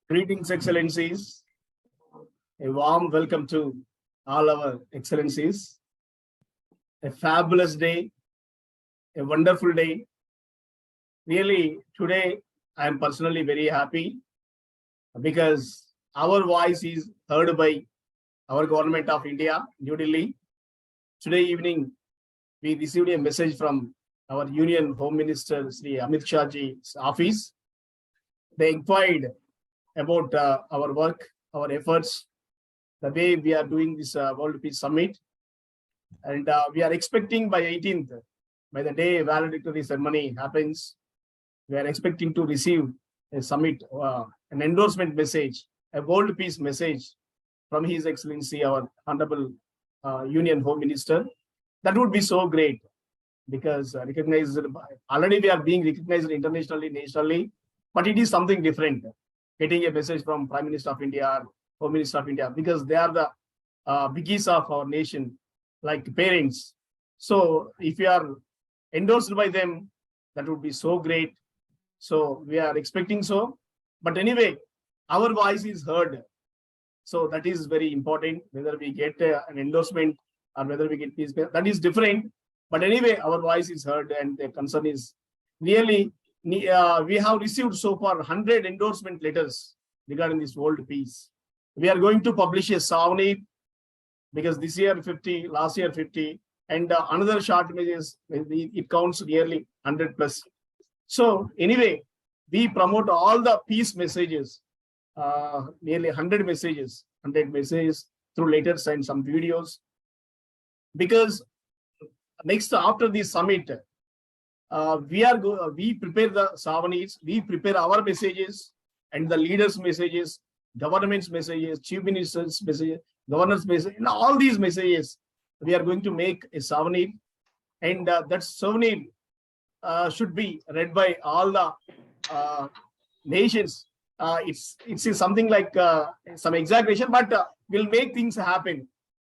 Greetings, Excellencies. A warm welcome to all our Excellencies. A fabulous day, a wonderful day. Really, today I am personally very happy because our voice is heard by our government of India, New Delhi. Today evening, we received a message from our Union Home Minister, Sri Amit Shahji's office. They inquired about our work, our efforts, the way we are doing this World Peace Summit. And we are expecting by 18th, by the day valedictory ceremony happens, we are expecting to receive a summit, an endorsement message, a World Peace message from His Excellency, our Honorable Union Home Minister. That would be so great because recognized, already we are being recognized internationally, nationally, but it is something different. Getting a message from Prime Minister of India, Home Minister of India, because they are the biggies of our nation, like parents. So if you are endorsed by them, that would be so great. So we are expecting so. But anyway, our voice is heard. So that is very important, whether we get an endorsement or whether we get peace, that is different. But anyway, our voice is heard and the concern is really, we have received so far 100 endorsement letters regarding this world peace. We are going to publish a souvenir because this year 50, last year 50, and another short messages, it counts nearly 100 plus. So anyway, we promote all the peace messages, nearly 100 messages through letters and some videos. Because next, after this summit, we prepare the souvenirs, we prepare our messages and the leaders' messages, government's messages, chief minister's messages, governor's messages, and all these messages, we are going to make a souvenir, and that souvenir should be read by all the nations. It's something like some exaggeration, but will make things happen.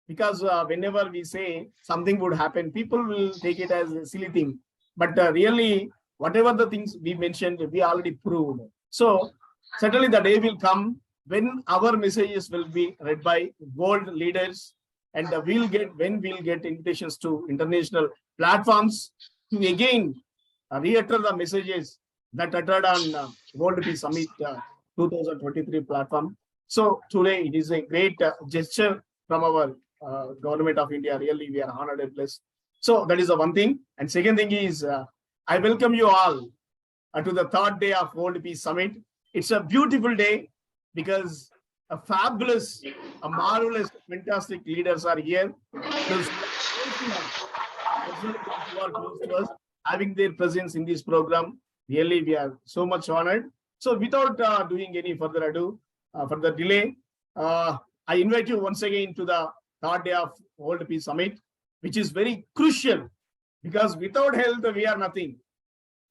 Because whenever we say something would happen, people will take it as a silly thing. But really, whatever the things we mentioned, we already proved. So certainly the day will come when our messages will be read by world leaders, and we'll get invitations to international platforms to again reiterate the messages that uttered on World Peace Summit 2023 platform. So today it is a great gesture from our government of India. Really, we are honored and blessed. So that is the one thing. And second thing is, I welcome you all to the third day of World Peace Summit. It's a beautiful day because a fabulous, a marvelous, fantastic leaders are here. Those who are close to us, having their presence in this program, really we are so much honored. So without doing any further ado, further delay, I invite you once again to the third day of World Peace Summit, which is very crucial because without health, we are nothing.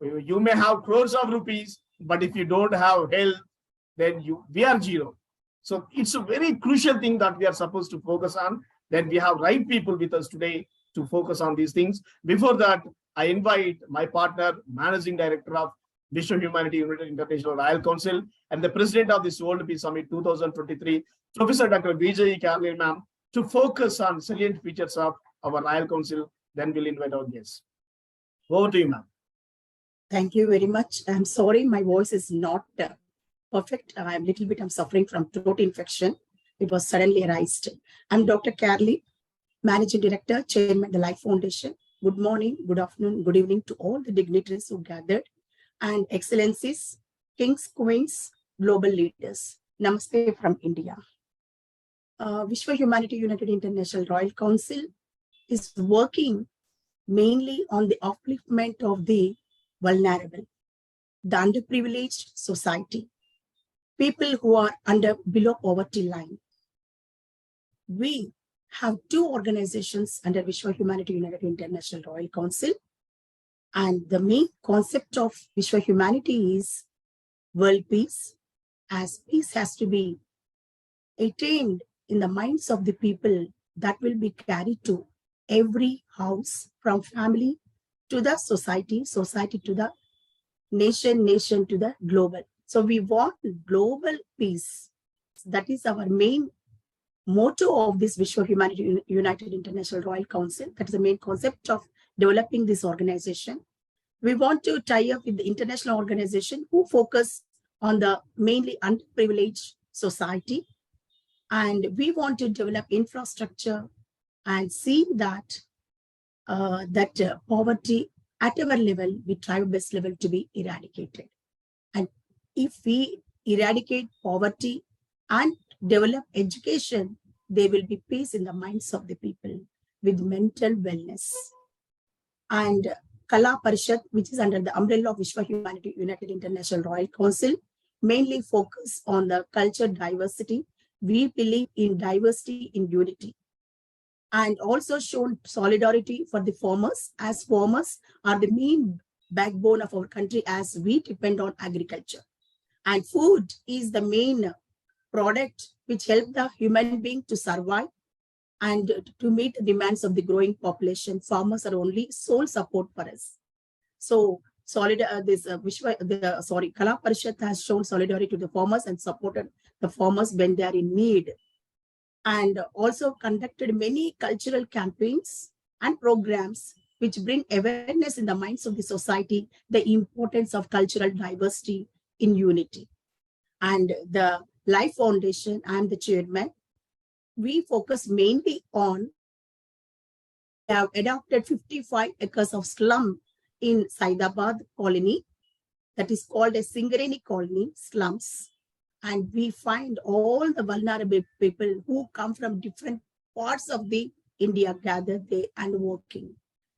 You may have crores of rupees, but if you don't have health, then we are zero. So it's a very crucial thing that we are supposed to focus on. Then we have right people with us today to focus on these things. Before that, I invite my partner, Managing Director of Vishwa Humanity United International Royal Council and the President of this World Peace Summit 2023, Professor Dr. Vijay Carlin, ma'am, to focus on salient features of our Royal Council. Then we'll invite our guests. Over to you, ma'am. Thank you very much. I'm sorry, my voice is not perfect. I'm suffering from throat infection. It was suddenly arised. I'm Dr. Carly, Managing Director, Chairman of the Life Foundation. Good morning, good afternoon, good evening to all the dignitaries who gathered and excellencies, kings, queens, global leaders. Namaste from India. Vishwa Humanity United International Royal Council is working mainly on the upliftment of the vulnerable, the underprivileged society, people who are below poverty line. We have two organizations under Vishwa Humanity United International Royal Council, and the main concept of Vishwa Humanity is world peace, as peace has to be attained in the minds of the people, that will be carried to every house, from family to the society, society to the nation, nation to the global. So we want global peace. That is our main motto of this Vishwa Humanity United International Royal Council. That is the main concept of developing this organization. We want to tie up with the international organization who focus on the mainly underprivileged society. And we want to develop infrastructure and see that poverty at our level, we try our best level to be eradicated. And if we eradicate poverty and develop education, there will be peace in the minds of the people with mental wellness. And Kala Parishad, which is under the umbrella of Vishwa Humanity United International Royal Council, mainly focus on the culture diversity. We believe in diversity in unity. And also shown solidarity for the farmers, as farmers are the main backbone of our country, as we depend on agriculture. And food is the main product which help the human being to survive and to meet the demands of the growing population. Farmers are only sole support for us. So Kala Parishad has shown solidarity to the farmers and supported the farmers when they are in need, and also conducted many cultural campaigns and programs which bring awareness in the minds of the society, the importance of cultural diversity in unity. And the Life Foundation, I am the chairman. We focus mainly on, we have adopted 55 acres of slum in Saidabad colony, that is called a Singareni colony slums. And we find all the vulnerable people who come from different parts of the India gathered there and working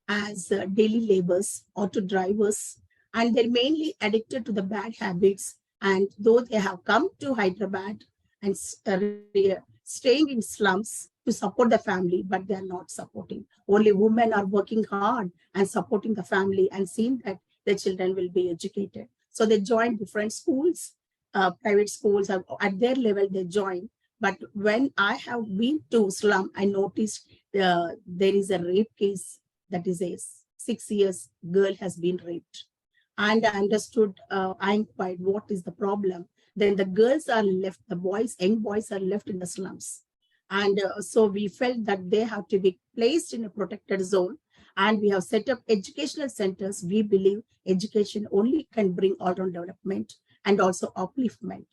as daily laborers, auto drivers, and they're mainly addicted to the bad habits. And though they have come to Hyderabad and staying in slums to support the family, but they are not supporting. Only women are working hard and supporting the family and seeing that their children will be educated. So they join different schools, private schools, at their level they join. But when I have been to slum, I noticed there is a rape case, that is a 6 years girl has been raped. And I understood, I inquired what is the problem. Then the girls are left, the boys, young boys are left in the slums. And so we felt that they have to be placed in a protected zone. And we have set up educational centers. We believe education only can bring all-round development and also upliftment.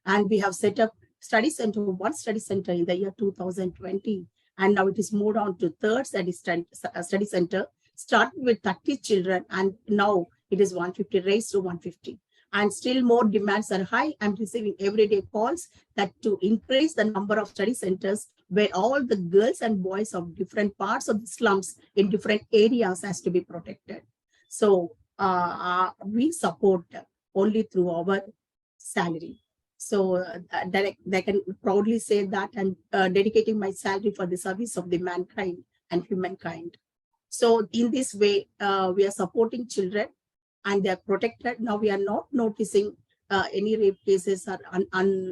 And we have set up study center, one study center in the year 2020. And now it is moved on to third study center, starting with 30 children. And now it is 150, raised to 150. And still more demands are high. I'm receiving everyday calls that to increase the number of study centers where all the girls and boys of different parts of the slums in different areas has to be protected. So we support only through our salary. So that I can proudly say that I'm dedicating my salary for the service of the mankind and humankind. So in this way, we are supporting children and they are protected. Now we are not noticing any rape cases or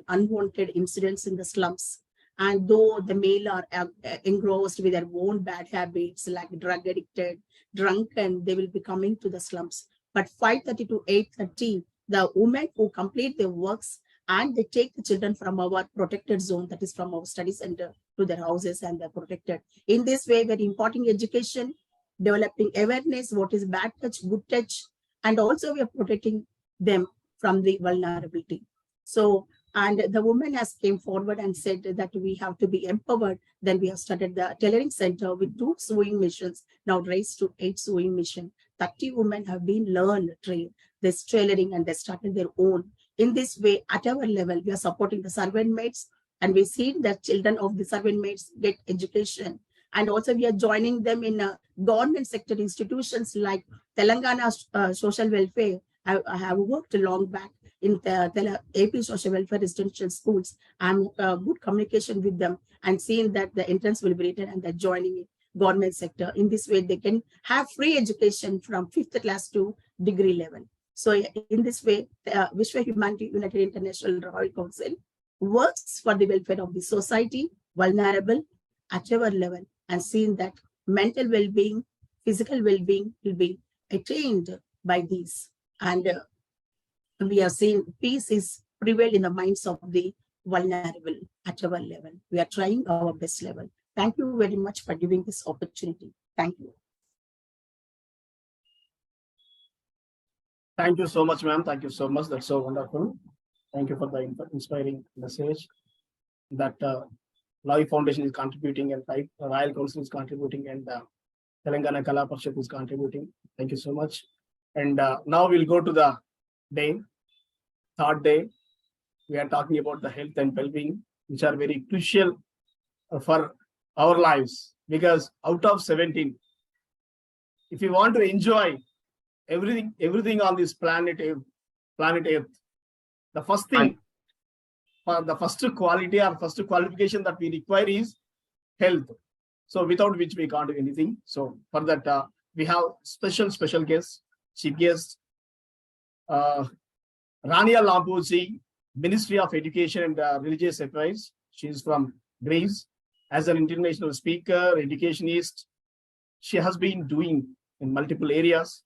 unwanted incidents in the slums. And though the male are engrossed with their own bad habits, like drug addicted, drunken, they will be coming to the slums. But 5:30 to 8:30, the women who complete their works and they take the children from our protected zone, that is from our study center, to their houses, and they're protected. In this way, we're imparting education, developing awareness, what is bad touch, good touch, and also we are protecting them from the vulnerability. So, and the woman has came forward and said that we have to be empowered. Then we have started the tailoring center with 2 sewing machines, now raised to 8 sewing machines. 30 women have been trained this tailoring and they started their own. In this way, at our level, we are supporting the servant maids, and we see that children of the servant maids get education. And also we are joining them in government sector institutions like Telangana Social Welfare. I have worked long back in the AP Social Welfare residential schools. I'm good communication with them and seeing that the entrance will be written and they're joining in government sector. In this way, they can have free education from 5th class to degree level. So in this way, Vishwa Humanity United International Royal Council works for the welfare of the society, vulnerable at our level, and seeing that mental well-being, physical well-being will be attained by these. And we have seen peace is prevailed in the minds of the vulnerable at our level. We are trying our best level. Thank you very much for giving this opportunity. Thank you. Thank you so much, ma'am. Thank you so much. That's so wonderful. Thank you for the inspiring message that Lavi Foundation is contributing and Royal Council is contributing and Telangana Kala Parishad is contributing. Thank you so much. And now we'll go to the third day. We are talking about the health and well-being, which are very crucial for our lives, because out of 17, if you want to enjoy everything on this planet Earth, the first thing, the first quality or first qualification that we require is health. So without which we can't do anything. So for that, we have special guests, chief guest, Rania Lampuji, Ministry of Education and Religious Affairs. She is from Greece. As an international speaker, educationist, she has been doing in multiple areas,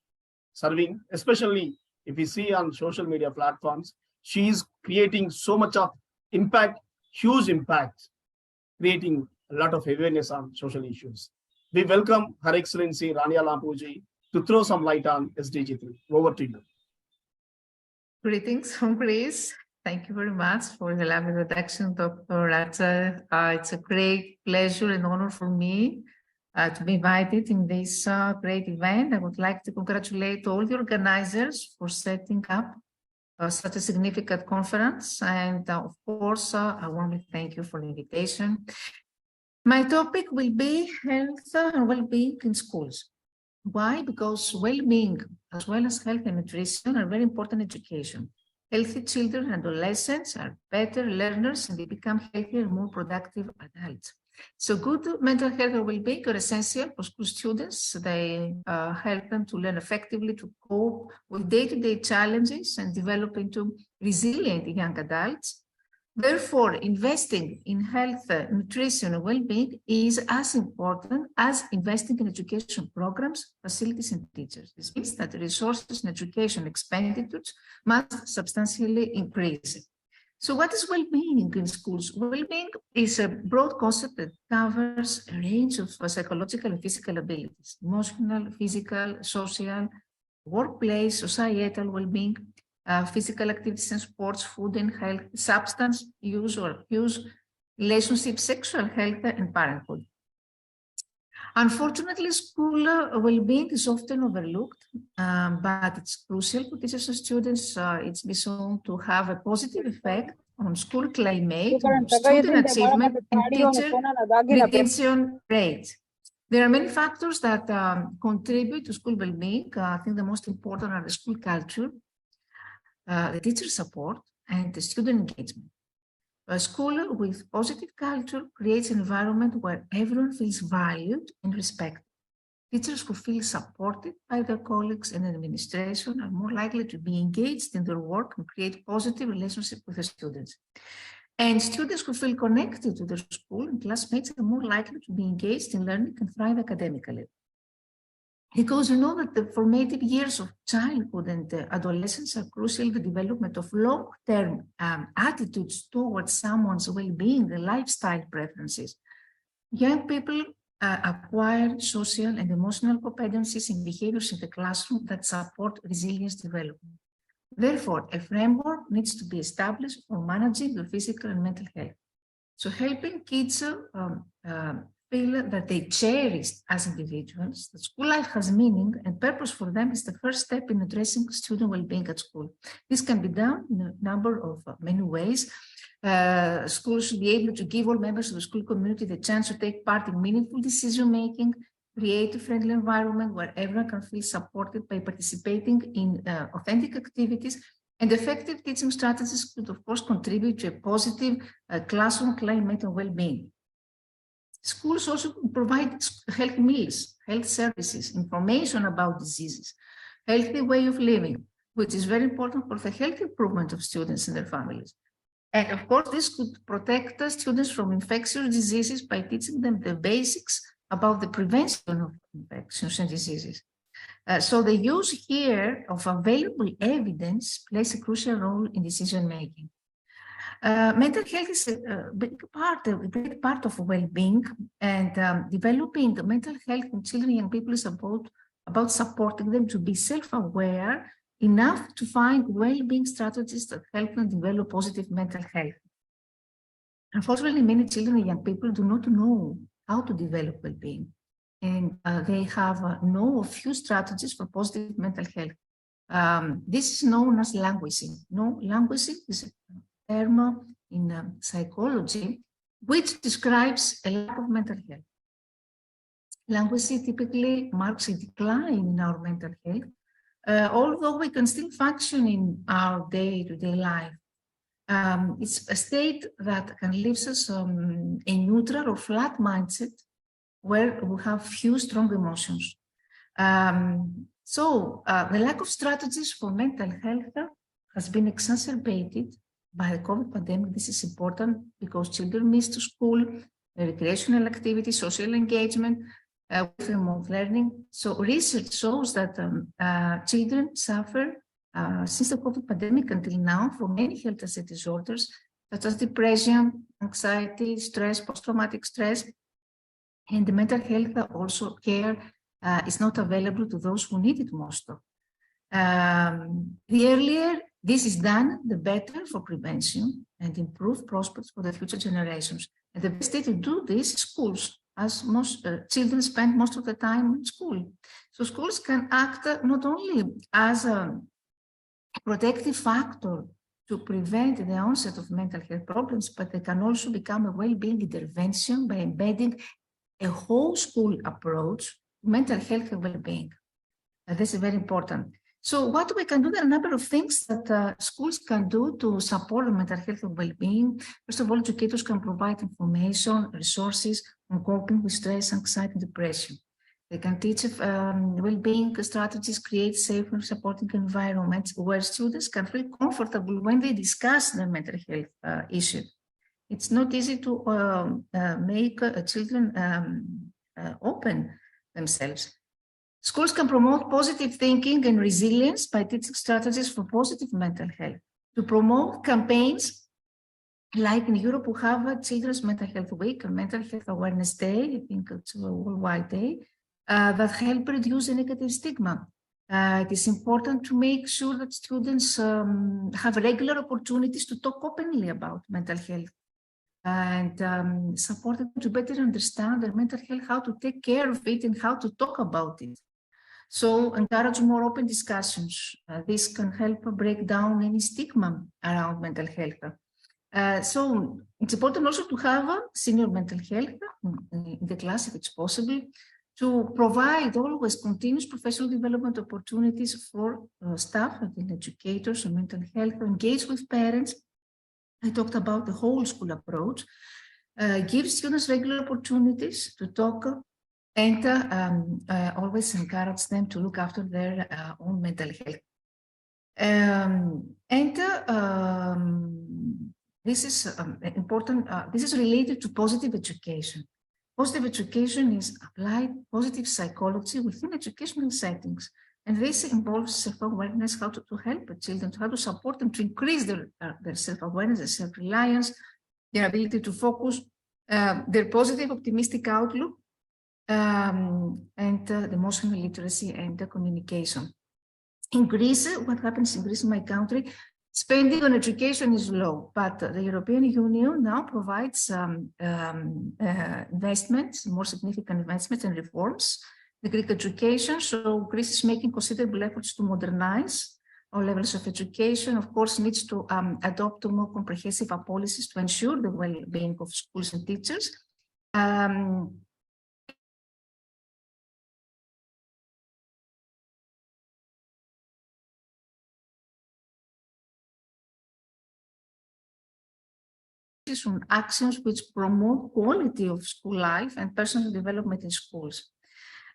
serving, especially if you see on social media platforms, she is creating so much of impact, huge impact, creating a lot of awareness on social issues. We welcome Her Excellency Rania Lampuji to throw some light on SDG3. Over to you. Greetings from Greece. Thank you very much for the lovely introduction, Dr. Raja. It's a great pleasure and honor for me to be invited in this great event. I would like to congratulate all the organizers for setting up such a significant conference. And of course, I want to thank you for the invitation. My topic will be health and well-being in schools. Why? Because well-being, as well as health and nutrition, are very important in education. Healthy children and adolescents are better learners and they become healthier and more productive adults. So good mental health and well-being are essential for school students. They help them to learn effectively to cope with day-to-day challenges and develop into resilient young adults. Therefore, investing in health, nutrition, and well-being is as important as investing in education programs, facilities, and teachers. This means that the resources and education expenditures must substantially increase. So what is well-being in schools? Well-being is a broad concept that covers a range of psychological and physical abilities, emotional, physical, social, workplace, societal well-being, physical activities and sports, food and health, substance use or abuse, relationships, sexual health, and parenthood. Unfortunately, school well-being is often overlooked, but it's crucial for teachers and students. It's been shown to have a positive effect on school climate, on student achievement, and teacher retention rate. There are many factors that contribute to school well-being. I think the most important are the school culture, the teacher support, and the student engagement. A school with positive culture creates an environment where everyone feels valued and respected. Teachers who feel supported by their colleagues and administration are more likely to be engaged in their work and create positive relationships with the students. And students who feel connected to their school and classmates are more likely to be engaged in learning and thrive academically. Because you know that the formative years of childhood and adolescence are crucial in the development of long-term attitudes towards someone's well-being, the lifestyle preferences. Young people acquire social and emotional competencies and behaviors in the classroom that support resilience development. Therefore, a framework needs to be established for managing their physical and mental health. So helping kids feel that they cherished as individuals, that school life has meaning and purpose for them is the first step in addressing student well-being at school. This can be done in a number of many ways. Schools should be able to give all members of the school community the chance to take part in meaningful decision-making, create a friendly environment where everyone can feel supported by participating in authentic activities, and effective teaching strategies could, of course, contribute to a positive classroom climate and well-being. Schools also provide health meals, health services, information about diseases, healthy way of living, which is very important for the health improvement of students and their families. And of course, this could protect the students from infectious diseases by teaching them the basics about the prevention of infections and diseases. So the use here of available evidence plays a crucial role in decision-making. Mental health is a great part of well-being, and developing mental health in children and young people is about supporting them to be self-aware enough to find well-being strategies that help them develop positive mental health. Unfortunately, many children and young people do not know how to develop well-being, and they have no or few strategies for positive mental health. This is known as languishing. Languishing is a term in psychology which describes a lack of mental health. Languishing typically marks a decline in our mental health, although we can still function in our day-to-day life. It's a state that can leave us a neutral or flat mindset where we have few strong emotions. The lack of strategies for mental health has been exacerbated by the COVID pandemic. This is important because children miss to school, recreational activities, social engagement, with remote learning. So research shows that children suffer since the COVID pandemic until now from many health disorders such as depression, anxiety, stress, post-traumatic stress, and the mental health also care is not available to those who need it most. The earlier this is done, the better for prevention and improve prospects for the future generations. And the best way to do this is schools, as most children spend most of the time in school. So schools can act not only as a protective factor to prevent the onset of mental health problems, but they can also become a well-being intervention by embedding a whole school approach to mental health and well-being. This is very important. So what we can do, there are a number of things that schools can do to support mental health and well-being. First of all, educators can provide information, resources on coping with stress, anxiety, and depression. They can teach well-being strategies, create safe and supporting environments where students can feel comfortable when they discuss their mental health issue. It's not easy to make children open themselves. Schools can promote positive thinking and resilience by teaching strategies for positive mental health. To promote campaigns, like in Europe, we have a Children's Mental Health Week and Mental Health Awareness Day, I think it's a worldwide day, that help reduce the negative stigma. It is important to make sure that students have regular opportunities to talk openly about mental health and support them to better understand their mental health, how to take care of it and how to talk about it. So encourage more open discussions. This can help break down any stigma around mental health. So it's important also to have senior mental health in the class if it's possible, to provide always continuous professional development opportunities for staff and educators on mental health, engage with parents. I talked about the whole school approach, give students regular opportunities to talk, and always encourage them to look after their own mental health. This is important. This is related to positive education. Positive education is applied positive psychology within educational settings. And this involves self-awareness, how to help the children, how to support them to increase their self-awareness, their self-reliance, their ability to focus, their positive, optimistic outlook, and the emotional literacy and the communication. In Greece, what happens in Greece, in my country, spending on education is low, but the European Union now provides investments, more significant investments and reforms, the Greek education. So Greece is making considerable efforts to modernize all levels of education. Of course, needs to adopt more comprehensive policies to ensure the well-being of schools and teachers. On actions which promote quality of school life and personal development in schools.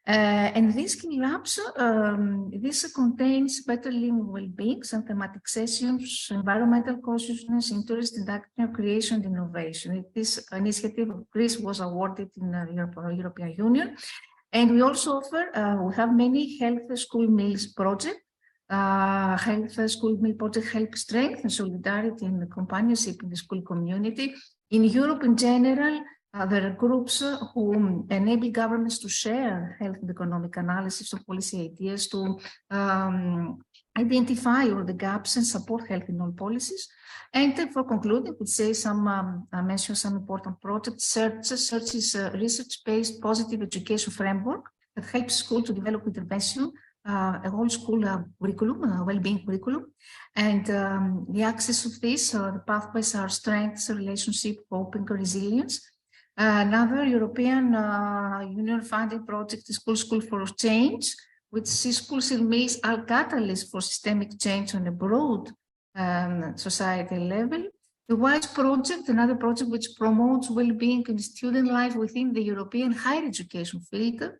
And these labs, this contains better living well-being, some thematic sessions, environmental consciousness, interest in active creation and innovation. This initiative of Greece was awarded in the European Union. And we also offer, we have many health school meals projects. Health school meal project help strengthen solidarity and companionship in the school community. In Europe in general, there are groups who enable governments to share health and economic analysis of policy ideas to identify all the gaps and support health in all policies. And for concluding, I would say I mention some important projects. Search is a research-based positive education framework that helps schools to develop intervention, a whole school curriculum, well-being curriculum. And the access of this, the pathways are strengths, relationship, coping, resilience. Another European Union funding project is School for Change, which sees schools and meals are catalysts for systemic change on a broad society level. The WISE project, another project which promotes well-being in student life within the European higher education field.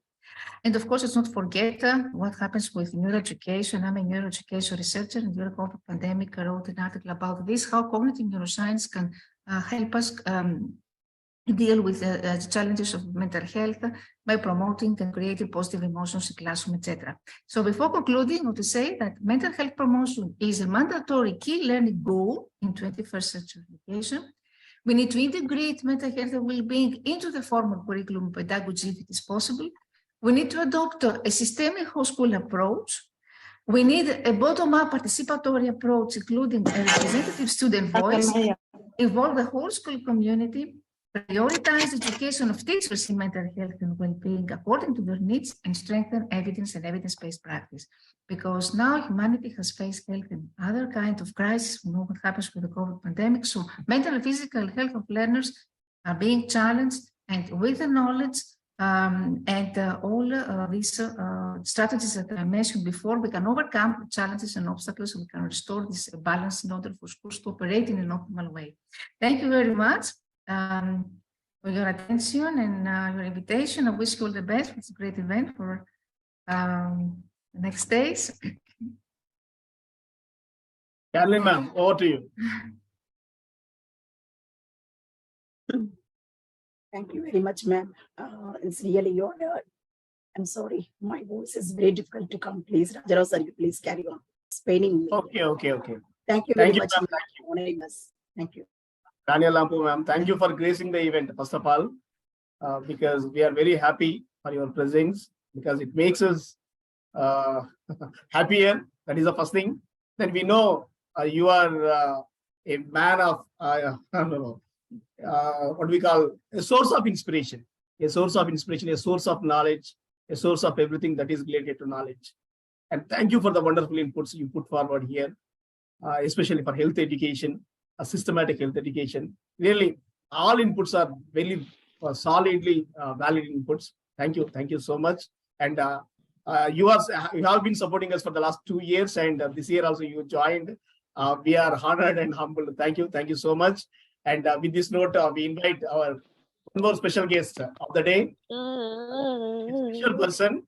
And of course, let's not forget what happens with neuroeducation. I'm a neuroeducation researcher, and during the pandemic, I wrote an article about this, how cognitive neuroscience can help us deal with the challenges of mental health by promoting and creating positive emotions in classroom, etc. So before concluding, I want to say that mental health promotion is a mandatory key learning goal in 21st century education. We need to integrate mental health and well-being into the formal curriculum pedagogy if it is possible. We need to adopt a systemic whole school approach. We need a bottom-up participatory approach, including a representative student voice, involve the whole school community, prioritize education of teachers in mental health and well-being according to their needs, and strengthen evidence and evidence-based practice. Because now humanity has faced health and other kinds of crises. We know what happens with the COVID pandemic. So mental and physical health of learners are being challenged, and with the knowledge and all these strategies that I mentioned before, we can overcome challenges and obstacles, and we can restore this balance in order for schools to operate in an optimal way. Thank you very much for your attention and your invitation. I wish you all the best. It's a great event for the next days. Caroline ma'am, over to you. Thank you very much, ma'am. It's really your I'm sorry, my voice is very difficult to come. Please, Rajarao, please carry on. It's paining me. Okay. Thank you very much for honoring us. Thank you. Daniel Lampu ma'am, thank you for gracing the event, first of all, because we are very happy for your presence, because it makes us happier. That is the first thing. Then we know you are a man of, what we call a source of inspiration, a source of knowledge, a source of everything that is related to knowledge. And thank you for the wonderful inputs you put forward here, especially for health education, a systematic health education. Really, all inputs are very solidly valid inputs. Thank you so much. And you have been supporting us for the last 2 years, and this year also you joined. We are honored and humbled. Thank you so much. And with this note, we invite our one more special guest of the day, special person,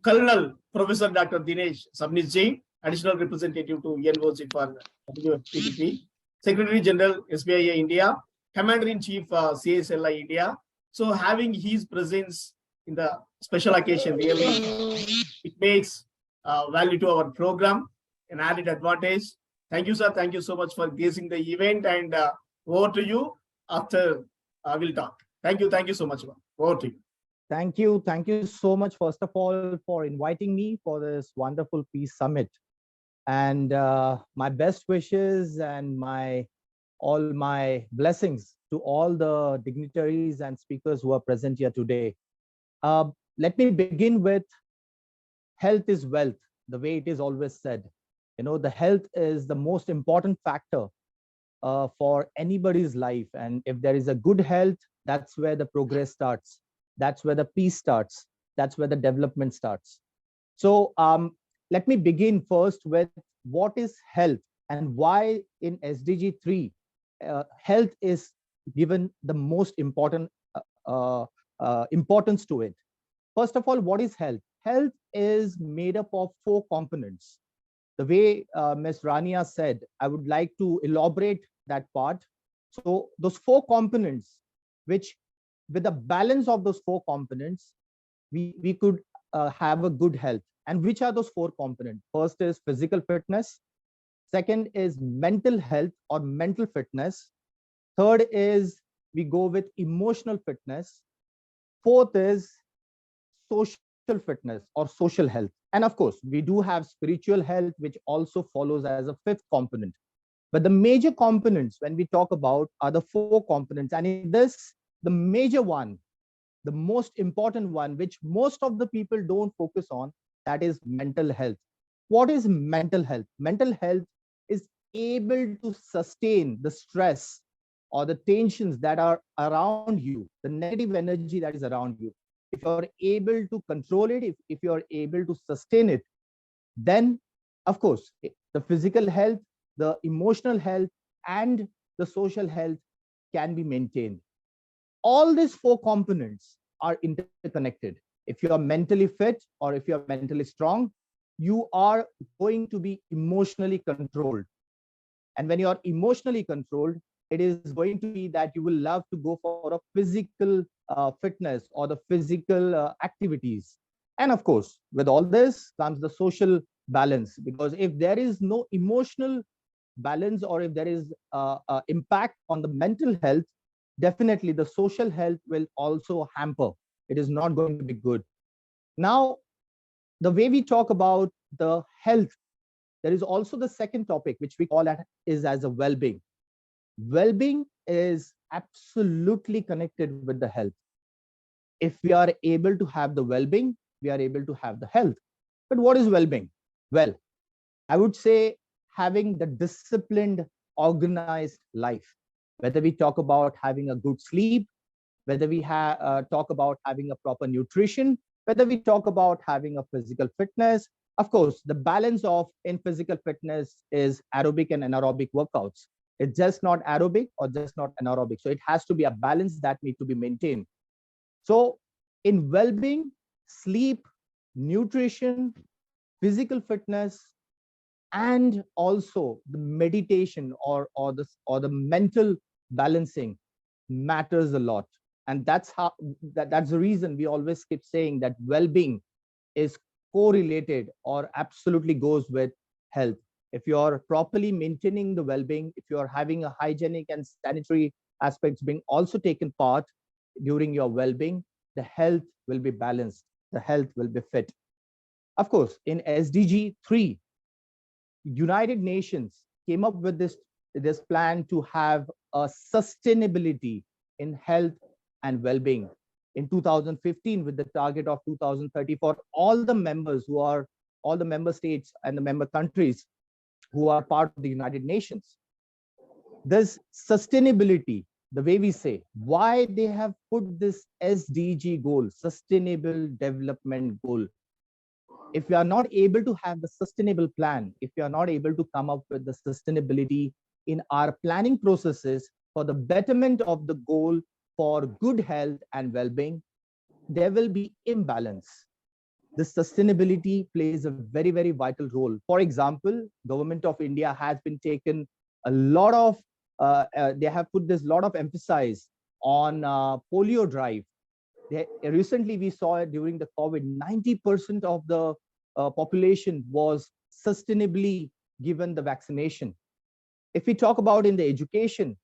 Colonel Professor Dr.Dinesh Sabnis ji, Additional Representative to UNOC for WFPDP, Secretary General SBIA India, Commander-in-Chief CSLI India. So having his presence in the special occasion, really, it makes value to our program, an added advantage. Thank you, sir. Thank you so much for gracing the event, and over to you after we'll talk. Thank you so much. Over to you. Thank you so much, first of all, for inviting me for this wonderful Peace Summit. And my best wishes and all my blessings to all the dignitaries and speakers who are present here today. Let me begin with health is wealth, the way it is always said. You know, the health is the most important factor for anybody's life. And if there is a good health, that's where the progress starts. That's where the peace starts. That's where the development starts. So let me begin first with what is health and why in SDG3, health is given the most important importance to it. First of all, what is health? Health is made up of 4 components. The way Ms. Rania said, I would like to elaborate that part. So those 4 components, which with the balance of those four components, we could have a good health. And which are those four components? First is physical fitness. Second is mental health or mental fitness. Third is we go with emotional fitness. Fourth is social fitness or social health. And of course, we do have spiritual health, which also follows as a fifth component. But the major components when we talk about are the four components. And in this, the major one, the most important one, which most of the people don't focus on, that is mental health. What is mental health? Mental health is able to sustain the stress or the tensions that are around you, the negative energy that is around you. If you're able to control it, if you're able to sustain it, then of course, the physical health, the emotional health, and the social health can be maintained. All these four components are interconnected. If you are mentally fit or if you are mentally strong, you are going to be emotionally controlled. And when you are emotionally controlled, it is going to be that you will love to go for a physical fitness or the physical activities. And of course, with all this comes the social balance, because if there is no emotional balance or if there is impact on the mental health, definitely the social health will also hamper. It is not going to be good. Now, the way we talk about the health, there is also the second topic, which we call is as a well-being. Well-being is absolutely connected with the health. If we are able to have the well-being, we are able to have the health. But what is well-being? Well, I would say having the disciplined, organized life. Whether we talk about having a good sleep, whether we talk about having a proper nutrition, whether we talk about having a physical fitness. Of course, the balance of in physical fitness is aerobic and anaerobic workouts. It's just not aerobic or just not anaerobic. So it has to be a balance that needs to be maintained. So in well-being, sleep, nutrition, physical fitness, and also the meditation or the mental balancing matters a lot. And that's the reason we always keep saying that well-being is correlated or absolutely goes with health. If you're properly maintaining the well-being, if you're having a hygienic and sanitary aspects being also taken part during your well-being, the health will be balanced, the health will be fit. Of course, in SDG3, United Nations came up with this plan to have a sustainability in health and well-being in 2015, with the target of 2030 for all the members who are all the member states and the member countries who are part of the United Nations. This sustainability, the way we say, why they have put this SDG goal, sustainable development goal. If we are not able to have the sustainable plan, if we are not able to come up with the sustainability in our planning processes for the betterment of the goal for good health and well-being, there will be imbalance. The sustainability plays a very, very vital role. For example, Government of India has been taken a lot of, they have put this lot of emphasis on polio drive. Recently, we saw it during the COVID, 90% of the population was sustainably given the vaccination. If we talk about in the education,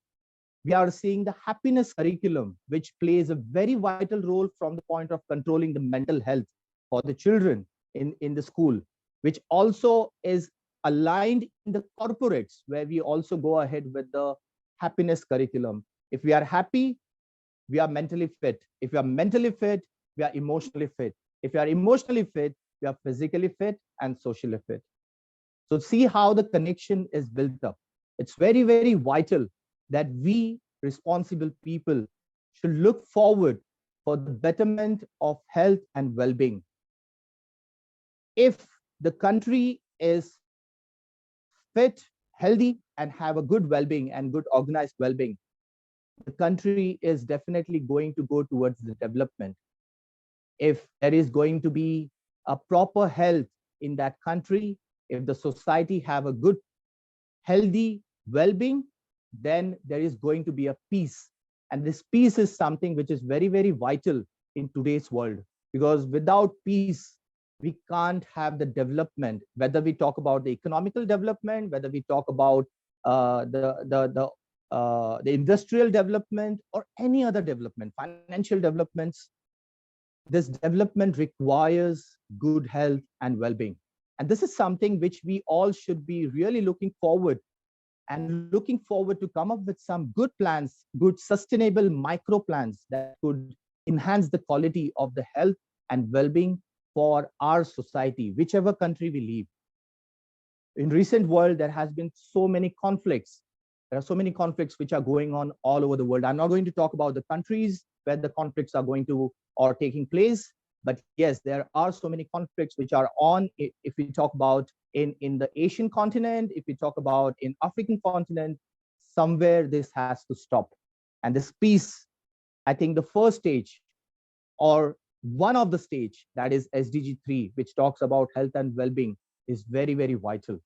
we are seeing the happiness curriculum, which plays a very vital role from the point of controlling the mental health for the children in the school, which also is aligned in the corporates, where we also go ahead with the happiness curriculum. If we are happy, we are mentally fit. If you are mentally fit, we are emotionally fit. If you are emotionally fit, we are physically fit and socially fit. So see how the connection is built up. It's very, very vital that we responsible people should look forward for the betterment of health and well-being. If the country is fit, healthy, and have a good well-being and good organized well-being, the country is definitely going to go towards the development. If there is going to be a proper health in that country, if the society have a good, healthy well-being, then there is going to be a peace And this peace is something which is very, very vital in today's world, because without peace, we can't have the development, whether we talk about the economical development, whether we talk about the industrial development or any other development, financial developments. This development requires good health and well-being. And this is something which we all should be really looking forward to come up with some good plans, good sustainable micro plans that could enhance the quality of the health and well-being for our society, whichever country we live. In recent world, there has been so many conflicts. There are so many conflicts which are going on all over the world. I'm not going to talk about the countries where the conflicts are going to or taking place, but yes, there are so many conflicts which are on. If we talk about in the Asian continent, if we talk about in African continent, somewhere this has to stop. And this peace, I think the first stage or one of the stage, that is SDG3, which talks about health and well-being, is very, very vital.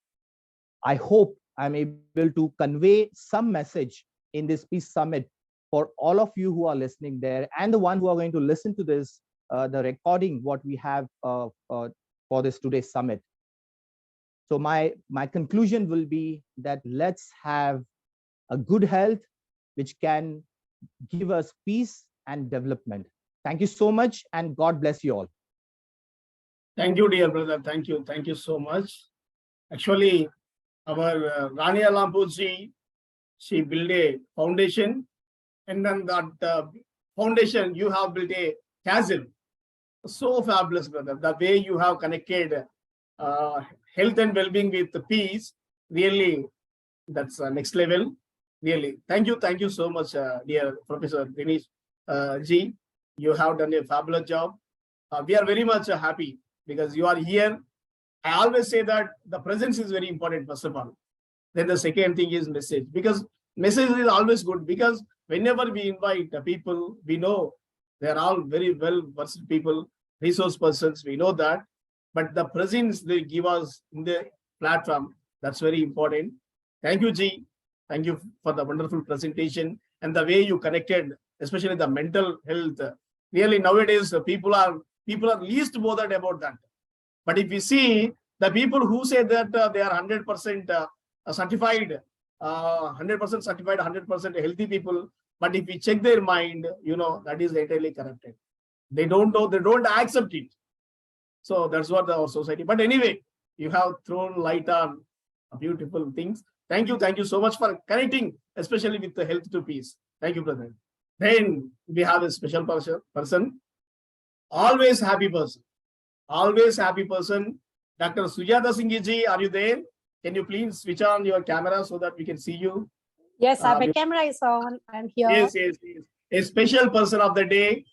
I hope I'm able to convey some message in this Peace Summit for all of you who are listening there and the one who are going to listen to this, the recording, what we have for this today's summit. So my conclusion will be that let's have a good health, which can give us peace and development. Thank you so much, and God bless you all. Thank you, dear brother. Thank you. Thank you so much. Actually, our Rania Lampuji, she built a foundation, and then that foundation, you have built a castle. So fabulous, brother. The way you have connected health and well-being with the peace, really, that's next level. Really, thank you so much, dear Professor Dinesh Ji. You have done a fabulous job. We are very much happy because you are here. I always say that the presence is very important, first of all. Then the second thing is message, because message is always good, because whenever we invite the people, we know they are all very well-versed people, resource persons, we know that. But the presence they give us in the platform, that's very important. Thank you, Ji. Thank you for the wonderful presentation and the way you connected, especially the mental health. Really, nowadays, people are least bothered about that. But if we see the people who say that they are 100% certified, 100% certified, 100% healthy people, but if we check their mind, that is entirely corrupted. They don't know, they don't accept it. So that's what our society. But anyway, you have thrown light on beautiful things. Thank you so much for connecting, especially with the health to peace. Thank you, brother. Then we have a special person, always happy person. Always happy person. Dr. Sujata Singh ji, are you there? Can you please switch on your camera so that we can see you? Yes, my camera is on. I'm here. Yes. A special person of the day,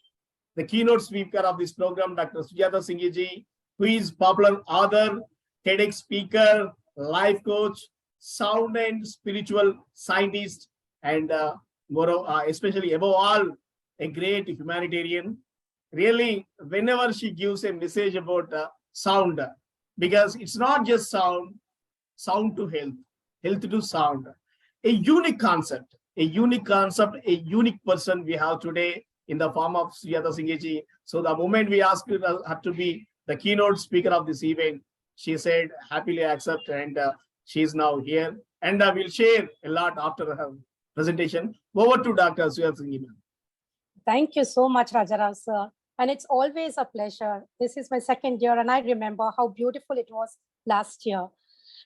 the keynote speaker of this program, Dr. Sujata Singh ji, who is popular author, TEDx speaker, life coach, sound and spiritual scientist, and especially above all, a great humanitarian. Really, whenever she gives a message about sound, because it's not just sound to health, health to sound, a unique concept, a unique person we have today in the form of Sujata Singh ji. So the moment we asked her to be the keynote speaker of this event, she said happily accept, and she is now here, and we'll share a lot after her presentation. Over to Dr. Sujata Singh ji. Thank you so much, Rajaram sir. And it's always a pleasure. This is my second year, and I remember how beautiful it was last year.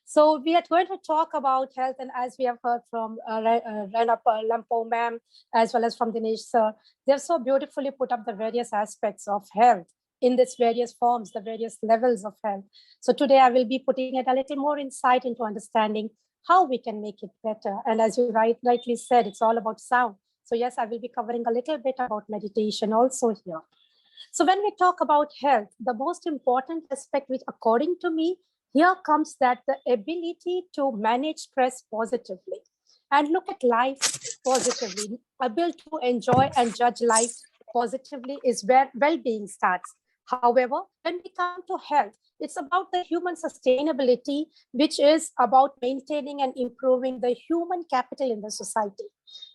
So we are going to talk about health, and as we have heard from Rana Lampo ma'am, as well as from Dinesh sir, they've so beautifully put up the various aspects of health in its various forms, the various levels of health. So today I will be putting it a little more insight into understanding how we can make it better. And as you rightly said, it's all about sound. So yes, I will be covering a little bit about meditation also here. So when we talk about health, the most important aspect, which according to me, here comes that the ability to manage stress positively and look at life positively, able to enjoy and judge life positively is where well-being starts. However, when we come to health, it's about the human sustainability, which is about maintaining and improving the human capital in the society.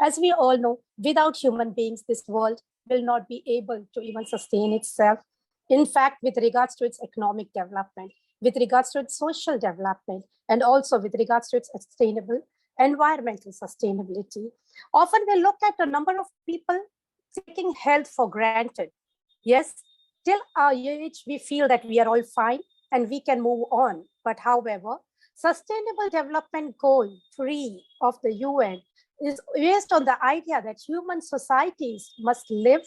As we all know, without human beings, this world will not be able to even sustain itself. In fact, with regards to its economic development, with regards to its social development, and also with regards to its sustainable environmental sustainability. Often we look at a number of people taking health for granted. Yes, till our age, we feel that we are all fine and we can move on. But however, Sustainable Development Goal 3 of the UN is based on the idea that human societies must live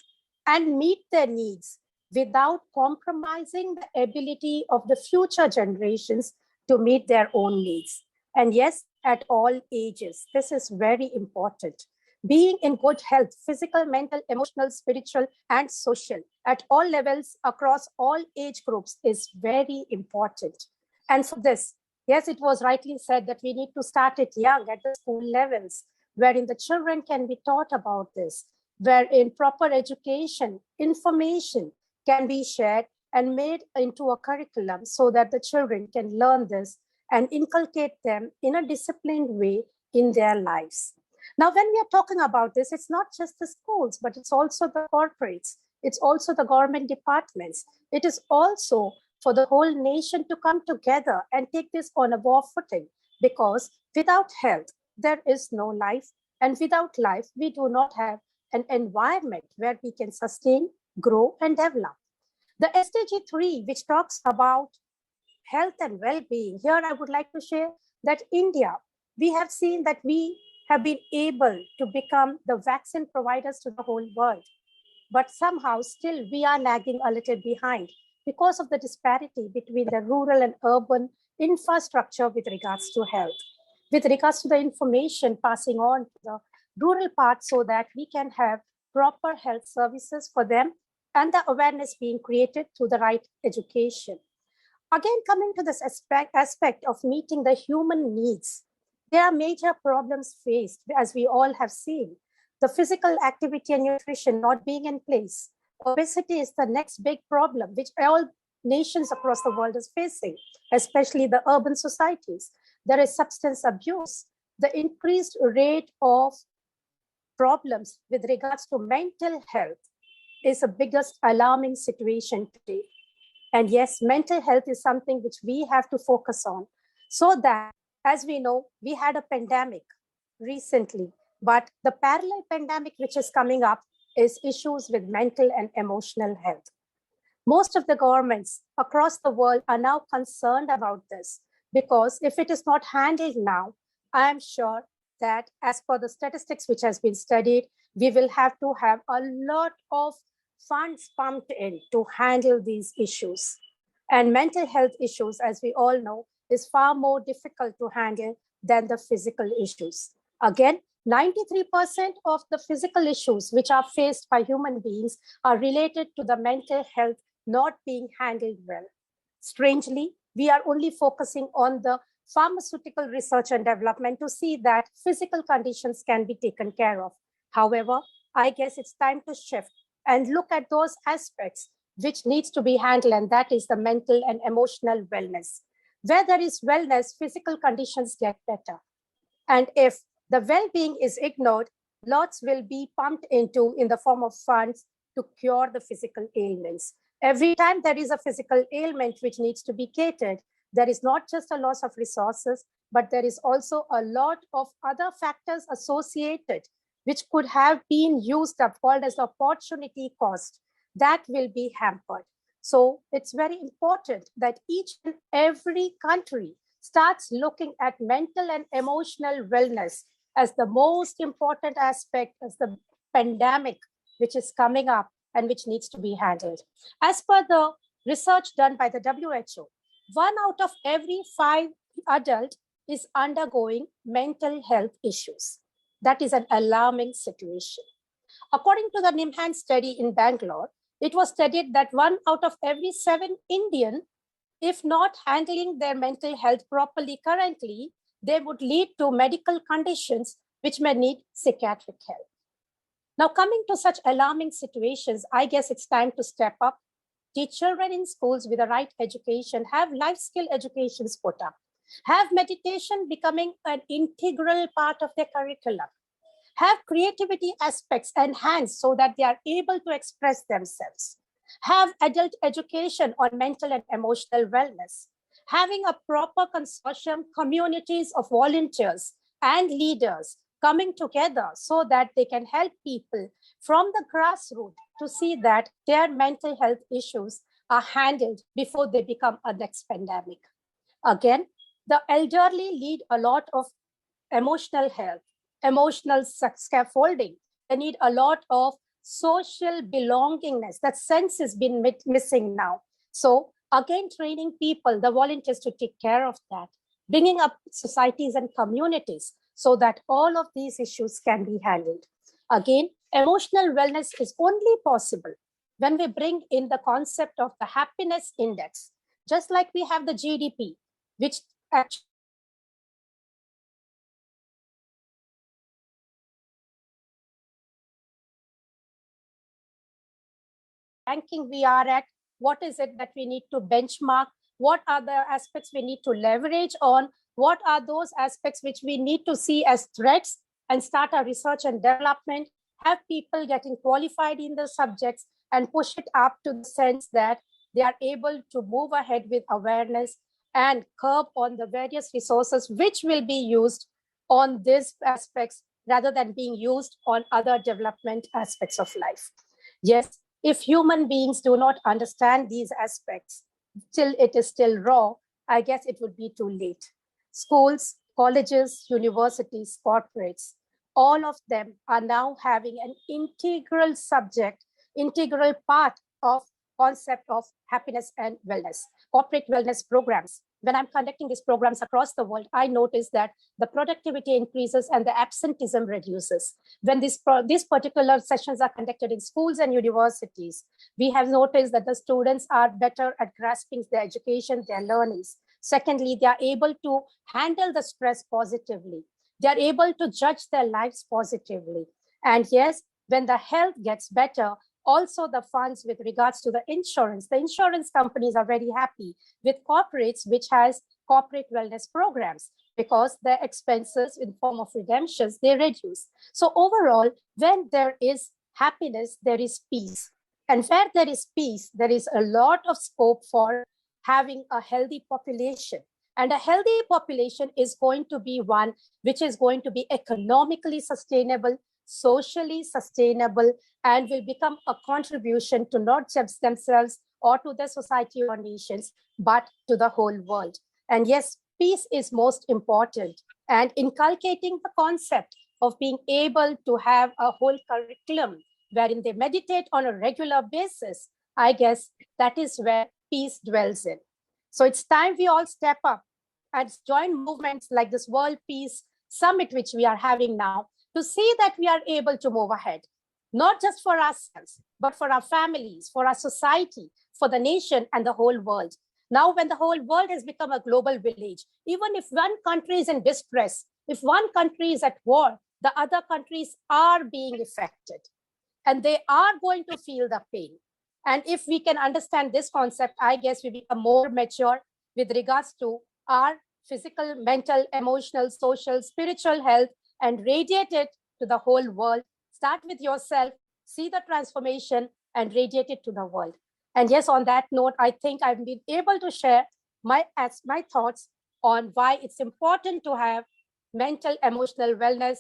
and meet their needs without compromising the ability of the future generations to meet their own needs. And yes, at all ages, this is very important. Being in good health, physical, mental, emotional, spiritual, and social, at all levels, across all age groups, is very important. And for this, yes, it was rightly said that we need to start it young at the school levels, wherein the children can be taught about this, wherein proper education, information can be shared and made into a curriculum so that the children can learn this and inculcate them in a disciplined way in their lives. Now, when we are talking about this, it's not just the schools, but it's also the corporates. It's also the government departments. It is also for the whole nation to come together and take this on a war footing, because without health, there is no life. And without life, we do not have an environment where we can sustain, grow, and develop. The SDG3, which talks about health and well-being, here I would like to share that India, we have seen that we have been able to become the vaccine providers to the whole world. But somehow still we are lagging a little behind because of the disparity between the rural and urban infrastructure with regards to health, with regards to the information passing on to the rural part so that we can have proper health services for them and the awareness being created through the right education. Again, coming to this aspect of meeting the human needs, there are major problems faced, as we all have seen. The physical activity and nutrition not being in place. Obesity is the next big problem, which all nations across the world is facing, especially the urban societies. There is substance abuse. The increased rate of problems with regards to mental health is the biggest alarming situation today. And yes, mental health is something which we have to focus on so that, as we know, we had a pandemic recently, but the parallel pandemic which is coming up is issues with mental and emotional health. Most of the governments across the world are now concerned about this, because if it is not handled now, I am sure that as per the statistics which has been studied, we will have to have a lot of funds pumped in to handle these issues. And mental health issues, as we all know, is far more difficult to handle than the physical issues. Again, 93% of the physical issues which are faced by human beings are related to the mental health not being handled well. Strangely, we are only focusing on the pharmaceutical research and development to see that physical conditions can be taken care of. However, I guess it's time to shift and look at those aspects which needs to be handled, and that is the mental and emotional wellness. Where there is wellness, physical conditions get better. And if the well-being is ignored, lots will be pumped into in the form of funds to cure the physical ailments. Every time there is a physical ailment which needs to be catered, there is not just a loss of resources, but there is also a lot of other factors associated which could have been used up, called as opportunity cost, that will be hampered. So it's very important that each and every country starts looking at mental and emotional wellness as the most important aspect as the pandemic which is coming up and which needs to be handled. As per the research done by the WHO, 1 out of every 5 adults is undergoing mental health issues. That is an alarming situation. According to the NIMHAN study in Bangalore, it was studied that 1 out of every 7 Indian, if not handling their mental health properly currently, they would lead to medical conditions which may need psychiatric help. Now, coming to such alarming situations, I guess it's time to step up teach children in schools with the right education, have life skill educations put up, have meditation becoming an integral part of their curriculum, have creativity aspects enhanced so that they are able to express themselves, have adult education on mental and emotional wellness, having a proper consortium, communities of volunteers and leaders coming together so that they can help people from the grassroots to see that their mental health issues are handled before they become a next pandemic. Again, the elderly need a lot of emotional health, emotional scaffolding. They need a lot of social belongingness. That sense has been missing now. So again, training people, the volunteers, to take care of that, bringing up societies and communities so that all of these issues can be handled. Again, emotional wellness is only possible when we bring in the concept of the happiness index, just like we have the GDP, which actually ranking we are at, what is it that we need to benchmark, what are the aspects we need to leverage on, what are those aspects which we need to see as threats and start our research and development, have people getting qualified in the subjects and push it up to the sense that they are able to move ahead with awareness and curb on the various resources which will be used on these aspects rather than being used on other development aspects of life. Yes, if human beings do not understand these aspects, till it is still raw, I guess it would be too late. Schools, colleges, universities, corporates, all of them are now having an integral subject, integral part of concept of happiness and wellness, corporate wellness programs. When I'm conducting these programs across the world, I notice that the productivity increases and the absenteeism reduces. When these particular sessions are conducted in schools and universities, we have noticed that the students are better at grasping their education, their learnings. Secondly, they are able to handle the stress positively. They are able to judge their lives positively. And yes, when the health gets better, also the funds with regards to the insurance companies are very happy with corporates which has corporate wellness programs because their expenses in form of redemptions, they reduce. So overall, when there is happiness, there is peace. And where there is peace, there is a lot of scope for having a healthy population. And a healthy population is going to be one which is going to be economically sustainable, socially sustainable, and will become a contribution to not just themselves or to the society or nations, but to the whole world. And yes, peace is most important. And inculcating the concept of being able to have a whole curriculum wherein they meditate on a regular basis, I guess that is where peace dwells in. So it's time we all step up and join movements like this World Peace Summit, which we are having now, to see that we are able to move ahead, not just for ourselves, but for our families, for our society, for the nation and the whole world. Now, when the whole world has become a global village, even if one country is in distress, if one country is at war, the other countries are being affected and they are going to feel the pain. And if we can understand this concept, I guess we become more mature with regards to our physical, mental, emotional, social, spiritual health and radiate it to the whole world. Start with yourself, see the transformation and radiate it to the world. And yes, on that note, I think I've been able to share my thoughts on why it's important to have mental, emotional wellness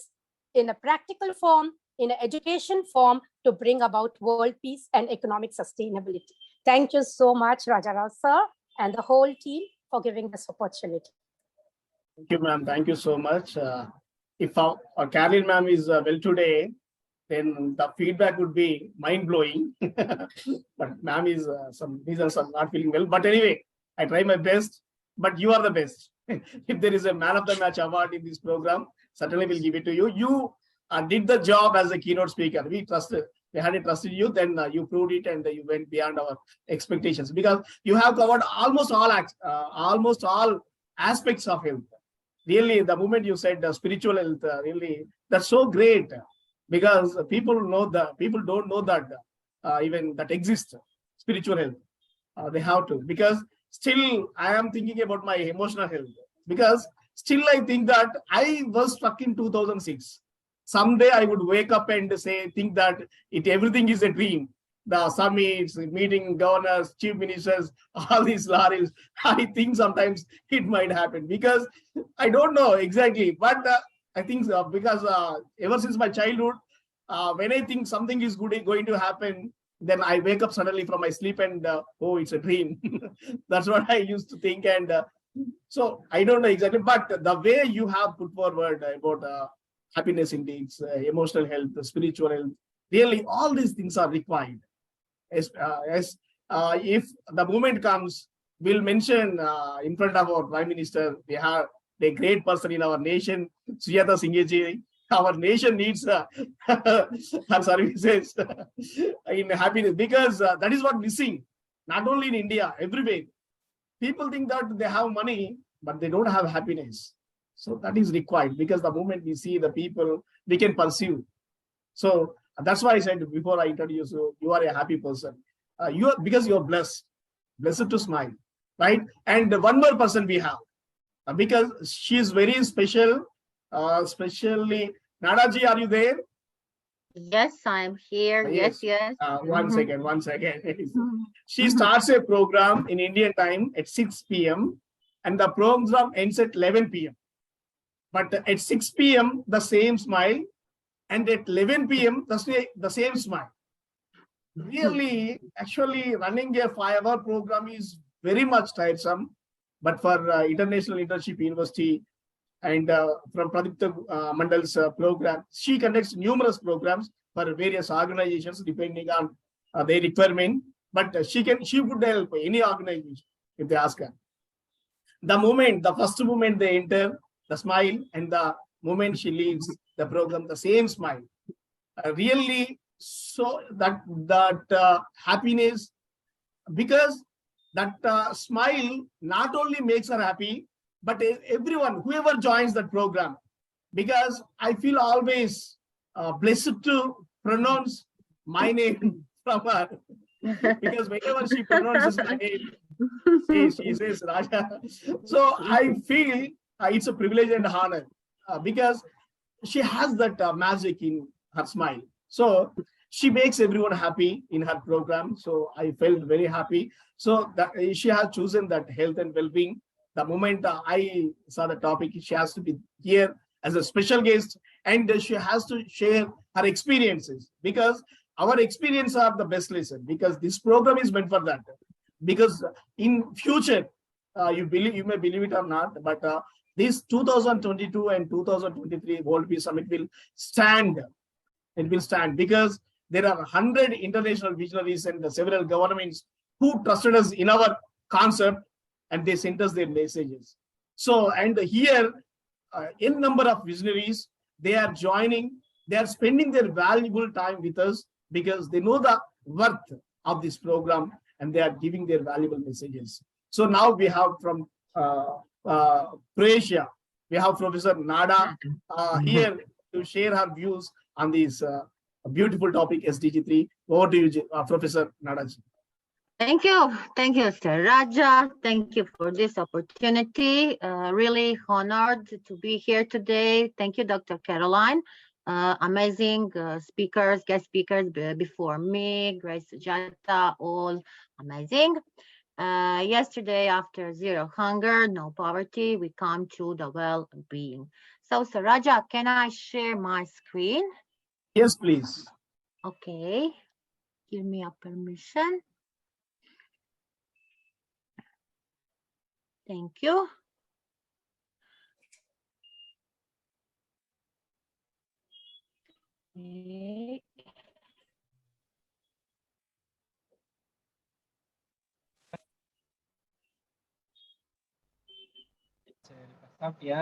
in a practical form, in an education form to bring about world peace and economic sustainability. Thank you so much, Rajarao sir, and the whole team for giving this opportunity. Thank you, ma'am. Thank you so much. If our Caroline ma'am is well today, then the feedback would be mind-blowing. But ma'am is some reasons I'm not feeling well. But anyway, I try my best. But you are the best. If there is a man of the match award in this program, certainly we'll give it to you. You did the job as a keynote speaker. We had trusted you. Then you proved it, and you went beyond our expectations because you have covered almost all aspects of health. Really, the moment you said spiritual health, really, that's so great because people don't know that even that exists, spiritual health. They have to, because still I am thinking about my emotional health, because still I think that I was stuck in 2006. Someday I would wake up and think that everything is a dream. The summits, meeting governors, chief ministers, all these lorries. I think sometimes it might happen, because I don't know exactly, but I think because ever since my childhood, when I think something is good going to happen, then I wake up suddenly from my sleep and oh, it's a dream. That's what I used to think. And so I don't know exactly, but the way you have put forward about happiness index, emotional health, spiritual health, really all these things are required. If the moment comes, we'll mention in front of our Prime Minister, we have a great person in our nation, Sujata Singh. Our nation needs her services in happiness, because that is what missing, not only in India, everywhere. People think that they have money, but they don't have happiness. So that is required, because the moment we see the people, we can pursue. So that's why I said before I introduce you, you are a happy person. Because you're blessed to smile, right? And one more person we have, because she is very special, especially Nadaji, are you there? Yes, I'm here. Yes. One second. She starts a program in Indian time at 6 p.m. and the program ends at 11 p.m. But at 6 p.m., the same smile, and at 11 p.m., the same smile. Really, actually, running a 5-hour program is very much tiresome. But for International Internship University, and from Pradipta Mandal's program, she conducts numerous programs for various organizations depending on their requirement. But she would help any organization if they ask her. The first moment they enter, the smile, and the moment she leaves the program, the same smile. Really, so that happiness, because that smile not only makes her happy, but everyone, whoever joins that program, because I feel always blessed to pronounce my name from her, because whenever she pronounces my name, she says Raja. So I feel it's a privilege and honor, because she has that magic in her smile. So she makes everyone happy in her program. So I felt very happy. So that she has chosen that health and well-being. The moment I saw the topic, she has to be here as a special guest, and she has to share her experiences, because our experience are the best lesson, because this program is meant for that. Because in future, you may believe it or not, but this 2022 and 2023 World Peace Summit will stand. It will stand, because there are 100 international visionaries and several governments who trusted us in our concept, and they sent us their messages. So, and here, in number of visionaries, they are joining, they are spending their valuable time with us, because they know the worth of this program, and they are giving their valuable messages. So now we have from Croatia, we have Professor Nada here to share her views on this beautiful topic, SDG3. Over to you, Professor Nada. Thank you, Sir Raja. Thank you for this opportunity. Really honored to be here today. Thank you, Dr. Caroline. Amazing speakers, guest speakers before me, Grace Sujata, all amazing. Yesterday, after zero hunger, no poverty, we come to the well-being. So, Sir Raja, can I share my screen? Yes, please. Okay, give me a permission. Thank you. Okay. Okay.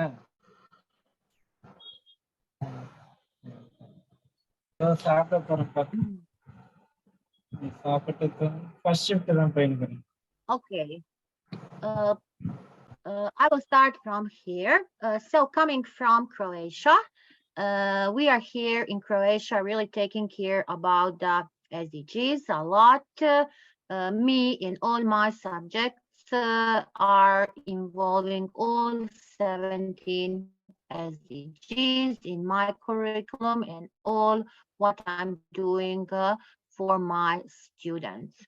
I will start from here. So coming from Croatia, we are here in Croatia really taking care about the SDGs a lot. me in all my subjects are involving all 17 SDGs in my curriculum and all what I'm doing for my students.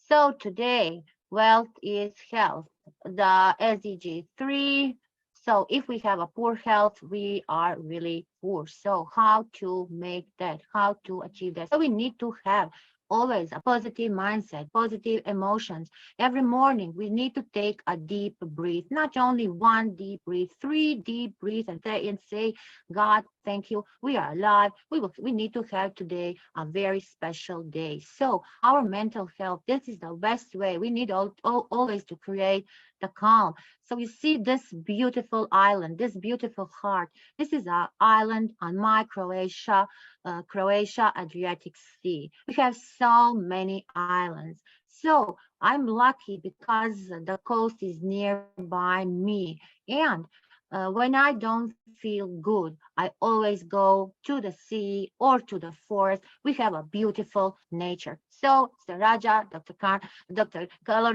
So today, wealth is health, the SDG3. So if we have a poor health, we are really poor. So how to make that, how to achieve that? So we need to have always a positive mindset, positive emotions. Every morning, we need to take a deep breath, not only one deep breath, 3 deep breaths and say, God, thank you. We are alive. We need to have today a very special day. So our mental health, this is the best way. We need always to create the calm. So you see this beautiful island, this beautiful heart. This is an island on my Croatia Adriatic Sea. We have so many islands. So I'm lucky because the coast is nearby me. And when I don't feel good, I always go to the sea or to the forest. We have a beautiful nature. So, Mr. Raja, Dr.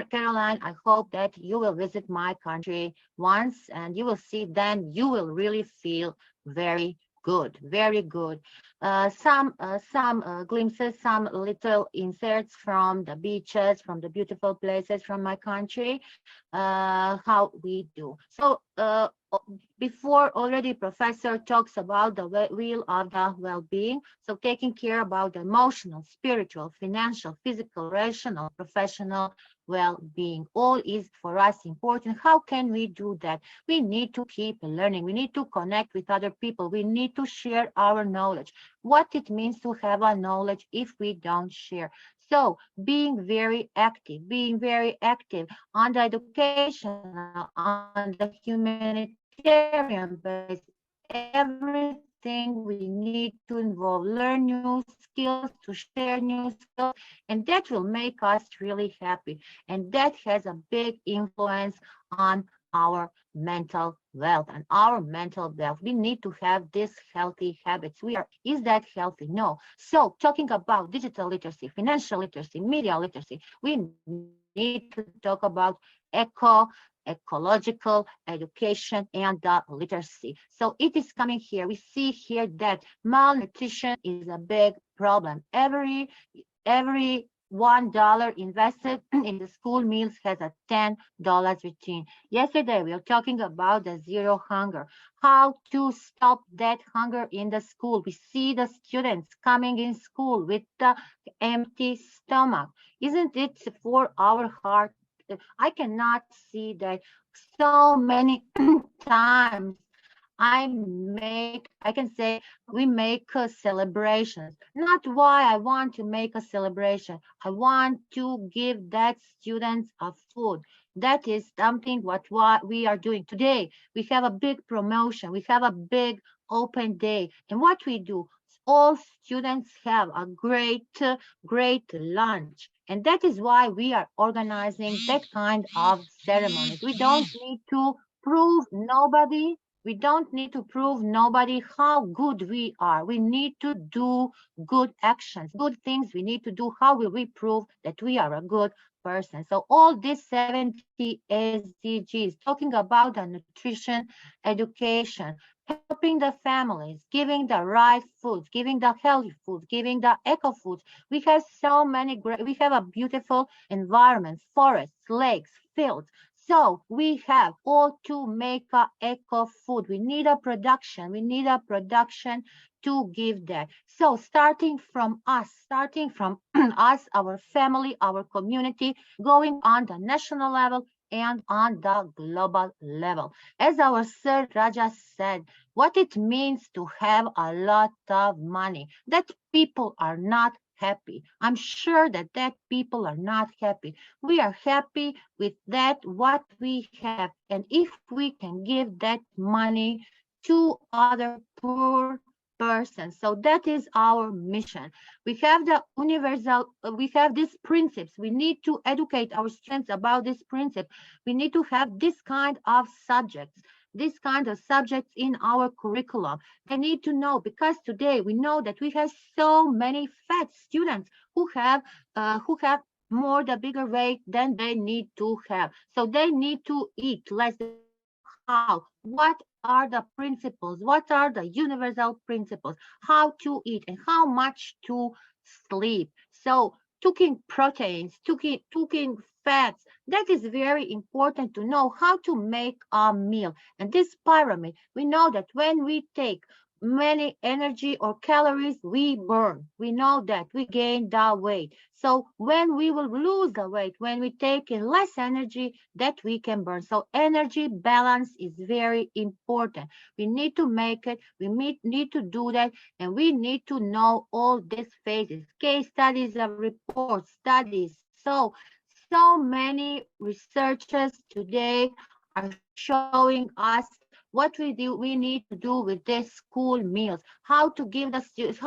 Caroline, I hope that you will visit my country once and you will see, then you will really feel very good, very good. Some glimpses, some little inserts from the beaches, from the beautiful places from my country, how we do. So before already professor talks about the wheel of the well-being, so taking care about the emotional, spiritual, financial, physical, rational, professional well-being, all is for us important. How can we do that? We need to keep learning. We need to connect with other people. We need to share our knowledge. What it means to have a knowledge if we don't share. So being very active on the educational, on the humanitarian base, everything we need to involve, learn new skills, to share new skills, and that will make us really happy. And that has a big influence on our mental wealth and our mental wealth. We need to have these healthy habits. Is that healthy? No. So talking about digital literacy, financial literacy, media literacy, we need to talk about ecological education and the literacy. So it is coming here. We see here that malnutrition is a big problem. Every $1 invested in the school meals has a $10 return. Yesterday, we were talking about the zero hunger, how to stop that hunger in the school. We see the students coming in school with the empty stomach. Isn't it for our heart? I cannot see that so many times I can say we make celebrations. Not why I want to make a celebration. I want to give that students a food. That is something what we are doing today. We have a big promotion. We have a big open day. And what we do, all students have a great lunch. And that is why we are organizing that kind of ceremonies. We don't need to prove nobody. We don't need to prove nobody how good we are. We need to do good actions, good things we need to do. How will we prove that we are a good person? So all these 70 SDGs, talking about the nutrition, education, helping the families, giving the right foods, giving the healthy foods, giving the eco foods. We have so many we have a beautiful environment, forests, lakes, fields. So we have all to make a eco food. We need a production. We need a production to give that. So starting from us, our family, our community, going on the national level and on the global level. As our Sir Raja said, what it means to have a lot of money, that people are not happy. I'm sure that people are not happy. We are happy with that, what we have. And if we can give that money to other poor persons, so that is our mission. We have the we have these principles. We need to educate our students about this principle. We need to have this kind of subjects in our curriculum. They need to know, because today we know that we have so many fat students who have more, the bigger weight than they need to have. So they need to eat less. How? What are the principles? What are the universal principles? How to eat and how much to sleep. So taking proteins, taking fats, that is very important to know how to make a meal. And this pyramid, we know that when we take many energy or calories, we burn. We know that we gain the weight. So when we will lose the weight, when we take in less energy, that we can burn. So energy balance is very important. We need to make it. We need to do that. And we need to know all these phases, case studies, reports, studies. So many researchers today are showing us what we need to do with these school meals, how to give the students,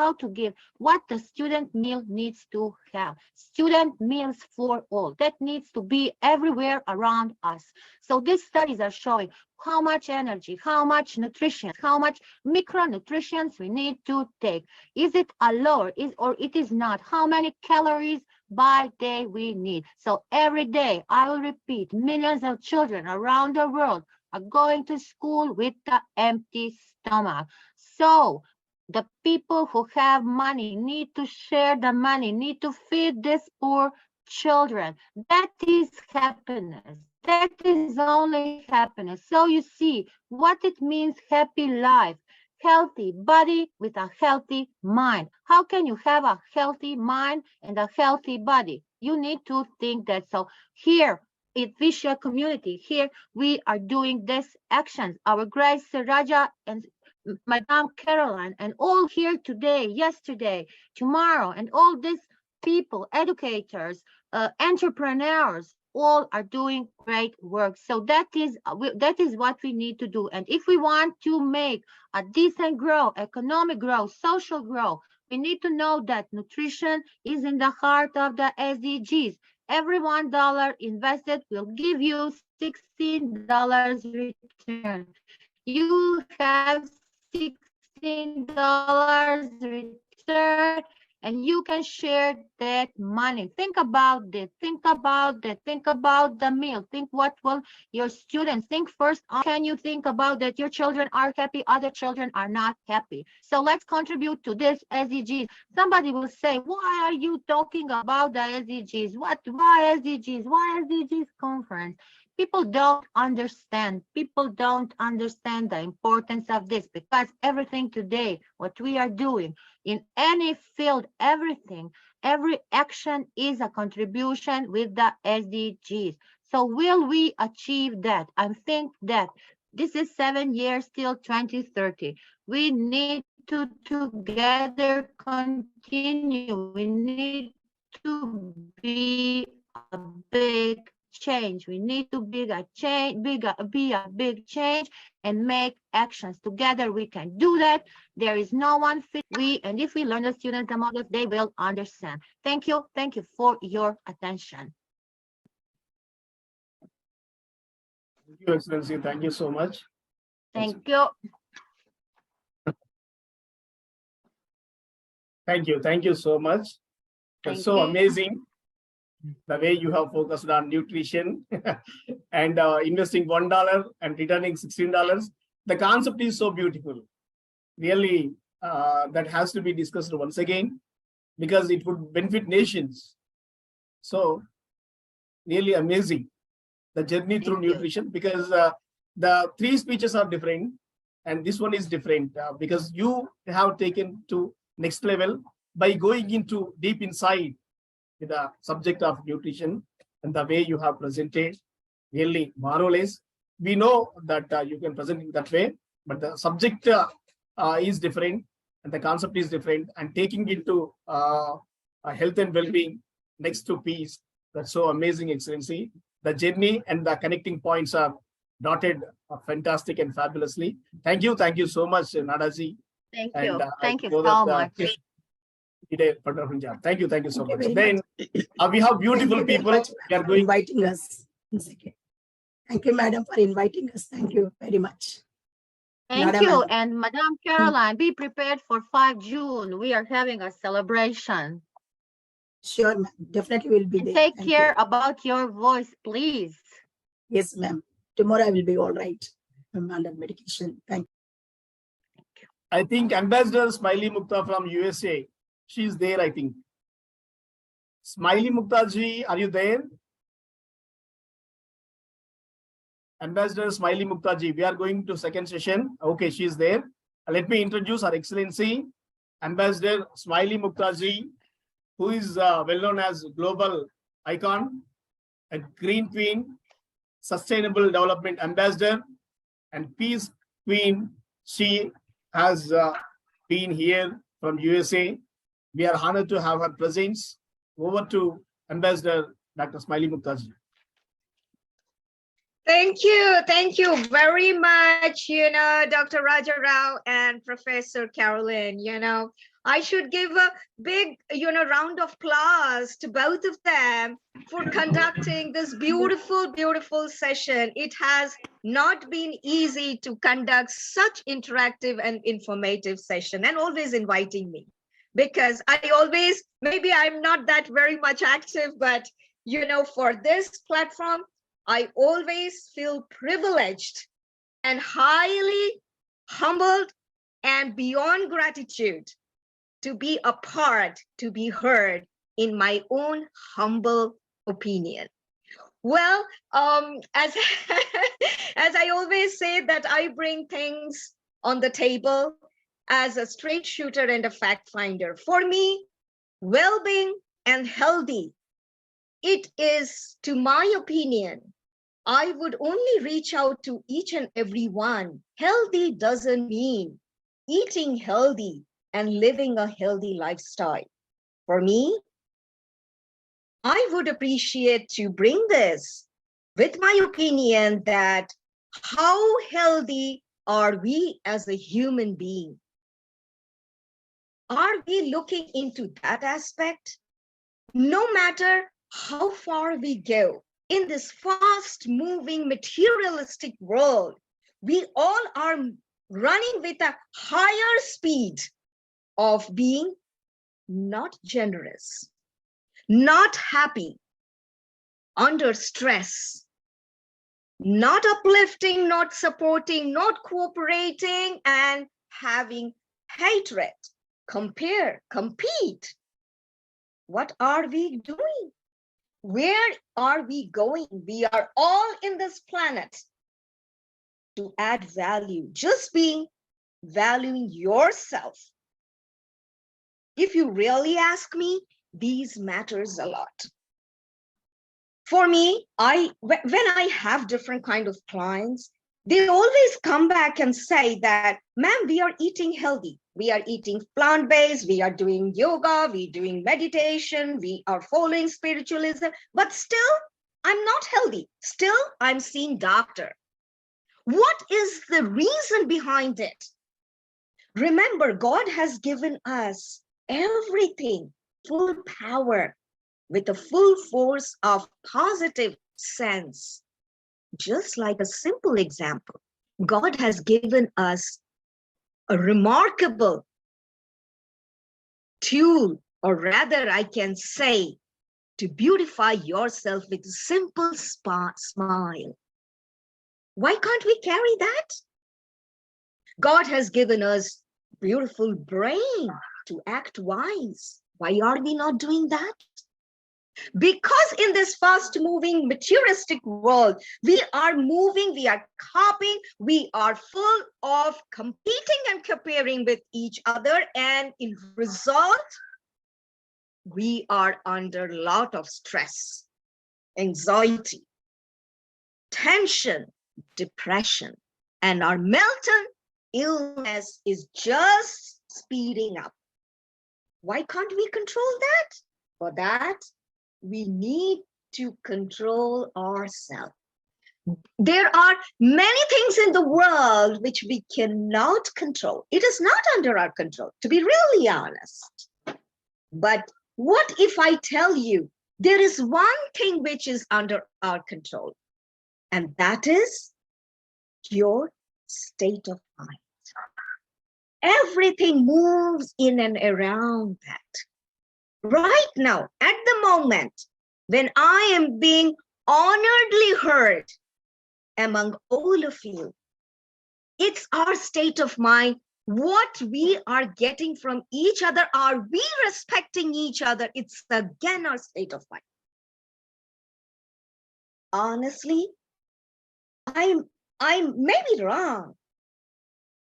what the student meal needs to have. Student meals for all, that needs to be everywhere around us. So these studies are showing how much energy, how much nutrition, how much micronutrients we need to take. Is it a lower, or it is not? How many calories by day we need? So every day, I will repeat, millions of children around the world are going to school with the empty stomach. So the people who have money need to share the money, need to feed these poor children. That is happiness. That is only happiness. So you see what it means, happy life. Healthy body with a healthy mind. How can you have a healthy mind and a healthy body? You need to think that. So here in Visual Community, here we are doing these actions. Our Grace Raja and Madame Caroline and all here today, yesterday, tomorrow, and all these people, educators, entrepreneurs, all are doing great work. So that is what we need to do. And if we want to make a decent growth, economic growth, social growth, we need to know that nutrition is in the heart of the SDGs. Every $1 invested will give you $16 return. You have $16 return, and you can share that money. Think about it. Think about that. Think about the meal. Think what will your students think first. Can you think about that your children are happy, other children are not happy? So let's contribute to this SDGs. Somebody will say, why are you talking about the SDGs? Why SDGs? Why SDGs conference? People don't understand. People don't understand the importance of this, because everything today, what we are doing in any field, everything, every action is a contribution with the SDGs. So will we achieve that? I think that this is 7 years till 2030. We need to together continue. We need to be a big change. We need to be a big change and make actions. Together we can do that. There is no one fit. And if we learn the students the models, they will understand. Thank you. Thank you for your attention. Thank you, Excellency. Thank you so much. Thank you. Thank you. Thank you so much. It's so amazing the way you have focused on nutrition and investing $1 and returning $16. The concept is so beautiful. Really, that has to be discussed once again, because it would benefit nations. So really amazing, the journey through nutrition, because the three speeches are different and this one is different, because you have taken to next level by going into deep inside with the subject of nutrition, and the way you have presented, really marvelous. We know that you can present in that way, but the subject is different and the concept is different, and taking into health and well-being next to peace. That's so amazing, Excellency. The journey and the connecting points are dotted fantastic and fabulously. Thank you so much, Nadaji. Thank you. Thank you so much. You did a wonderful job. Thank you so much. Then we have beautiful people. We are going inviting us. Thank you, madam, for inviting us. Thank you very much. Thank you. And Madame Caroline, be prepared for 5 June. We are having a celebration. Sure, ma'am. Definitely will be And there. take Thank care you. about your voice, please. Yes, ma'am. Tomorrow I will be all right. I'm under medication. Thank you. I think Ambassador Smiley Mukta from USA, she's there, I think. Smiley Mukta ji, are you there? Ambassador Smiley Mukta ji, we are going to second session. Okay, she's there. Let me introduce Her Excellency, Ambassador Smiley Mukta ji, who is well known as global icon, a green queen, sustainable development ambassador, and peace queen. She has been here from USA. We are honored to have her presence. Over to Ambassador Dr. Smiley Mukta ji. Thank you very much, Dr. Raja Rao and Professor Carolyn. I should give a big, round of applause to both of them for conducting this beautiful, beautiful session. It has not been easy to conduct such interactive and informative session, and always inviting me, because maybe I'm not that very much active, but, for this platform, I always feel privileged and highly humbled and beyond gratitude to be a part, to be heard in my own humble opinion. Well, as, as I always say that I bring things on the table as a straight shooter and a fact finder. For me, well-being and healthy, it is, to my opinion, I would only reach out to each and every one. Healthy doesn't mean eating healthy and living a healthy lifestyle. For me, I would appreciate to bring this with my opinion that how healthy are we as a human being? Are we looking into that aspect? No matter how far we go, in this fast-moving materialistic world, we all are running with a higher speed of being not generous, not happy, under stress, not uplifting, not supporting, not cooperating, and having hatred, compare, compete. What are we doing? Where are we going? We are all in this planet to add value, just being valuing yourself. If you really ask me, these matters a lot. For me, when I have different kind of clients, they always come back and say that, ma'am, we are eating healthy. We are eating plant-based, we are doing yoga, we're doing meditation, we are following spiritualism, but still, I'm not healthy. Still, I'm seeing doctor. What is the reason behind it? Remember, God has given us everything, full power, with a full force of positive sense. Just like a simple example, God has given us a remarkable tool, or rather I can say, to beautify yourself with a simple smile. Why can't we carry that? God has given us beautiful brain to act wise. Why are we not doing that? Because in this fast-moving materialistic world, we are moving, we are copying, we are full of competing and comparing with each other, and in result, we are under a lot of stress, anxiety, tension, depression, and our mental illness is just speeding up. Why can't we control that? For that, we need to control ourselves. There are many things in the world which we cannot control. It is not under our control, to be really honest. But what if I tell you there is one thing which is under our control, and that is your state of mind. Everything moves in and around that. right now, at the moment, when I am being honoredly heard among all of you, it's our state of mind, what we are getting from each other. Are we respecting each other? It's again our state of mind. Honestly, I may be wrong.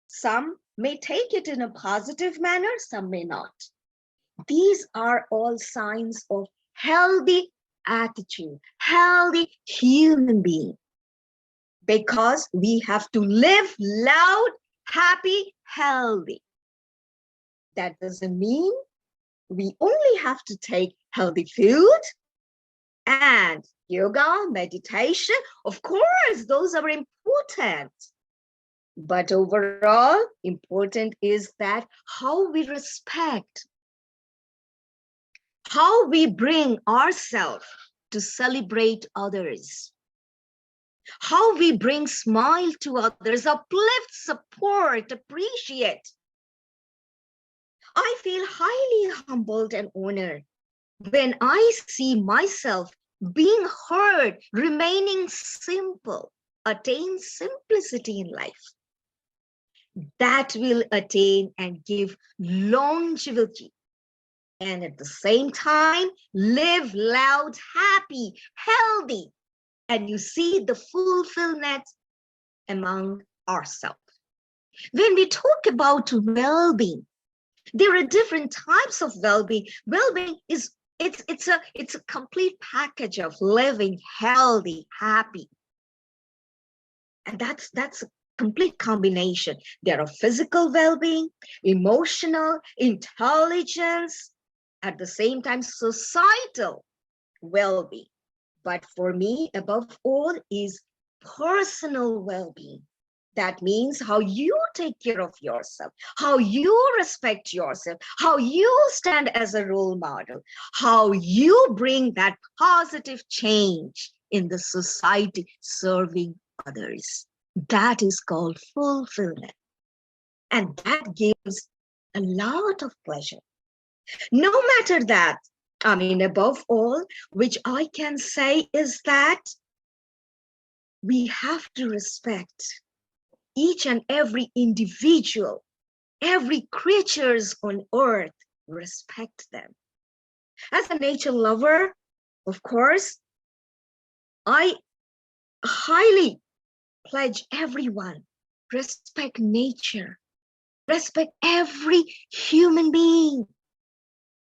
Some may take it in a positive manner, some may not. These are all signs of healthy attitude, healthy human being. Because we have to live loud, happy, healthy. That doesn't mean we only have to take healthy food and yoga, meditation. Of course, those are important. But overall, important is that how we respect, how we bring ourselves to celebrate others, how we bring smile to others, uplift, support, appreciate. I feel highly humbled and honored when I see myself being heard, remaining simple, attain simplicity in life. That will attain and give longevity. And at the same time, live loud, happy, healthy. And you see the fulfillment among ourselves. When we talk about well-being, there are different types of well-being. Well-being is it's a complete package of living healthy, happy. And that's a complete combination. There are physical well-being, emotional, intelligence, at the same time, societal well-being. But for me, above all, is personal well-being. That means how you take care of yourself, how you respect yourself, how you stand as a role model, how you bring that positive change in the society, serving others. That is called fulfillment. And that gives a lot of pleasure. No matter that, I mean, above all, which I can say is that we have to respect each and every individual, every creatures on earth, respect them. As a nature lover, of course, I highly pledge everyone, respect nature, respect every human being.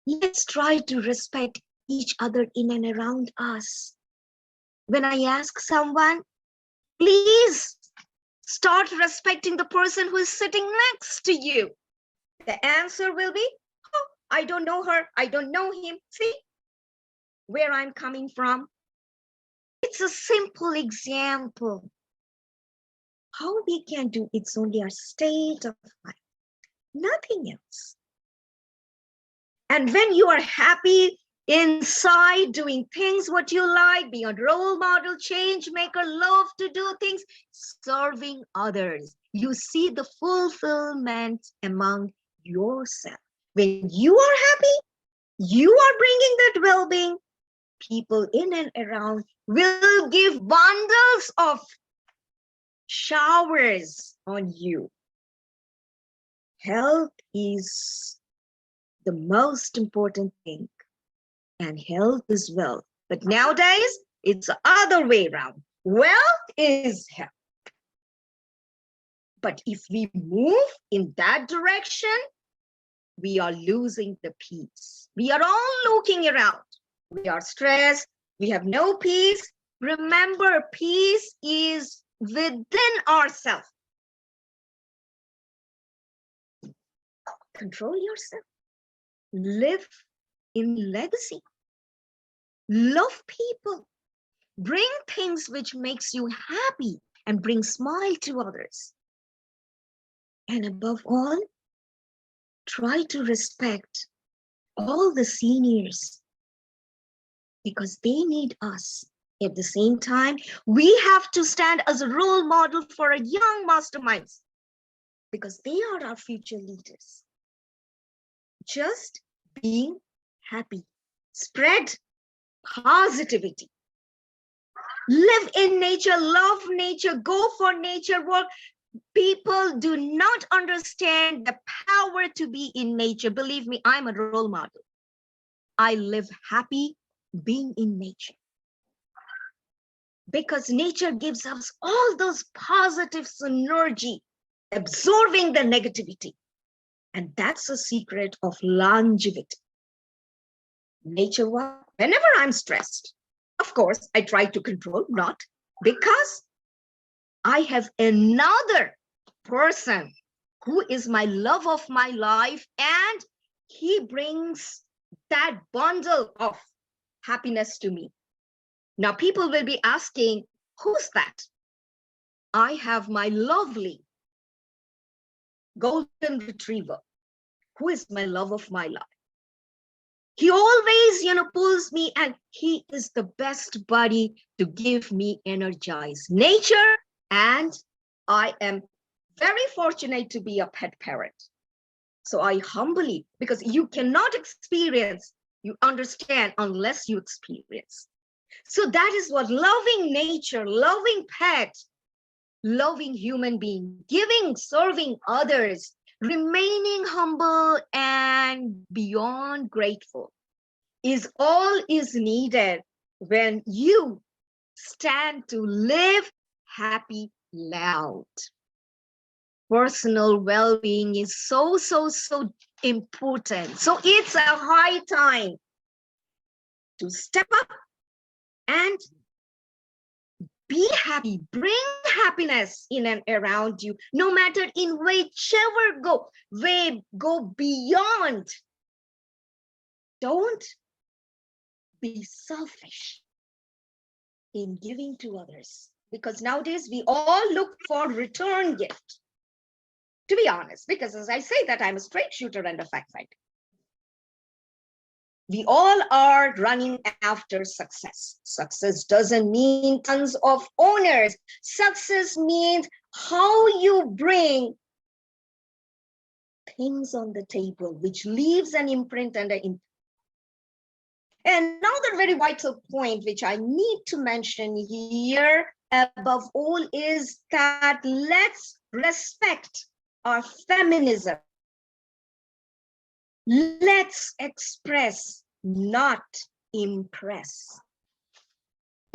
Let's try to respect each other in and around us. When I ask someone, please start respecting the person who is sitting next to you, the answer will be, oh, I don't know her, I don't know him. See where I'm coming from? It's a simple example. How we can do it's only our state of mind, nothing else. And when you are happy inside, doing things what you like, being a role model, change maker, love to do things, serving others, you see the fulfillment among yourself. When you are happy, you are bringing that well-being, people in and around will give bundles of showers on you. Health is the most important thing, and health is wealth. But nowadays, it's the other way around. Wealth is health. But if we move in that direction, we are losing the peace. We are all looking around. We are stressed. We have no peace. Remember, peace is within ourselves. Control yourself. Live in legacy. Love people. Bring things which makes you happy and bring smile to others. And above all, try to respect all the seniors because they need us. At the same time, we have to stand as a role model for our young masterminds because they are our future leaders. Just being happy. Spread positivity. Live in nature, love nature, go for nature walk. People do not understand the power to be in nature. Believe me, I'm a role model. I live happy being in nature. Because nature gives us all those positive synergy, absorbing the negativity. And that's the secret of longevity. Nature walk. Whenever I'm stressed, of course, I try to control, not because I have another person who is my love of my life, and he brings that bundle of happiness to me. Now, people will be asking, who's that? I have my lovely golden retriever, who is my love of my life. He always, pulls me, and he is the best buddy to give me energize. Nature, and I am very fortunate to be a pet parent. So I humbly, because you cannot experience, you understand unless you experience. So that is what loving nature, loving pet, loving human being, giving, serving others, remaining humble and beyond grateful is all is needed when you stand to live happy loud. Personal well-being is so important. So it's a high time to step up and be happy, bring happiness in and around you, no matter in whichever way, go beyond. Don't be selfish in giving to others, because nowadays we all look for return gift. To be honest, because as I say that I'm a straight shooter and a fact fighter. We all are running after success. Success doesn't mean tons of owners. Success means how you bring things on the table, which leaves an imprint and an impact. Another very vital point, which I need to mention here above all, is that let's respect our feminism. Let's express, not impress.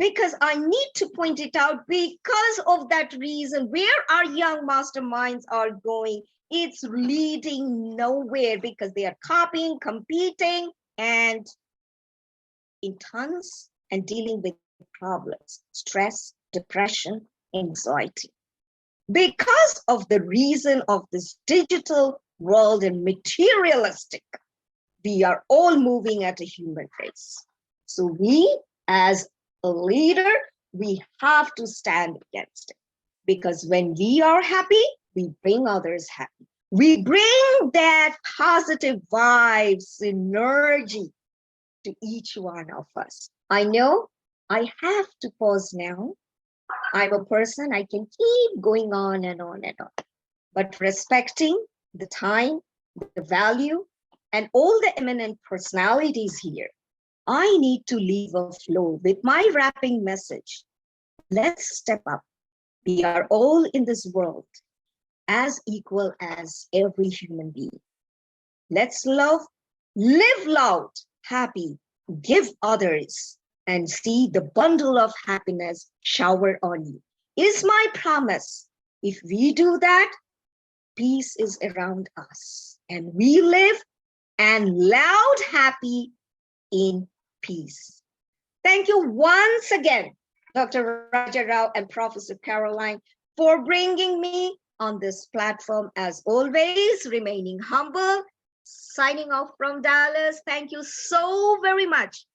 Because I need to point it out, because of that reason, where our young masterminds are going, it's leading nowhere, because they are copying, competing, and in tons, and dealing with problems, stress, depression, anxiety. Because of the reason of this digital world and materialistic, we are all moving at a human pace. So we, as a leader, we have to stand against it. Because when we are happy, we bring others happy. We bring that positive vibes, energy to each one of us. I know I have to pause now. I'm a person, I can keep going on and on and on. But respecting the time, the value, and all the eminent personalities here, I need to leave a flow with my wrapping message. Let's step up. We are all in this world as equal as every human being. Let's love, live loud, happy, give others, and see the bundle of happiness shower on you. Is my promise. If we do that, peace is around us, and we live and loud happy in peace. Thank you once again, Dr. Raja Rao and Professor Caroline, for bringing me on this platform. As always, remaining humble, signing off from Dallas. Thank you so very much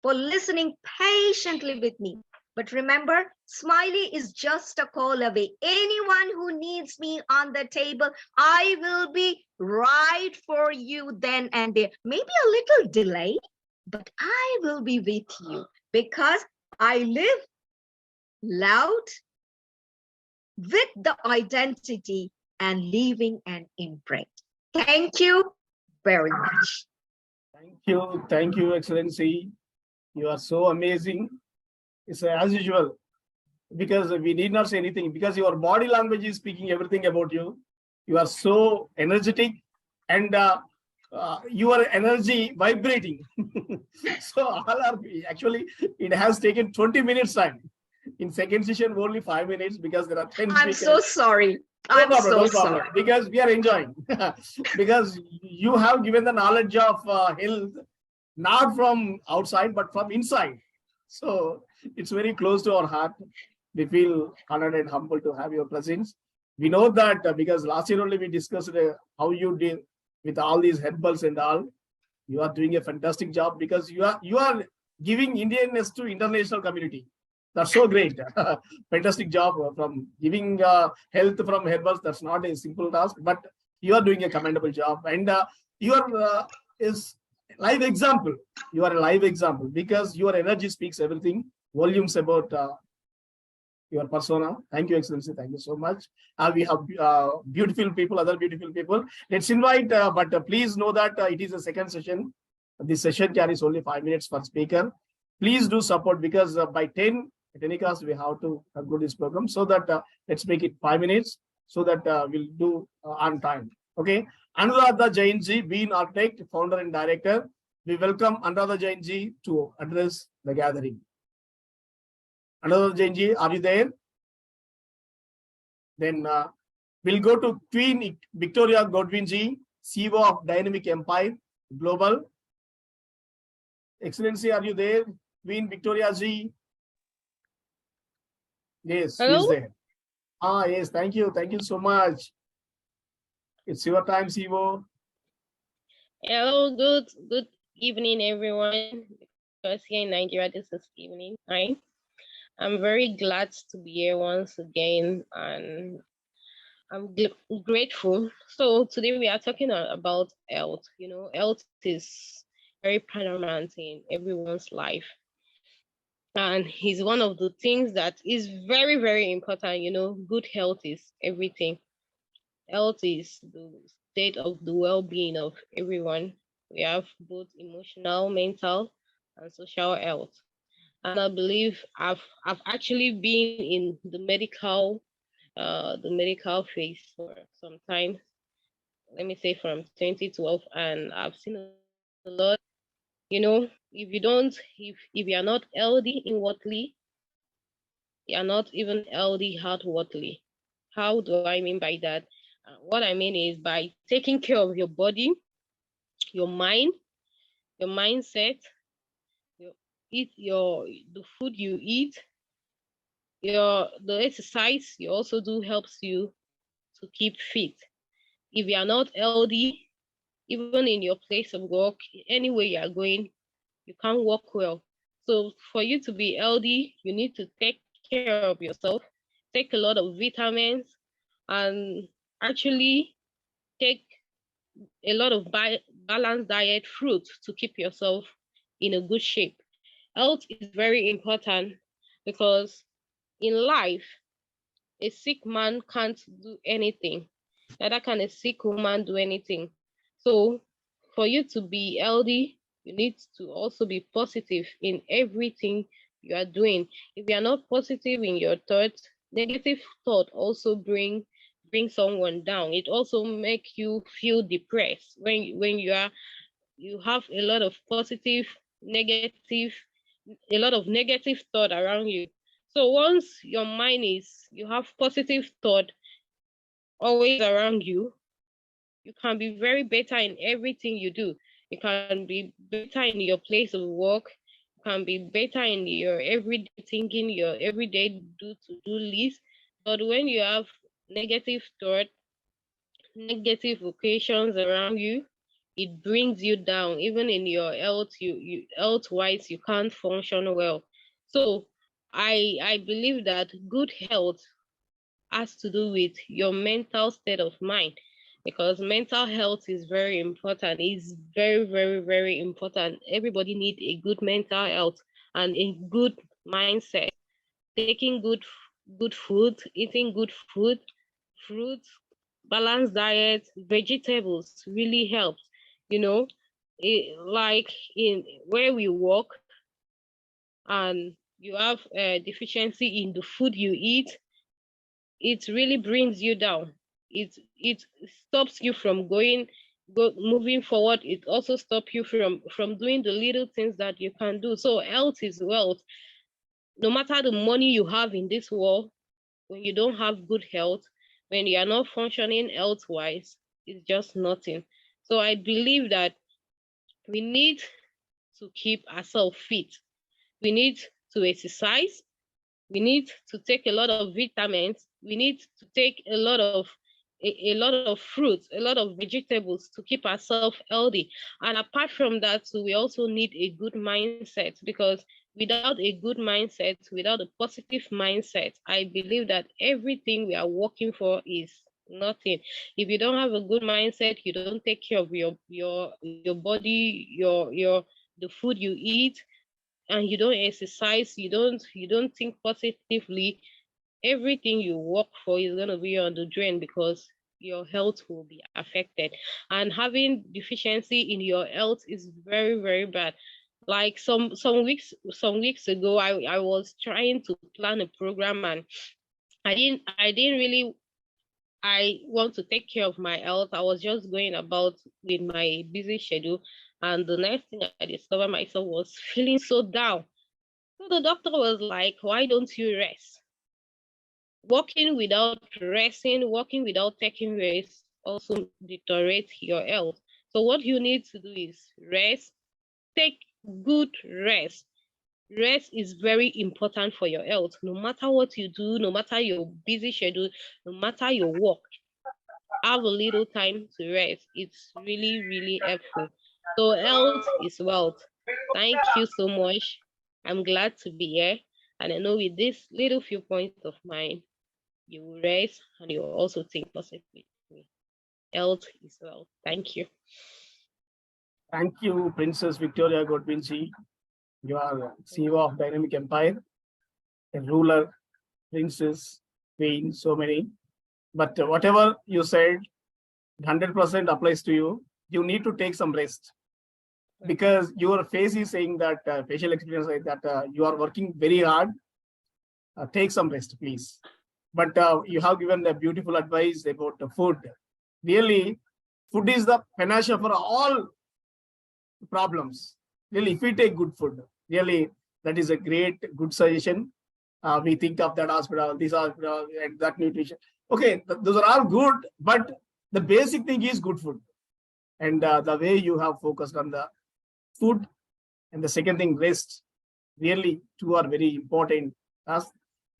for listening patiently with me. But remember, Smiley is just a call away. Anyone who needs me on the table, I will be right for you then and there. Maybe a little delay, but I will be with you because I live loud with the identity and leaving an imprint. Thank you very much. Thank you, Excellency. You are so amazing. It's as usual, because we need not say anything, because your body language is speaking everything about you. You are so energetic, and your energy vibrating. So all are actually, it has taken 20 minutes time. In second session, only 5 minutes, because there are 10 I'm speakers. so sorry. No I'm problem, so no problem. sorry. Because we are enjoying. Because you have given the knowledge of health, not from outside, but from inside. So it's very close to our heart. We feel honored and humbled to have your presence. We know that because last year only we discussed how you did with all these herbals and all. You are doing a fantastic job, because you are giving Indianness to international community. That's so great. Fantastic job from giving health from herbals. That's not a simple task, but you are doing a commendable job. And you are is live example. You are a live example, because your energy speaks everything, volumes about your persona. Thank you, Excellency. Thank you so much. We have beautiful people, other beautiful people. Let's invite, but please know that it is a second session. This session carries only 5 minutes per speaker. Please do support, because by 10, at any cost, we have to conclude this program. So that let's make it 5 minutes, so that we'll do on time. Okay. Anuradha Jainji, Bean Architect, Founder and Director. We welcome Anuradha Jainji to address the gathering. Anuradha Jainji, are you there? Then we'll go to Queen Victoria Godwinji, CEO of Dynamic Empire Global. Excellency, are you there? Queen Victoria Ji? Yes, she's there. Yes, thank you. Thank you so much. It's your time, CEO. Hello, good evening, everyone. Because here in Nigeria, this is evening time. I'm very glad to be here once again, and I'm grateful. So today we are talking about health. You know, health is very paramount in everyone's life, and it's one of the things that is very, very important. You know, good health is everything. Health is the state of the well-being of everyone. We have both emotional, mental, and social health. And I believe I've actually been in the medical phase for some time. Let me say from 2012, and I've seen a lot. You know, if you are not healthy inwardly, you are not even healthy outwardly. How do I mean by that? What I mean is by taking care of your body, your mind, your mindset, the food you eat, the exercise you also do helps you to keep fit. If you are not healthy, even in your place of work, anywhere you are going, you can't work well. So for you to be healthy, you need to take care of yourself, take a lot of vitamins, and actually take a lot of balanced diet, fruits to keep yourself in a good shape. Health is very important, because in life, a sick man can't do anything. Neither can a sick woman do anything. So for you to be healthy, you need to also be positive in everything you are doing. If you are not positive in your thoughts, negative thought also bring someone down. It also make you feel depressed when you have a lot of a lot of negative thought around you. So once you have positive thought always around you, you can be very better in everything you do. You can be better in your place of work. You can be better in your everyday thinking, your everyday to-do list. But when you have negative thought, negative occasions around you, it brings you down. Even in your health, you health wise, you can't function well. So I believe that good health has to do with your mental state of mind, because mental health is very important. It's very, very, very important. Everybody needs a good mental health and a good mindset. Taking good food, eating good food, fruits, balanced diet, vegetables really helps. You know, like in where we work, and you have a deficiency in the food you eat, it really brings you down. It stops you from moving forward. It also stops you from doing the little things that you can do. So health is wealth. No matter the money you have in this world, when you don't have good health, when you are not functioning health-wise, it's just nothing. So I believe that we need to keep ourselves fit. We need to exercise. We need to take a lot of vitamins. We need to take a lot of fruits, a lot of vegetables to keep ourselves healthy. And apart from that, so we also need a good mindset, because without a good mindset, without a positive mindset, I believe that everything we are working for is nothing. If you don't have a good mindset, you don't take care of your body, the food you eat, and you don't exercise, you don't think positively, everything you work for is going to be on the drain, because your health will be affected. And having deficiency in your health is very, very bad. Like some weeks ago, I was trying to plan a program, and I didn't really I want to take care of my health. I was just going about with my busy schedule, and the next thing I discovered myself was feeling so down. So the doctor was like, why don't you rest? Walking without resting, walking without taking rest also deteriorates your health. So what you need to do is rest, take good rest. Rest is very important for your health. No matter what you do, no matter your busy schedule, no matter your work, have a little time to rest. It's really, really helpful. So health is wealth. Thank you so much. I'm glad to be here. And I know with this little few points of mine, you will rest and you will also think positively. Health is wealth. Thank you. Thank you, Princess Victoria Godwinji. You are CEO of Dynamic Empire, a ruler, princess, queen, so many. But whatever you said, 100% applies to you. You need to take some rest, because your face is saying that facial experience like that you are working very hard. Take some rest, please. But you have given the beautiful advice about the food. Really, food is the panacea for all problems. Really, if we take good food, really, that is a great, good suggestion. We think of that hospital, this hospital, and that nutrition. Okay, those are all good, but the basic thing is good food. And the way you have focused on the food, and the second thing, rest, really, two are very important.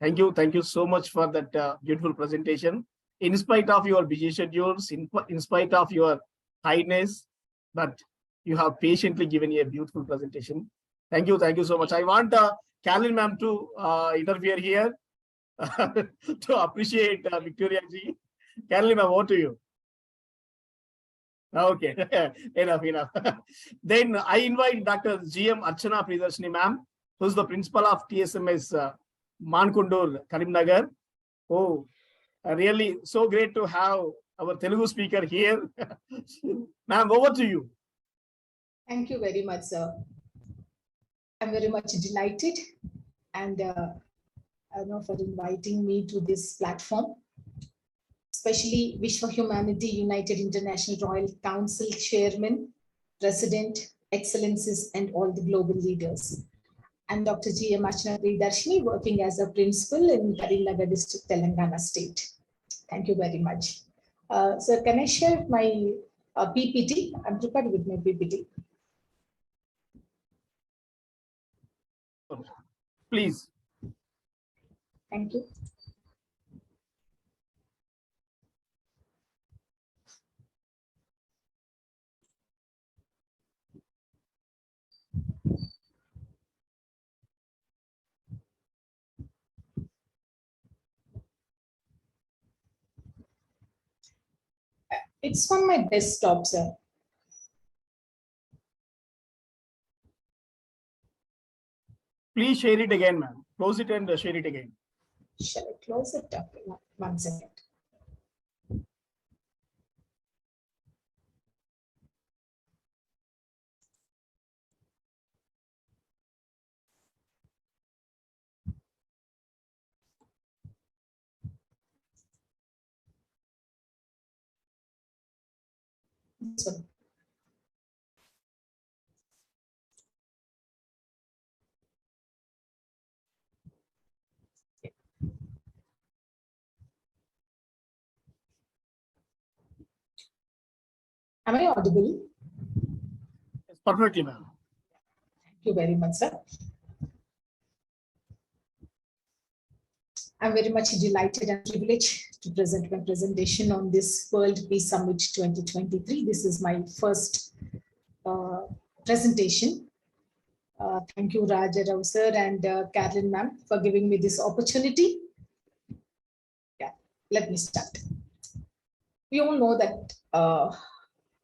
Thank you so much for that beautiful presentation. In spite of your busy schedules, in spite of your highness, but you have patiently given a beautiful presentation. Thank you so much. I want Carolyn ma'am to interfere here to appreciate Victoria ji. Carolyn ma'am, over to you. Okay, enough. Then I invite Dr. GM Archana Priyadarshini ma'am, who's the principal of TSMS Mankundur, Karimnagar. Oh, really so great to have our Telugu speaker here. Ma'am, over to you. Thank you very much, sir. I'm very much delighted and for inviting me to this platform, especially Vishwa Humanity United International Royal Council Chairman, President, Excellencies, and all the global leaders. I'm Dr. G.M. Archana Priyadarshini, working as a principal in Karimnagar district, Telangana state. Thank you very much. Sir, can I share my PPT? I'm prepared with my PPT. Please. Thank you. It's on my desktop, sir. Please share it again, ma'am. Close it and share it again. Shall I close it? Okay, 1 second. This one. Am I audible? Yes, perfectly, ma'am. Thank you very much, sir. I'm very much delighted and privileged to present my presentation on this World Peace Summit 2023. This is my first presentation. Thank you, Rajarao sir and Carolyn ma'am, for giving me this opportunity. Yeah, let me start. We all know that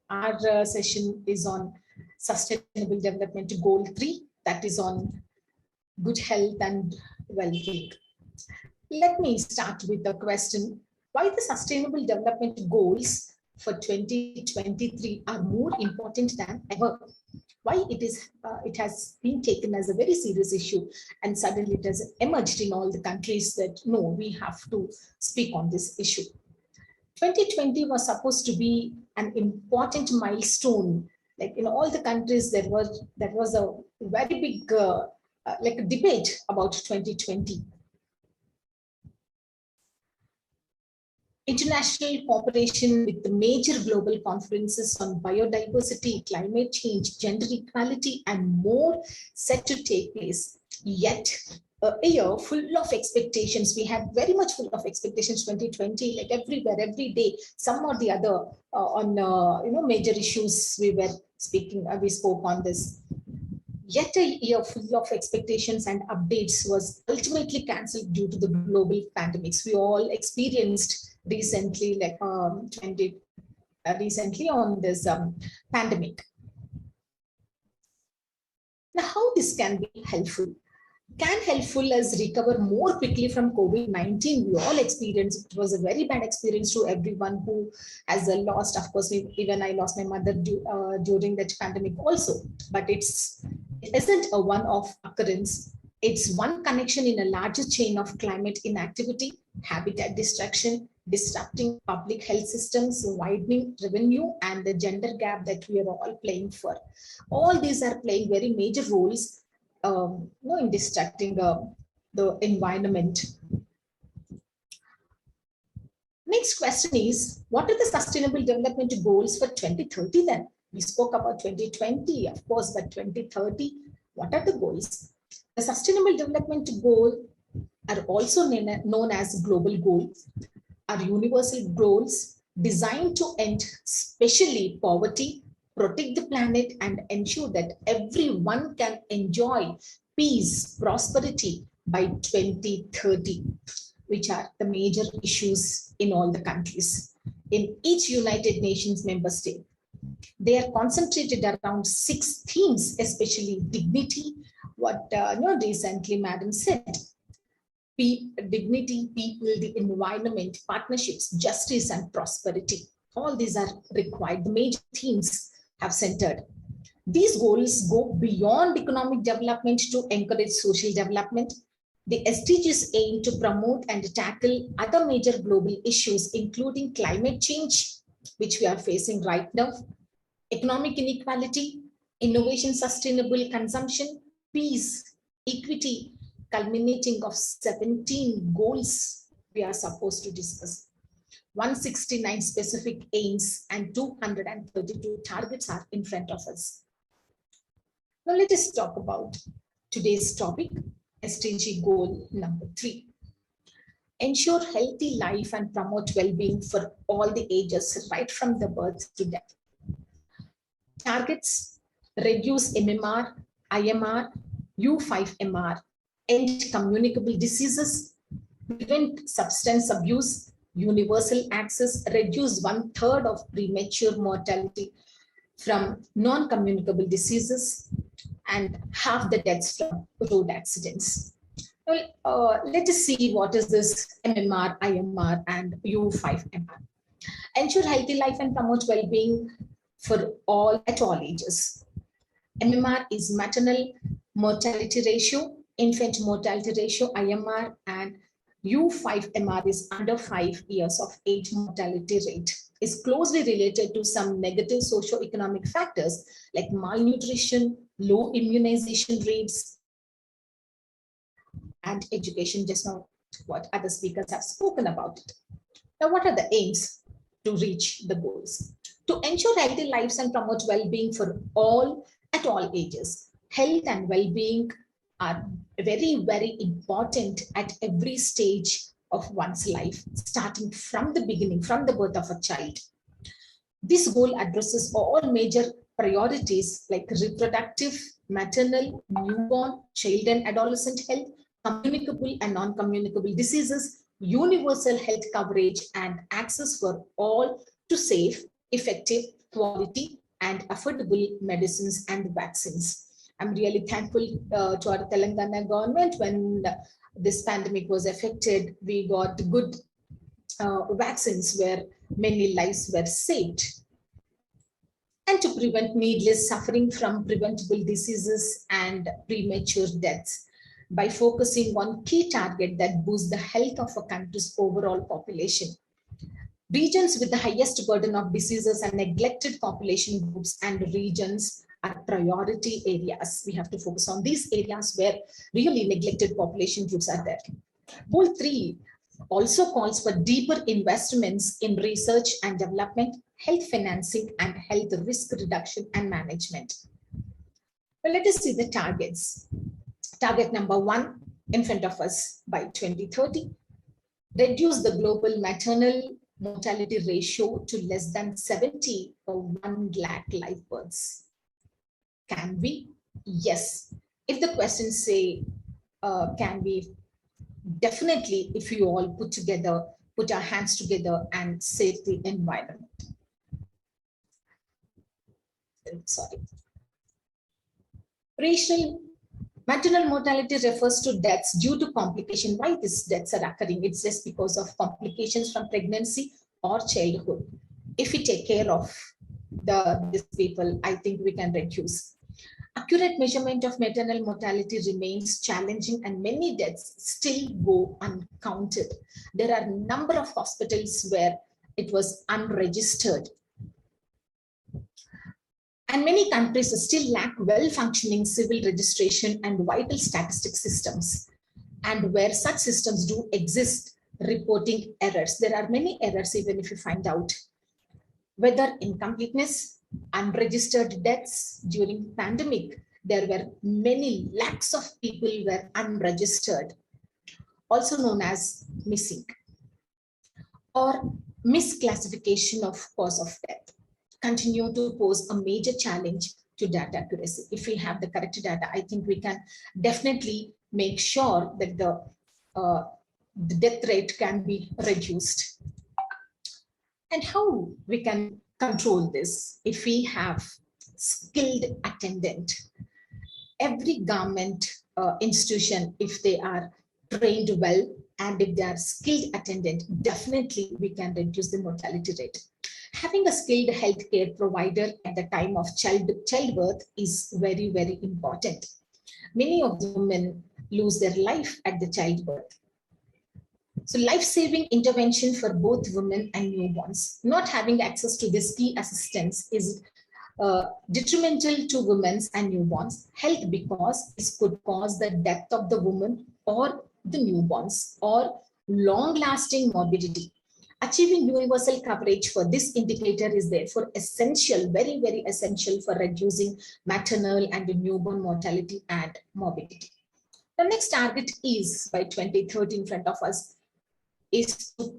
our session is on Sustainable Development Goal 3, that is on good health and well-being. Let me start with the question, why the Sustainable Development Goals for 2023 are more important than ever? Why it has been taken as a very serious issue, and suddenly it has emerged in all the countries that no, we have to speak on this issue. 2020 was supposed to be an important milestone. Like in all the countries, that was a very big like a debate about 2020. International cooperation with the major global conferences on biodiversity, climate change, gender equality, and more set to take place. Yet, a year full of expectations. We had very much full of expectations 2020, like everywhere, every day, some or the other on major issues we were speaking, we spoke on this. Yet a year full of expectations and updates was ultimately cancelled due to the global pandemics. We all experienced recently, like recently on this pandemic. Now, how this can be helpful? Can helpful as recover more quickly from COVID-19. We all experienced, it was a very bad experience to everyone who has lost, of course, even I lost my mother during that pandemic also, but it isn't a one-off occurrence. It's one connection in a larger chain of climate inactivity, habitat destruction, disrupting public health systems, widening revenue, and the gender gap that we are all playing for. All these are playing very major roles in distracting the environment. Next question is, what are the Sustainable Development Goals for 2030 then? We spoke about 2020, of course, but 2030, what are the goals? The Sustainable Development Goals are also known as global goals, are universal goals designed to end especially poverty, protect the planet, and ensure that everyone can enjoy peace, prosperity by 2030, which are the major issues in all the countries. In each United Nations member state, they are concentrated around 6 themes, especially dignity, what recently Madam said, dignity, people, the environment, partnerships, justice, and prosperity. All these are required. The major themes have centered. These goals go beyond economic development to encourage social development. The SDGs aim to promote and tackle other major global issues, including climate change, which we are facing right now, economic inequality, innovation, sustainable consumption, peace, equity, culminating of 17 goals we are supposed to discuss. 169 specific aims and 232 targets are in front of us. Now let us talk about today's topic, SDG goal number 3. Ensure healthy life and promote well-being for all the ages, right from the birth to death. Targets: reduce MMR, IMR, U5MR, end communicable diseases, prevent substance abuse, universal access, reduce 1/3 of premature mortality from non-communicable diseases, and half the deaths from road accidents. Well, let us see what is this MMR, IMR, and U5MR. Ensure healthy life and promote well-being for all at all ages. MMR is maternal mortality ratio, infant mortality ratio, IMR, and U5MR is under 5 years of age mortality rate. is closely related to some negative socio-economic factors like malnutrition, low immunization rates, and education, just now what other speakers have spoken about it. Now, what are the aims to reach the goals? To ensure healthy lives and promote well-being for all at all ages. Health and well-being are very, very important at every stage of one's life, starting from the beginning, from the birth of a child. This goal addresses all major priorities like reproductive, maternal, newborn, child and adolescent health, communicable and non-communicable diseases, universal health coverage, and access for all to safe, effective, quality, and affordable medicines and vaccines. I'm really thankful to our Telangana government. When this pandemic was affected, we got good vaccines where many lives were saved. And to prevent needless suffering from preventable diseases and premature deaths by focusing on key target that boosts the health of a country's overall population. Regions with the highest burden of diseases and neglected population groups and regions are priority areas. We have to focus on these areas where really neglected population groups are there. Goal 3 also calls for deeper investments in research and development, health financing, and health risk reduction and management. Well, let us see the targets. Target number 1 in front of us by 2030, reduce the global maternal mortality ratio to less than 70 per 1 lakh live births. Can we? Yes. If the questions say, can we? Definitely, if you all put our hands together and save the environment. Sorry. Maternal mortality refers to deaths due to complication. Why these deaths are occurring? It's just because of complications from pregnancy or childhood. If we take care of these people, I think we can reduce. Accurate measurement of maternal mortality remains challenging and many deaths still go uncounted. There are a number of hospitals where it was unregistered. And many countries still lack well-functioning civil registration and vital statistic systems. And where such systems do exist, reporting errors. There are many errors even if you find out. Whether incompleteness, unregistered deaths during pandemic, there were many lakhs of people were unregistered, also known as missing, or misclassification of cause of death, continue to pose a major challenge to data accuracy. If we have the correct data, I think we can definitely make sure that the death rate can be reduced. And how we can control this? If we have skilled attendant, every government institution, if they are trained well and if they are skilled attendant, definitely we can reduce the mortality rate. Having a skilled healthcare provider at the time of childbirth is very, very important. Many of the women lose their life at the childbirth. So life-saving intervention for both women and newborns. Not having access to this key assistance is detrimental to women and newborns' health because this could cause the death of the woman or the newborns or long-lasting morbidity. Achieving universal coverage for this indicator is therefore essential, very, very essential for reducing maternal and newborn mortality and morbidity. The next target is by 2030 in front of us is to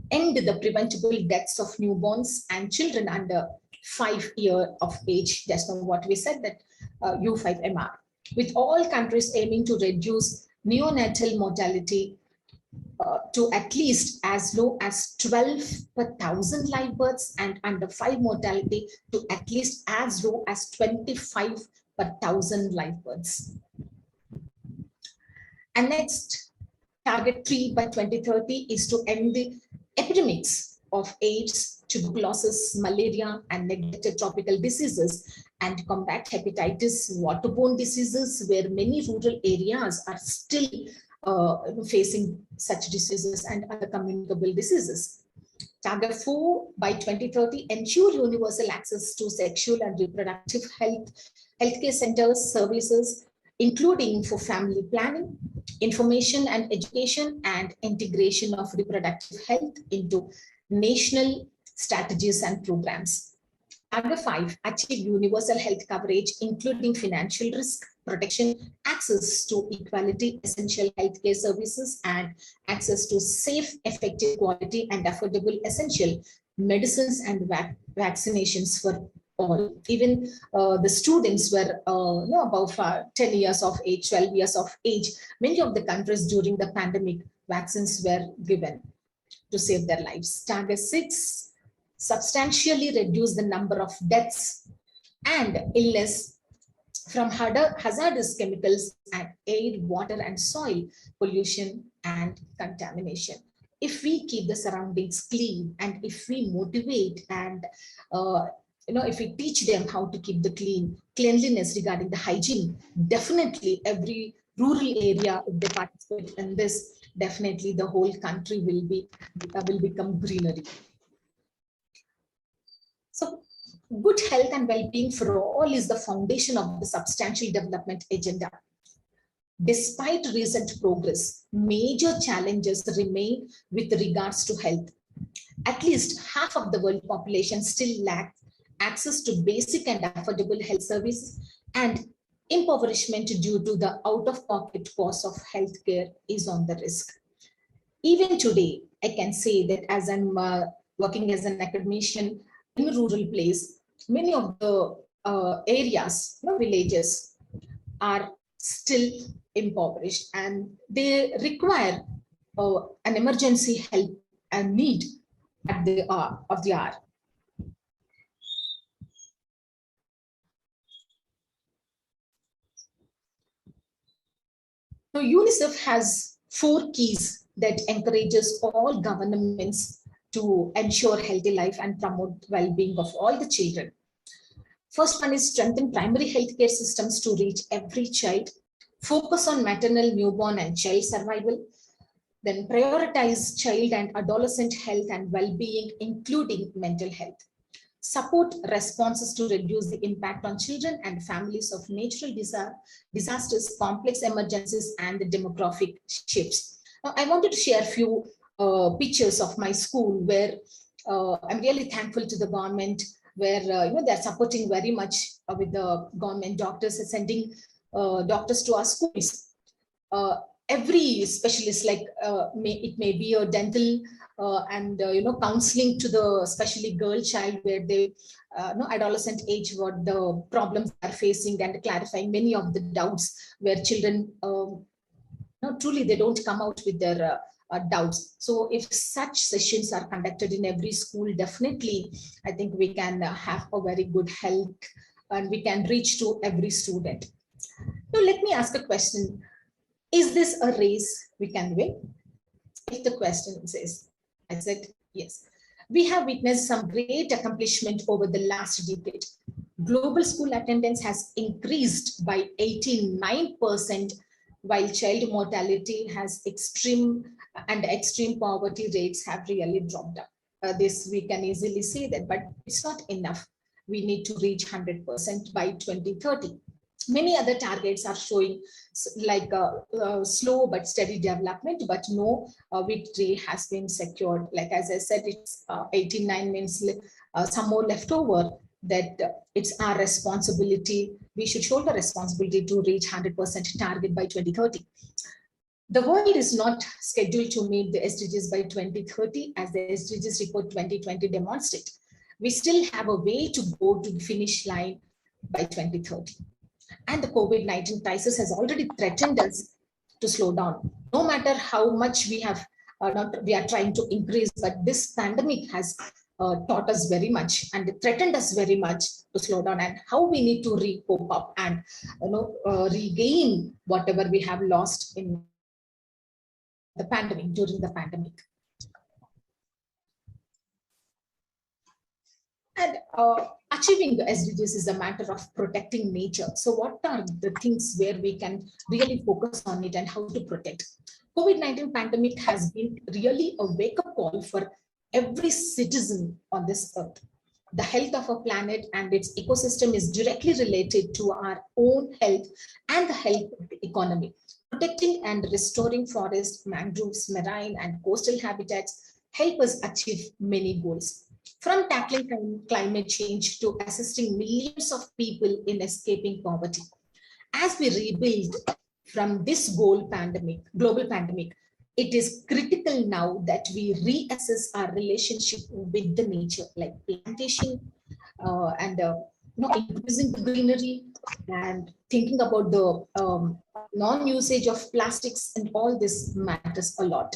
end the preventable deaths of newborns and children under 5 years of age. That's not what we said, that U5MR. With all countries aiming to reduce neonatal mortality to at least as low as 12 per 1,000 live births and under 5 mortality to at least as low as 25 per 1,000 live births. And next, target 3 by 2030 is to end the epidemics of AIDS, tuberculosis, malaria, and neglected tropical diseases and combat hepatitis, waterborne diseases, where many rural areas are still facing such diseases and other communicable diseases. Target 4, by 2030, ensure universal access to sexual and reproductive healthcare centers, services, including for family planning, information and education, and integration of reproductive health into national strategies and programs. Target 5, achieve universal health coverage, including financial risk protection, access to equality, essential healthcare services, and access to safe, effective, quality, and affordable essential medicines and vaccinations for all. Even the students were above 10 years of age, 12 years of age. Many of the countries during the pandemic, vaccines were given to save their lives. Target 6, substantially reduce the number of deaths and illness from hazardous chemicals and air, water, and soil pollution and contamination. If we keep the surroundings clean, and if we motivate and if we teach them how to keep the cleanliness regarding the hygiene, definitely every rural area, if they participate in this, definitely the whole country will become greenery. So good health and well-being for all is the foundation of the substantial development agenda. Despite recent progress, major challenges remain with regards to health. At least half of the world population still lacks access to basic and affordable health services, and impoverishment due to the out-of-pocket cost of healthcare is on the risk. Even today, I can say that as I'm working as an academician in a rural place, many of the areas, villages, are still impoverished, and they require an emergency help and need at the hour of the hour. So UNICEF has 4 keys that encourages all governments to ensure healthy life and promote well-being of all the children. First one is strengthen primary healthcare systems to reach every child, focus on maternal, newborn, and child survival, then prioritize child and adolescent health and well-being, including mental health. Support responses to reduce the impact on children and families of natural disasters, complex emergencies, and the demographic shifts. Now, I wanted to share a few pictures of my school where I'm really thankful to the government, where they're supporting very much with the government doctors, sending doctors to our schools. Every specialist, like it may be a dental and counseling to the especially girl child, where they adolescent age, what the problems are facing, and clarifying many of the doubts where children truly they don't come out with their doubts. So if such sessions are conducted in every school, definitely I think we can have a very good health and we can reach to every student. Now let me ask a question. Is this a race we can win? If the question says, I said yes. We have witnessed some great accomplishment over the last decade. Global school attendance has increased by 89%, while child mortality has extreme poverty rates have really dropped up. This we can easily say that, but it's not enough. We need to reach 100% by 2030. Many other targets are showing like slow but steady development, but no victory has been secured. Like as I said, it's 89 means some more left over, that it's our responsibility. We should shoulder responsibility to reach 100% target by 2030. The world is not scheduled to meet the SDGs by 2030, as the SDGs report 2020 demonstrate. We still have a way to go to the finish line by 2030. And the COVID-19 crisis has already threatened us to slow down. No matter how much we have we are trying to increase, but this pandemic has taught us very much and threatened us very much to slow down, and how we need to cope up and regain whatever we have lost in the pandemic, during the pandemic. And achieving the SDGs is a matter of protecting nature. So what are the things where we can really focus on it and how to protect? COVID-19 pandemic has been really a wake-up call for every citizen on this earth. The health of our planet and its ecosystem is directly related to our own health and the health of the economy. Protecting and restoring forests, mangroves, marine and coastal habitats help us achieve many goals. From tackling climate change to assisting millions of people in escaping poverty. As we rebuild from this global pandemic, it is critical now that we reassess our relationship with the nature, like plantation and increasing the greenery and thinking about the non-usage of plastics, and all this matters a lot.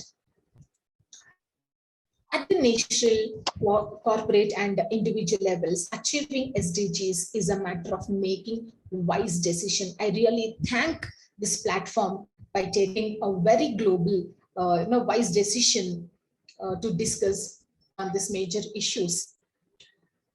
At the national, corporate and individual levels, achieving SDGs is a matter of making wise decisions. I really thank this platform by taking a very global, wise decision to discuss on these major issues.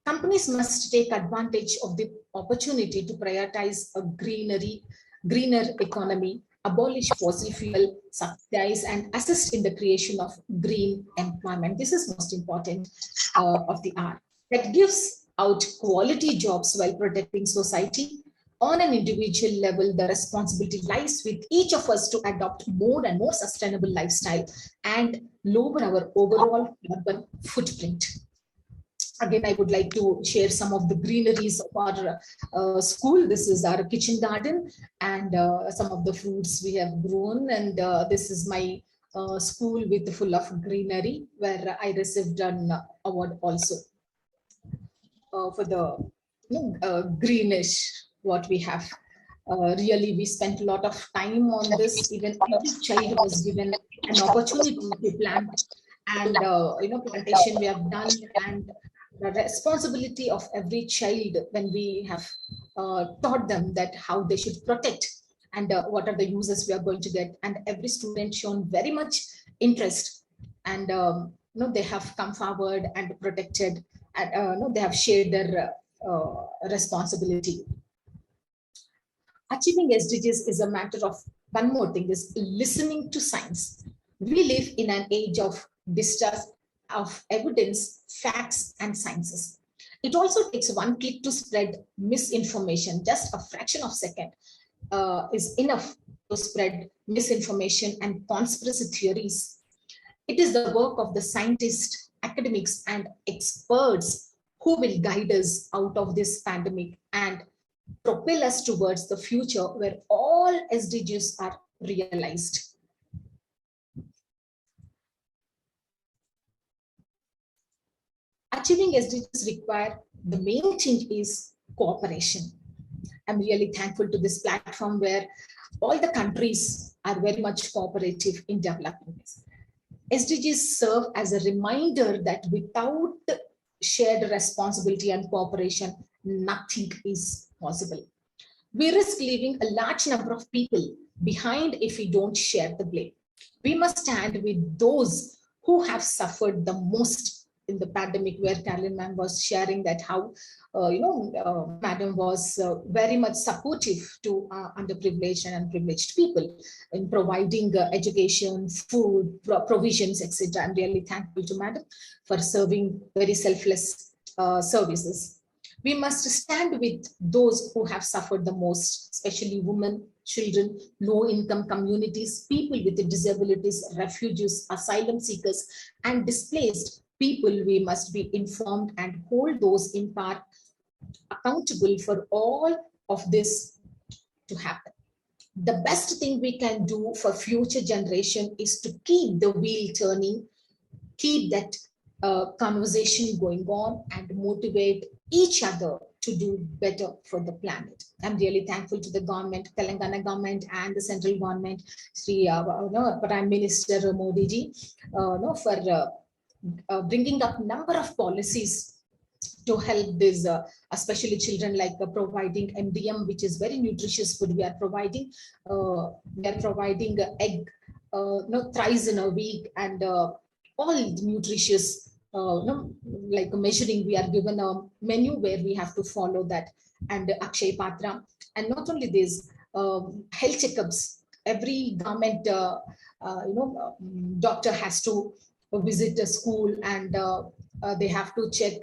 Companies must take advantage of the opportunity to prioritize a greener economy, abolish fossil fuel, subsidize and assist in the creation of green employment. This is most important of the hour. That gives out quality jobs while protecting society. On an individual level, the responsibility lies with each of us to adopt more and more sustainable lifestyle and lower our overall carbon footprint. Again, I would like to share some of the greeneries of our school. This is our kitchen garden and some of the fruits we have grown. And this is my school with full of greenery, where I received an award also for the greenish what we have. Really, we spent a lot of time on this. Even every child was given an opportunity to plant, and plantation we have done, and the responsibility of every child when we have taught them that how they should protect and what are the uses we are going to get, and every student shown very much interest, and they have come forward and protected, and they have shared their responsibility. Achieving SDGs is a matter of one more thing, is listening to science. We live in an age of distrust of evidence, facts, and sciences. It also takes one click to spread misinformation. Just a fraction of a second is enough to spread misinformation and conspiracy theories. It is the work of the scientists, academics, and experts who will guide us out of this pandemic and propel us towards the future where all SDGs are realized. Achieving SDGs require, the main thing is cooperation. I'm really thankful to this platform where all the countries are very much cooperative in developing this. SDGs serve as a reminder that without shared responsibility and cooperation, nothing is possible. We risk leaving a large number of people behind if we don't share the blame. We must stand with those who have suffered the most in the pandemic, where Carolyn ma'am was sharing that how, madam was very much supportive to underprivileged and privileged people in providing education, food, provisions, etc. I'm really thankful to madam for serving very selfless services. We must stand with those who have suffered the most, especially women, children, low-income communities, people with disabilities, refugees, asylum seekers, and displaced people. We must be informed and hold those in power accountable for all of this to happen. The best thing we can do for future generation is to keep the wheel turning, keep that conversation going on, and motivate each other to do better for the planet. I'm really thankful to the government, Telangana government, and the central government, Sri Prime Minister Modi ji, for bringing up number of policies to help this, especially children, like providing MDM, which is very nutritious food. We are providing egg thrice in a week, and all nutritious, like measuring. We are given a menu where we have to follow that, and Akshay Patra. And not only this, health checkups. Every government, doctor has to visit a school and they have to check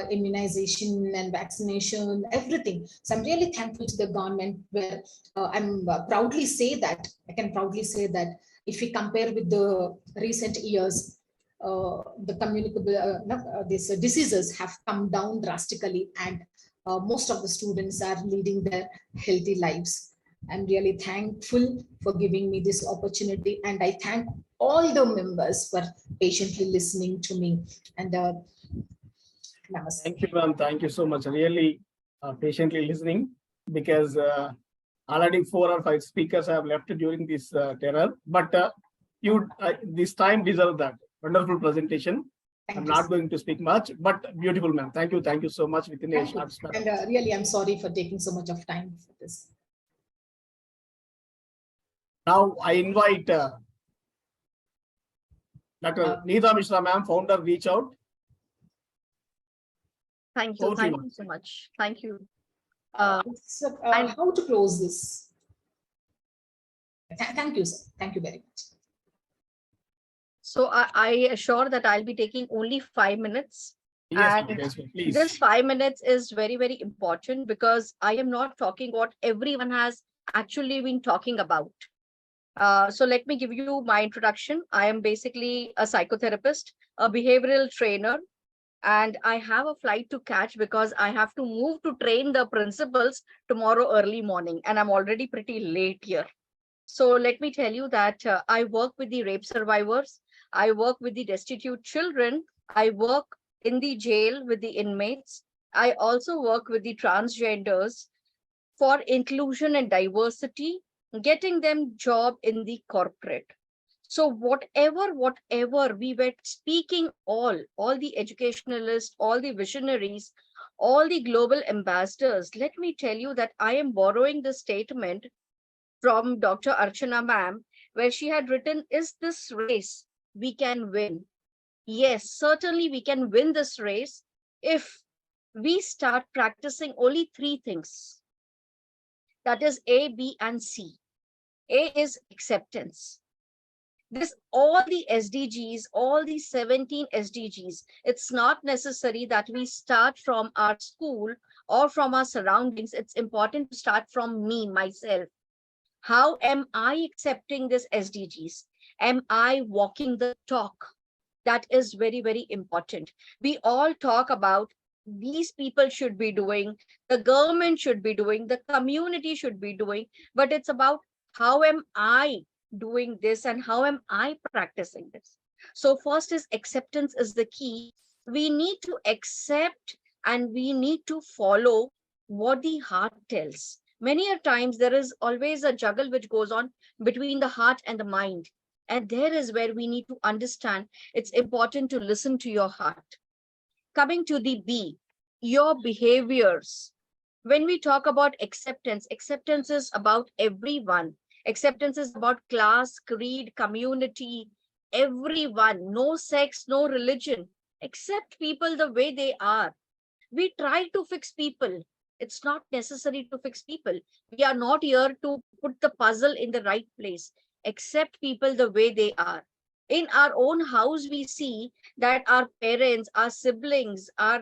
immunization and vaccination, everything. So I'm really thankful to the government, where I'm proudly say that, I can proudly say that if we compare with the recent years, the communicable these diseases have come down drastically, and most of the students are leading their healthy lives. I'm really thankful for giving me this opportunity, and I thank all the members for patiently listening to me. And namaste. Thank you, ma'am. Thank you so much. Really patiently listening, because already 4 or 5 speakers have left during this terror. But you this time deserve that. Wonderful presentation. I'm not going to speak much, but beautiful, ma'am. Thank you. Thank you so much within a short span. And really, I'm sorry for taking so much of time for this. Now I invite Dr. Neeta Mishra, ma'am, founder, reach out. Thank you. Thank you so much. Thank you. And how to close this? Thank you, sir. Thank you very much. So I assure that I'll be taking only 5 minutes. Yes, and yes, please. This 5 minutes is very, very important, because I am not talking what everyone has actually been talking about. So let me give you my introduction. I am basically a psychotherapist, a behavioral trainer, and I have a flight to catch because I have to move to train the principals tomorrow early morning, and I'm already pretty late here. So let me tell you that I work with the rape survivors. I work with the destitute children. I work in the jail with the inmates. I also work with the transgenders for inclusion and diversity, getting them job in the corporate. So whatever we were speaking, all the educationalists, all the visionaries, all the global ambassadors, let me tell you that I am borrowing the statement from Dr. Archana ma'am, where she had written, "Is this race we can win?" Yes, certainly we can win this race if we start practicing only 3 things. That is A, B, and C. A is acceptance. All the SDGs, all the 17 SDGs, it's not necessary that we start from our school or from our surroundings. It's important to start from me, myself. How am I accepting this SDGs? Am I walking the talk? That is very, very important. We all talk about these people should be doing, the government should be doing, the community should be doing, but it's about how am I doing this and how am I practicing this? So first is acceptance is the key. We need to accept and we need to follow what the heart tells. Many a times there is always a juggle which goes on between the heart and the mind. And there is where we need to understand it's important to listen to your heart. Coming to the B, your behaviors. When we talk about acceptance, acceptance is about everyone. Acceptance is about class, creed, community, everyone. No sex, no religion. Accept people the way they are. We try to fix people. It's not necessary to fix people. We are not here to put the puzzle in the right place. Accept people the way they are. In our own house, we see that our parents, our siblings, our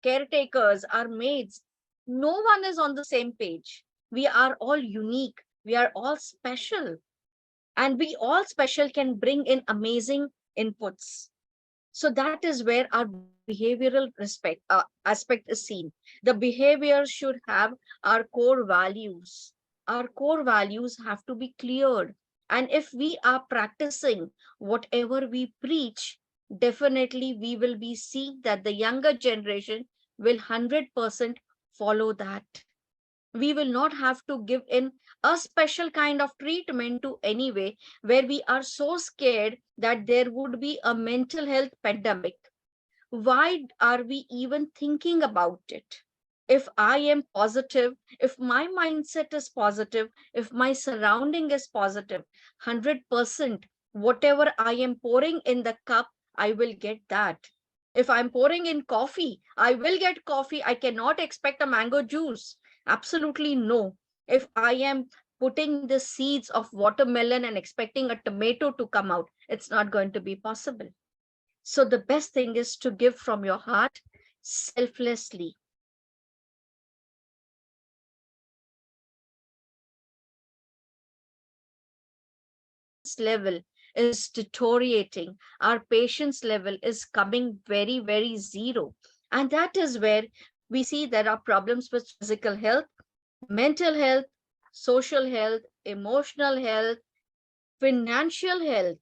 caretakers, our maids, no one is on the same page. We are all unique. We are all special. And we all special can bring in amazing inputs. So that is where our behavioral aspect is seen. The behavior should have our core values. Our core values have to be cleared. And if we are practicing whatever we preach, definitely we will be seeing that the younger generation will 100% follow that. We will not have to give in a special kind of treatment to anyway, where we are so scared that there would be a mental health pandemic. Why are we even thinking about it? If I am positive, if my mindset is positive, if my surrounding is positive, 100%, whatever I am pouring in the cup, I will get that. If I'm pouring in coffee, I will get coffee. I cannot expect a mango juice. Absolutely no. If I am putting the seeds of watermelon and expecting a tomato to come out, it's not going to be possible. So the best thing is to give from your heart selflessly. Level is deteriorating. Our patience level is coming very, very zero. And that is where we see there are problems with physical health, mental health, social health, emotional health, financial health,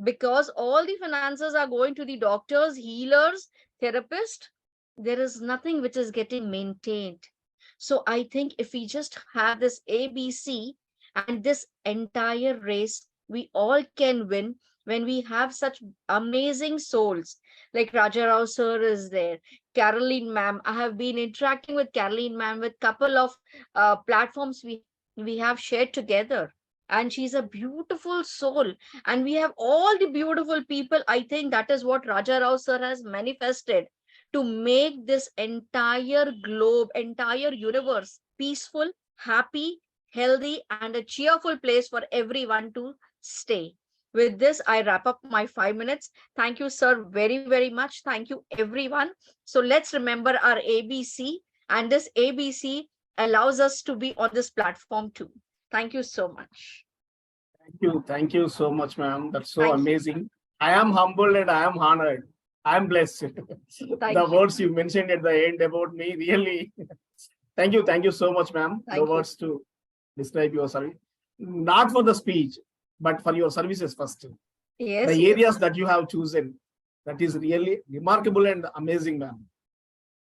because all the finances are going to the doctors, healers, therapists. There is nothing which is getting maintained. So I think if we just have this ABC and this entire race, we all can win when we have such amazing souls like Raja Rao sir is there, Caroline ma'am. I have been interacting with Caroline ma'am with couple of platforms we have shared together. And she's a beautiful soul. And we have all the beautiful people. I think that is what Raja Rao sir has manifested to make this entire globe, entire universe peaceful, happy, healthy, and a cheerful place for everyone to stay. With this, I wrap up my 5 minutes. Thank you, sir, very, very much. Thank you, everyone. So let's remember our ABC, and this ABC allows us to be on this platform too. Thank you so much. Thank you so much, ma'am. That's so amazing. I am humbled and I am honored. I am blessed. The words you mentioned at the end about me, really. Thank you so much, ma'am. The words to describe your service. Not for the speech, but for your services first. Yes. The areas that you have chosen, that is really remarkable and amazing, ma'am.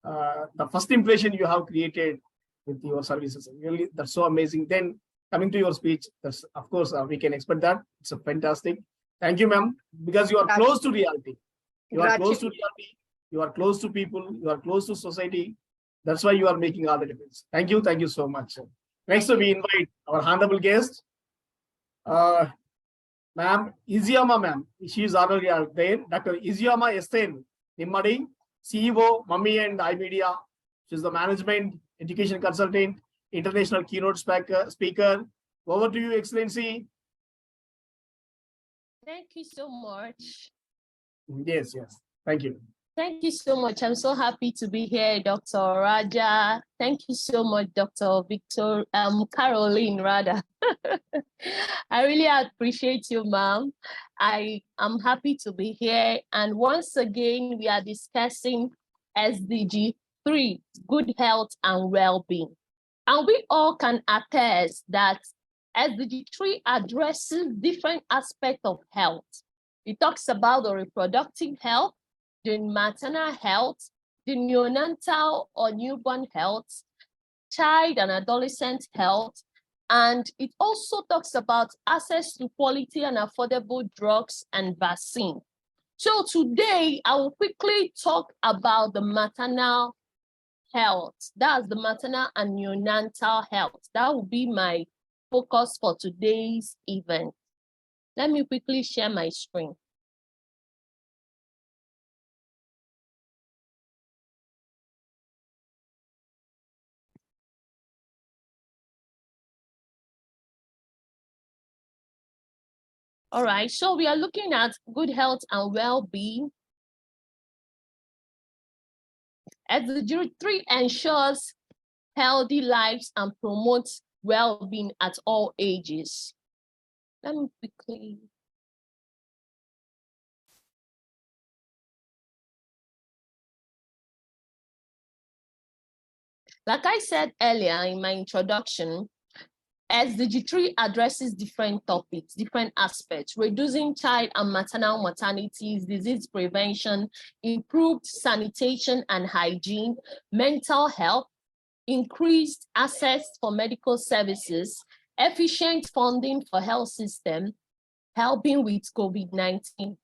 The first impression you have created with your services, really, that's so amazing. Then coming to your speech, that's, of course, we can expect that. It's a fantastic. Thank you, ma'am, because you are close to reality. You are close to reality. You are close to people. You are close to society. That's why you are making all the difference. Thank you so much. Next, we invite our honorable guest, ma'am, Iziyama ma'am. She is already out there. Dr. Iziyama Esther Nimmadi, CEO, Mummy and iMedia. She's the management, education consultant, international keynote speaker. Over to you, Excellency. Thank you so much. Yes. Thank you. Thank you so much. I'm so happy to be here, Dr. Raja. Thank you so much, Dr. Caroline, rather. I really appreciate you, ma'am. I am happy to be here. And once again, we are discussing SDG3, good health and well-being. And we all can attest that SDG3 addresses different aspects of health. It talks about the reproductive health, the maternal health, the neonatal or newborn health, child and adolescent health, and it also talks about access to quality and affordable drugs and vaccine. So today, I will quickly talk about the maternal health. That's the maternal and neonatal health. That will be my focus for today's event. Let me quickly share my screen. All right, so we are looking at good health and well-being. SDG3 ensures healthy lives and promotes well-being at all ages. Let me quickly. Like I said earlier in my introduction, SDG3 addresses different topics, different aspects: reducing child and maternal mortalities, disease prevention, improved sanitation and hygiene, mental health, increased access for medical services, efficient funding for health system, helping with COVID-19.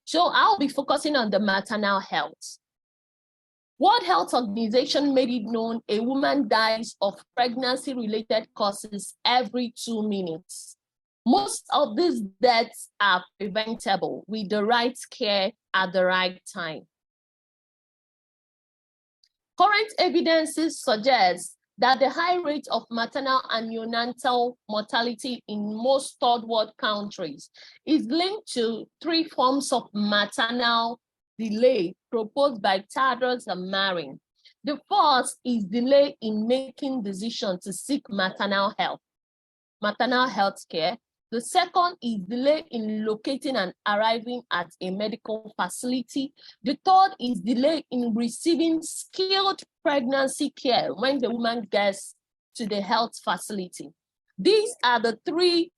So I'll be focusing on the maternal health. World Health Organization made it known a woman dies of pregnancy-related causes every 2 minutes. Most of these deaths are preventable with the right care at the right time. Current evidences suggest that the high rate of maternal and neonatal mortality in most third world countries is linked to 3 forms of maternal delay proposed by Tedros and Marin. The first is delay in making decisions to seek maternal health care. The second is delay in locating and arriving at a medical facility. The third is delay in receiving skilled pregnancy care when the woman gets to the health facility. These are the three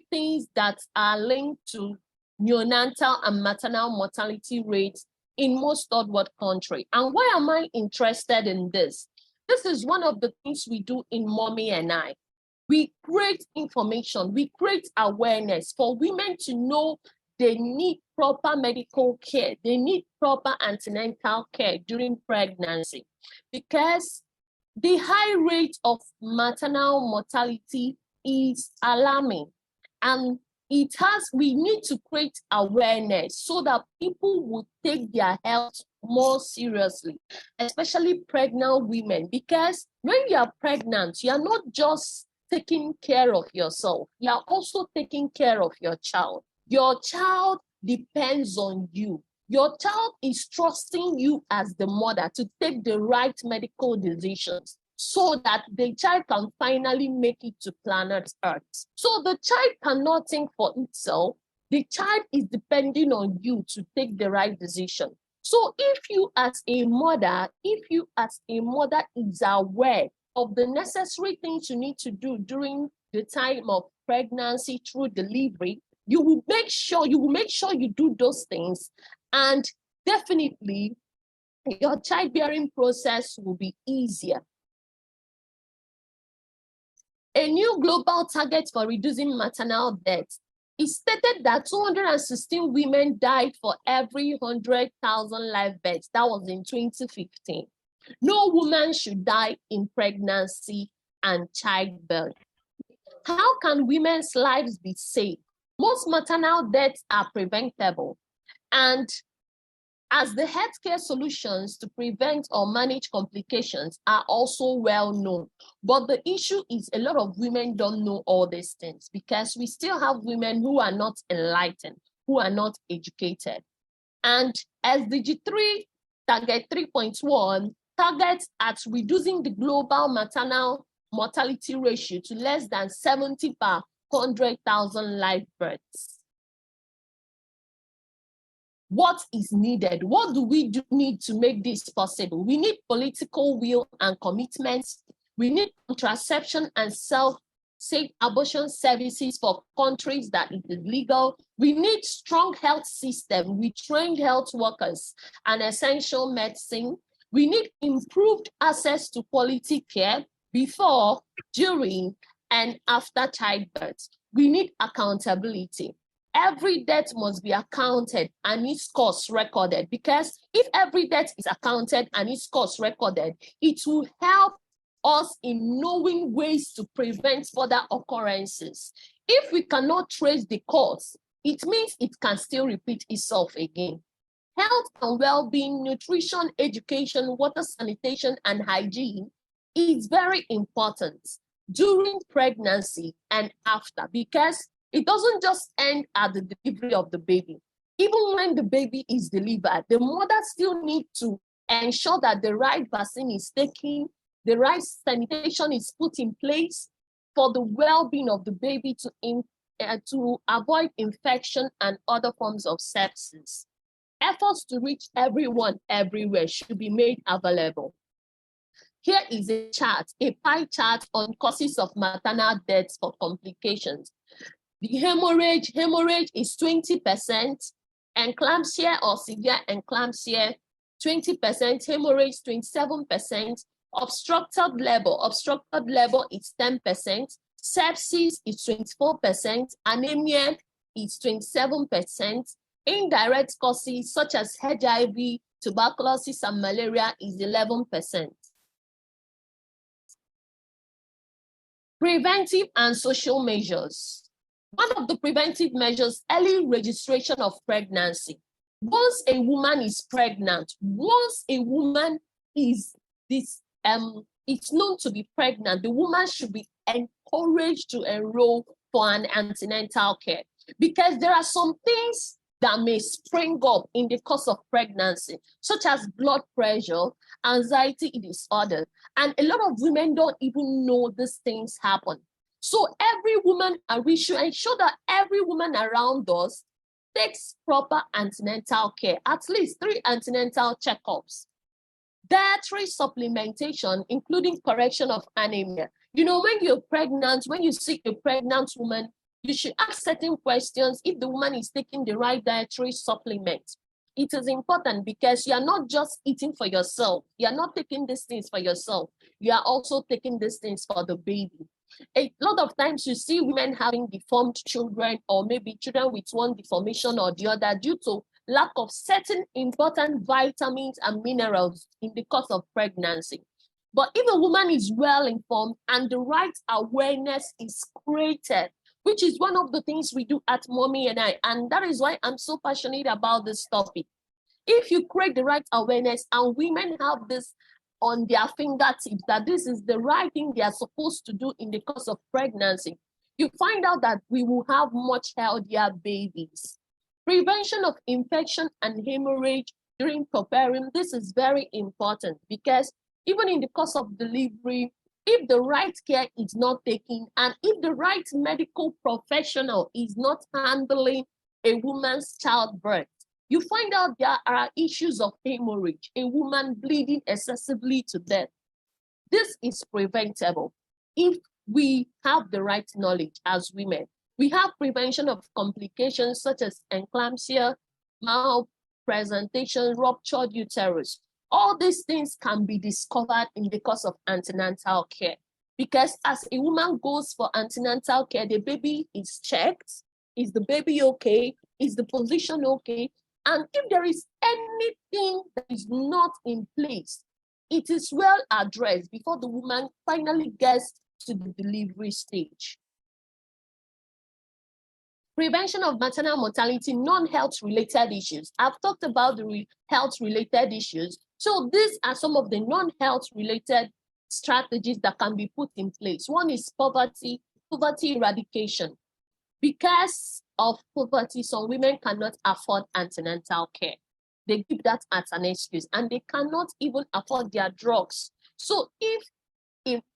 things that are linked to neonatal and maternal mortality rates in most third world countries. And why am I interested in this? This is one of the things we do in Mommy and I. We create information, we create awareness for women to know they need proper medical care, they need proper antenatal care during pregnancy, because the high rate of maternal mortality is alarming, and we need to create awareness so that people will take their health more seriously, especially pregnant women, because when you are pregnant, you are not just taking care of yourself, you are also taking care of your child. Your child depends on you. Your child is trusting you as the mother to take the right medical decisions so that the child can finally make it to planet Earth. So the child cannot think for itself. The child is depending on you to take the right decision. So if you as a mother is aware of the necessary things you need to do during the time of pregnancy through delivery, you will make sure you do those things, and definitely your childbearing process will be easier. A new global target for reducing maternal death is stated that 216 women died for every 100,000 live births. That was in 2015. No woman should die in pregnancy and childbirth. How can women's lives be saved? Most maternal deaths are preventable, and as the healthcare solutions to prevent or manage complications are also well known. But the issue is a lot of women don't know all these things, because we still have women who are not enlightened, who are not educated. And SDG3 target 3.1 targets at reducing the global maternal mortality ratio to less than 70 per 100,000 live births. What is needed? What do we need to make this possible? We need political will and commitments. We need contraception and safe abortion services for countries that it is legal. We need strong health system with trained health workers and essential medicine. We need improved access to quality care before, during, and after childbirth. We need accountability. Every death must be accounted and its cost recorded, because if every death is accounted and its cost recorded, it will help us in knowing ways to prevent further occurrences. If we cannot trace the cause, it means it can still repeat itself again. Health and well-being, nutrition, education, water sanitation, and hygiene is very important during pregnancy and after, because it doesn't just end at the delivery of the baby. Even when the baby is delivered, the mother still needs to ensure that the right vaccine is taken, the right sanitation is put in place for the well-being of the baby to avoid infection and other forms of sepsis. Efforts to reach everyone everywhere should be made available. Here is a chart, a pie chart on causes of maternal deaths for complications. The hemorrhage is 20%, eclampsia or severe eclampsia, 20%, hemorrhage 27%, obstructed labor is 10%, sepsis is 24%, anemia is 27%, indirect causes such as HIV, tuberculosis, and malaria is 11%. Preventive and social measures. One of the preventive measures, early registration of pregnancy. Once a woman is pregnant, once a woman is is known to be pregnant, the woman should be encouraged to enroll for an antenatal care, because there are some things that may spring up in the course of pregnancy, such as blood pressure, anxiety disorder, and a lot of women don't even know these things happen. So every woman, and we should ensure that every woman around us takes proper antenatal care, at least 3 antenatal checkups. Dietary supplementation, including correction of anemia. You know, when you're pregnant, when you see a pregnant woman, you should ask certain questions if the woman is taking the right dietary supplement. It is important because you are not just eating for yourself. You are not taking these things for yourself. You are also taking these things for the baby. A lot of times you see women having deformed children, or maybe children with one deformation or the other, due to lack of certain important vitamins and minerals in the course of pregnancy. But if a woman is well informed and the right awareness is created, which is one of the things we do at Mommy and I, and that is why I'm so passionate about this topic. If you create the right awareness and women have this on their fingertips, that this is the right thing they are supposed to do in the course of pregnancy, you find out that we will have much healthier babies. Prevention of infection and hemorrhage during preparing, this is very important, because even in the course of delivery, if the right care is not taken, and if the right medical professional is not handling a woman's childbirth, you find out there are issues of hemorrhage, a woman bleeding excessively to death. This is preventable if we have the right knowledge as women. We have prevention of complications such as eclampsia, malpresentation, ruptured uterus. All these things can be discovered in the course of antenatal care, because as a woman goes for antenatal care, the baby is checked. Is the baby okay? Is the position okay? And if there is anything that is not in place, it is well addressed before the woman finally gets to the delivery stage. Prevention of maternal mortality, non-health related issues. I've talked about the health related issues. So these are some of the non-health related strategies that can be put in place. One is poverty eradication. Because of poverty, some women cannot afford antenatal care. They give that as an excuse, and they cannot even afford their drugs. So if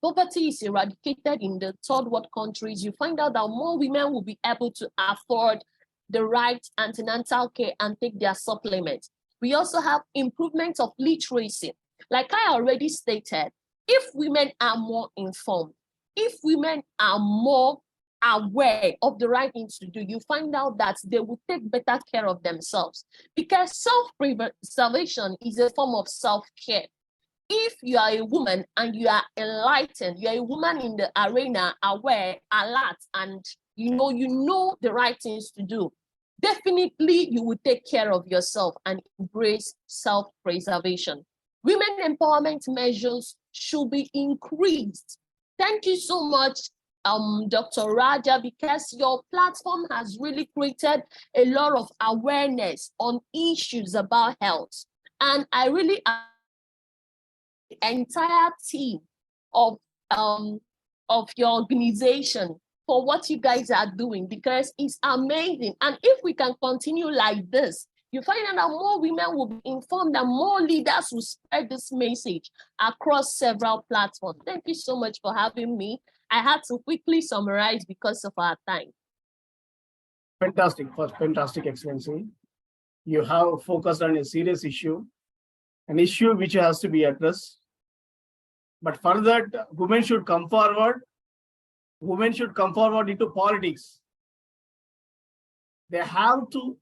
poverty is eradicated in the third world countries, you find out that more women will be able to afford the right antenatal care and take their supplements. We also have improvement of literacy. Like I already stated, if women are more informed, if women are more aware of the right things to do, you find out that they will take better care of themselves, because self-preservation is a form of self-care. If you are a woman and you are enlightened, you are a woman in the arena, aware, alert, and you know the right things to do, definitely you will take care of yourself and embrace self-preservation. Women empowerment measures should be increased. Thank you so much, Dr. Raja, because your platform has really created a lot of awareness on issues about health. And I really the entire team of your organization for what you guys are doing, because it's amazing. And if we can continue like this, you find out that more women will be informed and more leaders will spread this message across several platforms. Thank you so much for having me. I had to quickly summarize because of our time. Fantastic, Excellency. You have focused on a serious issue, an issue which has to be addressed. But for that, women should come forward. Women should come forward into politics. They have to,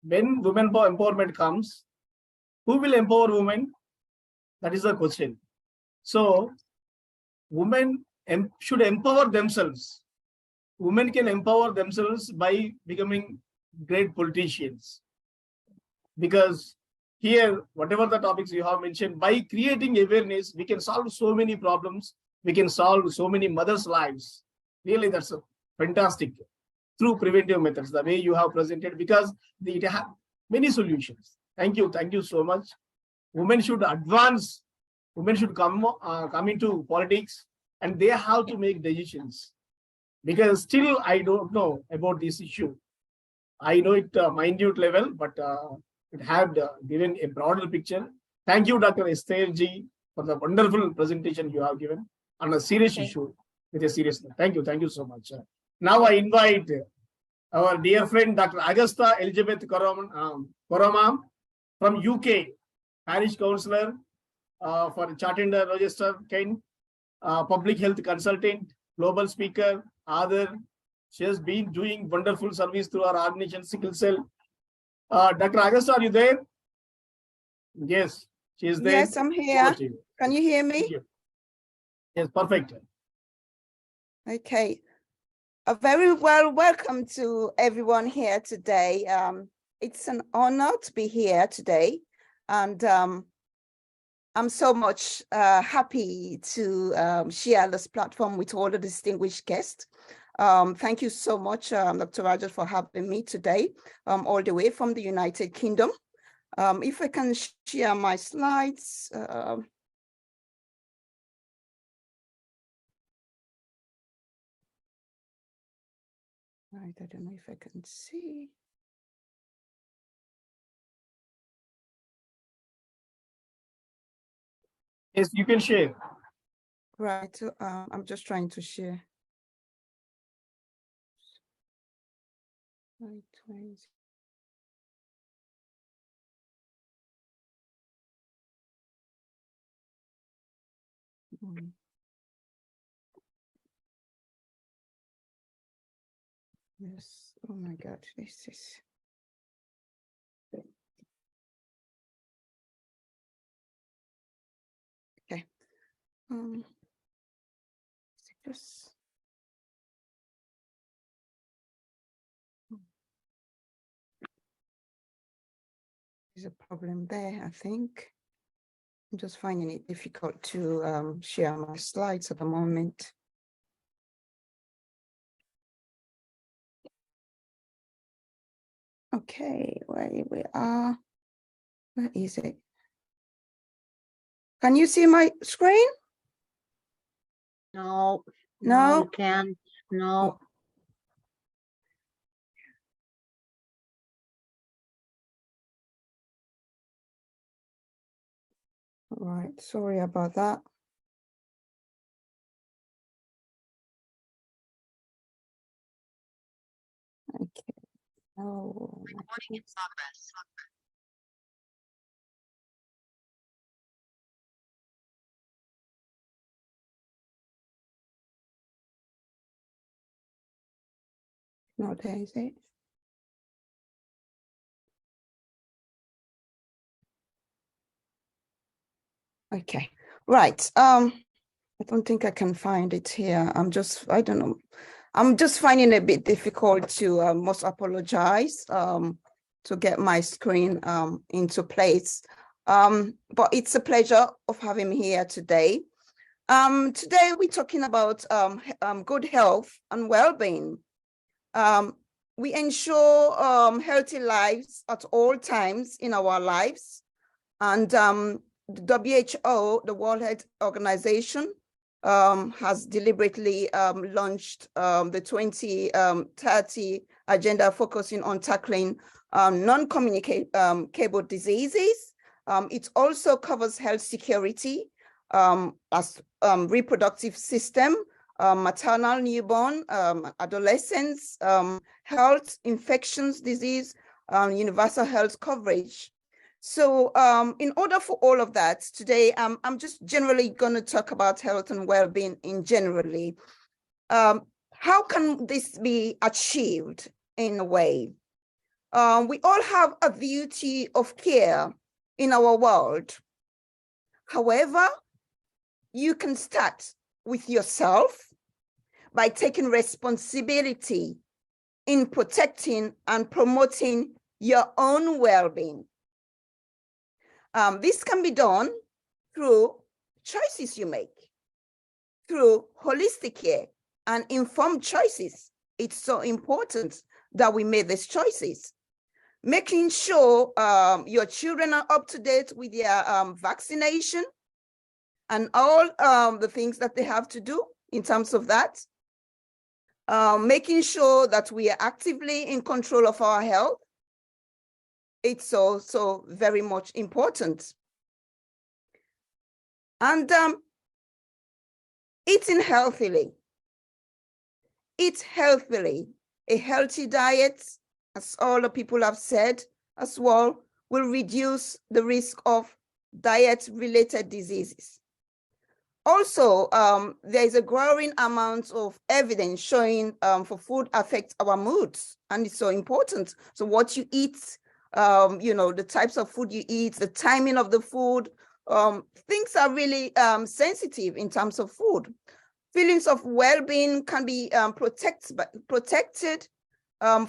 when women empowerment comes, who will empower women? That is the question. So, women should empower themselves. Women can empower themselves by becoming great politicians. Because here, whatever the topics you have mentioned, by creating awareness, we can solve so many problems. We can solve so many mothers' lives. Really, that's fantastic. Through preventive methods, the way you have presented, because it has many solutions. Thank you so much. Women should advance women should come into politics, and they have to make decisions. Because still I don't know about this issue. I know it minute level, but it had given a broader picture. Thank you, Dr. Esther Ji, for the wonderful presentation you have given on a serious issue with a seriousness. Thank you so much. Now I invite our dear friend Dr. Augusta Elizabeth Koromam from UK, Parish Councillor for Chartered Register, Kent, public health consultant, global speaker, author. She has been doing wonderful service through our organization, Sickle Cell. Dr. Augusta, are you there? Yes, she is there. Yes, I'm here. Can you hear me? Yes, perfect. Okay. A very welcome to everyone here today. It's an honor to be here today, and I'm so much happy to share this platform with all the distinguished guests. Thank you so much, Dr. Raja, for having me today, all the way from the United Kingdom. If I can share my slides. I don't know if I can see. Yes, you can share. Right, I'm just trying to share. Yes, oh my God, this is. Okay. Just. There's a problem there, I think. I'm just finding it difficult to share my slides at the moment. Okay, where we are. Where is it? Can you see my screen? No. No, you can't. No. All right, sorry about that. Okay. Oh, recording in progress. No, there is it. Okay, right. I don't think I can find it here. I don't know. I'm just finding it a bit difficult to must apologize to get my screen into place. But it's a pleasure of having me here today. Today we're talking about good health and well-being. We ensure healthy lives at all times in our lives. And the WHO, the World Health Organization, has deliberately launched the 2030 agenda focusing on tackling non-communicable diseases. It also covers health security as reproductive system, maternal, newborn, adolescents, health, infections, disease, universal health coverage. So in order for all of that, today I'm just generally going to talk about health and well-being in generally. How can this be achieved in a way? We all have a duty of care in our world. However, you can start with yourself by taking responsibility in protecting and promoting your own well-being. This can be done through choices you make, through holistic care and informed choices. It's so important that we make these choices. Making sure your children are up to date with their vaccination, and all the things that they have to do in terms of that. Making sure that we are actively in control of our health. It's also very much important. And eating healthily. Eat healthily. A healthy diet, as all the people have said as well, will reduce the risk of diet-related diseases. Also, there is a growing amount of evidence showing for food affects our moods, and it's so important. So what you eat, the types of food you eat, the timing of the food, things are really sensitive in terms of food. Feelings of well-being can be protected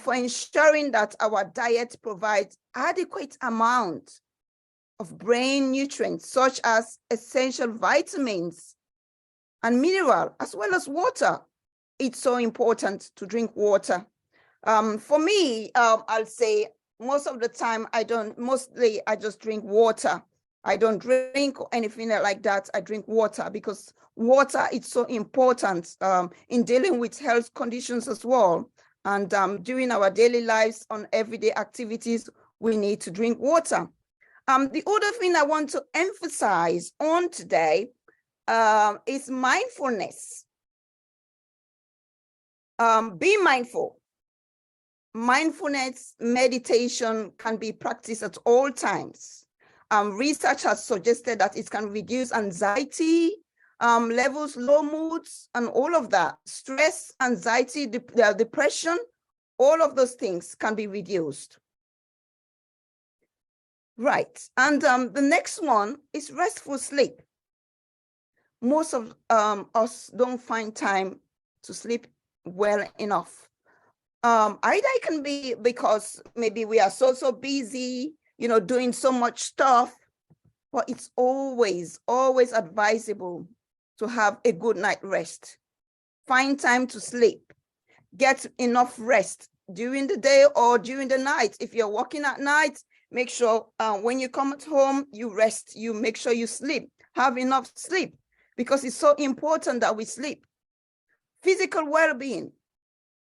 for ensuring that our diet provides adequate amount of brain nutrients, such as essential vitamins and mineral, as well as water. It's so important to drink water. For me, I'll say most of the time I just drink water. I don't drink or anything like that. I drink water because water is so important in dealing with health conditions as well. And during our daily lives on everyday activities, we need to drink water. The other thing I want to emphasize on today is mindfulness. Be mindful. Mindfulness meditation can be practiced at all times. Research has suggested that it can reduce anxiety levels, low moods, and all of that. Stress, anxiety, depression, all of those things can be reduced. Right, and the next one is restful sleep. Most of us don't find time to sleep well enough. Either it can be because maybe we are so busy, doing so much stuff, but it's always advisable to have a good night rest. Find time to sleep. Get enough rest during the day or during the night. If you're working at night, make sure when you come at home, you rest, you make sure you sleep, have enough sleep, because it's so important that we sleep. Physical well-being.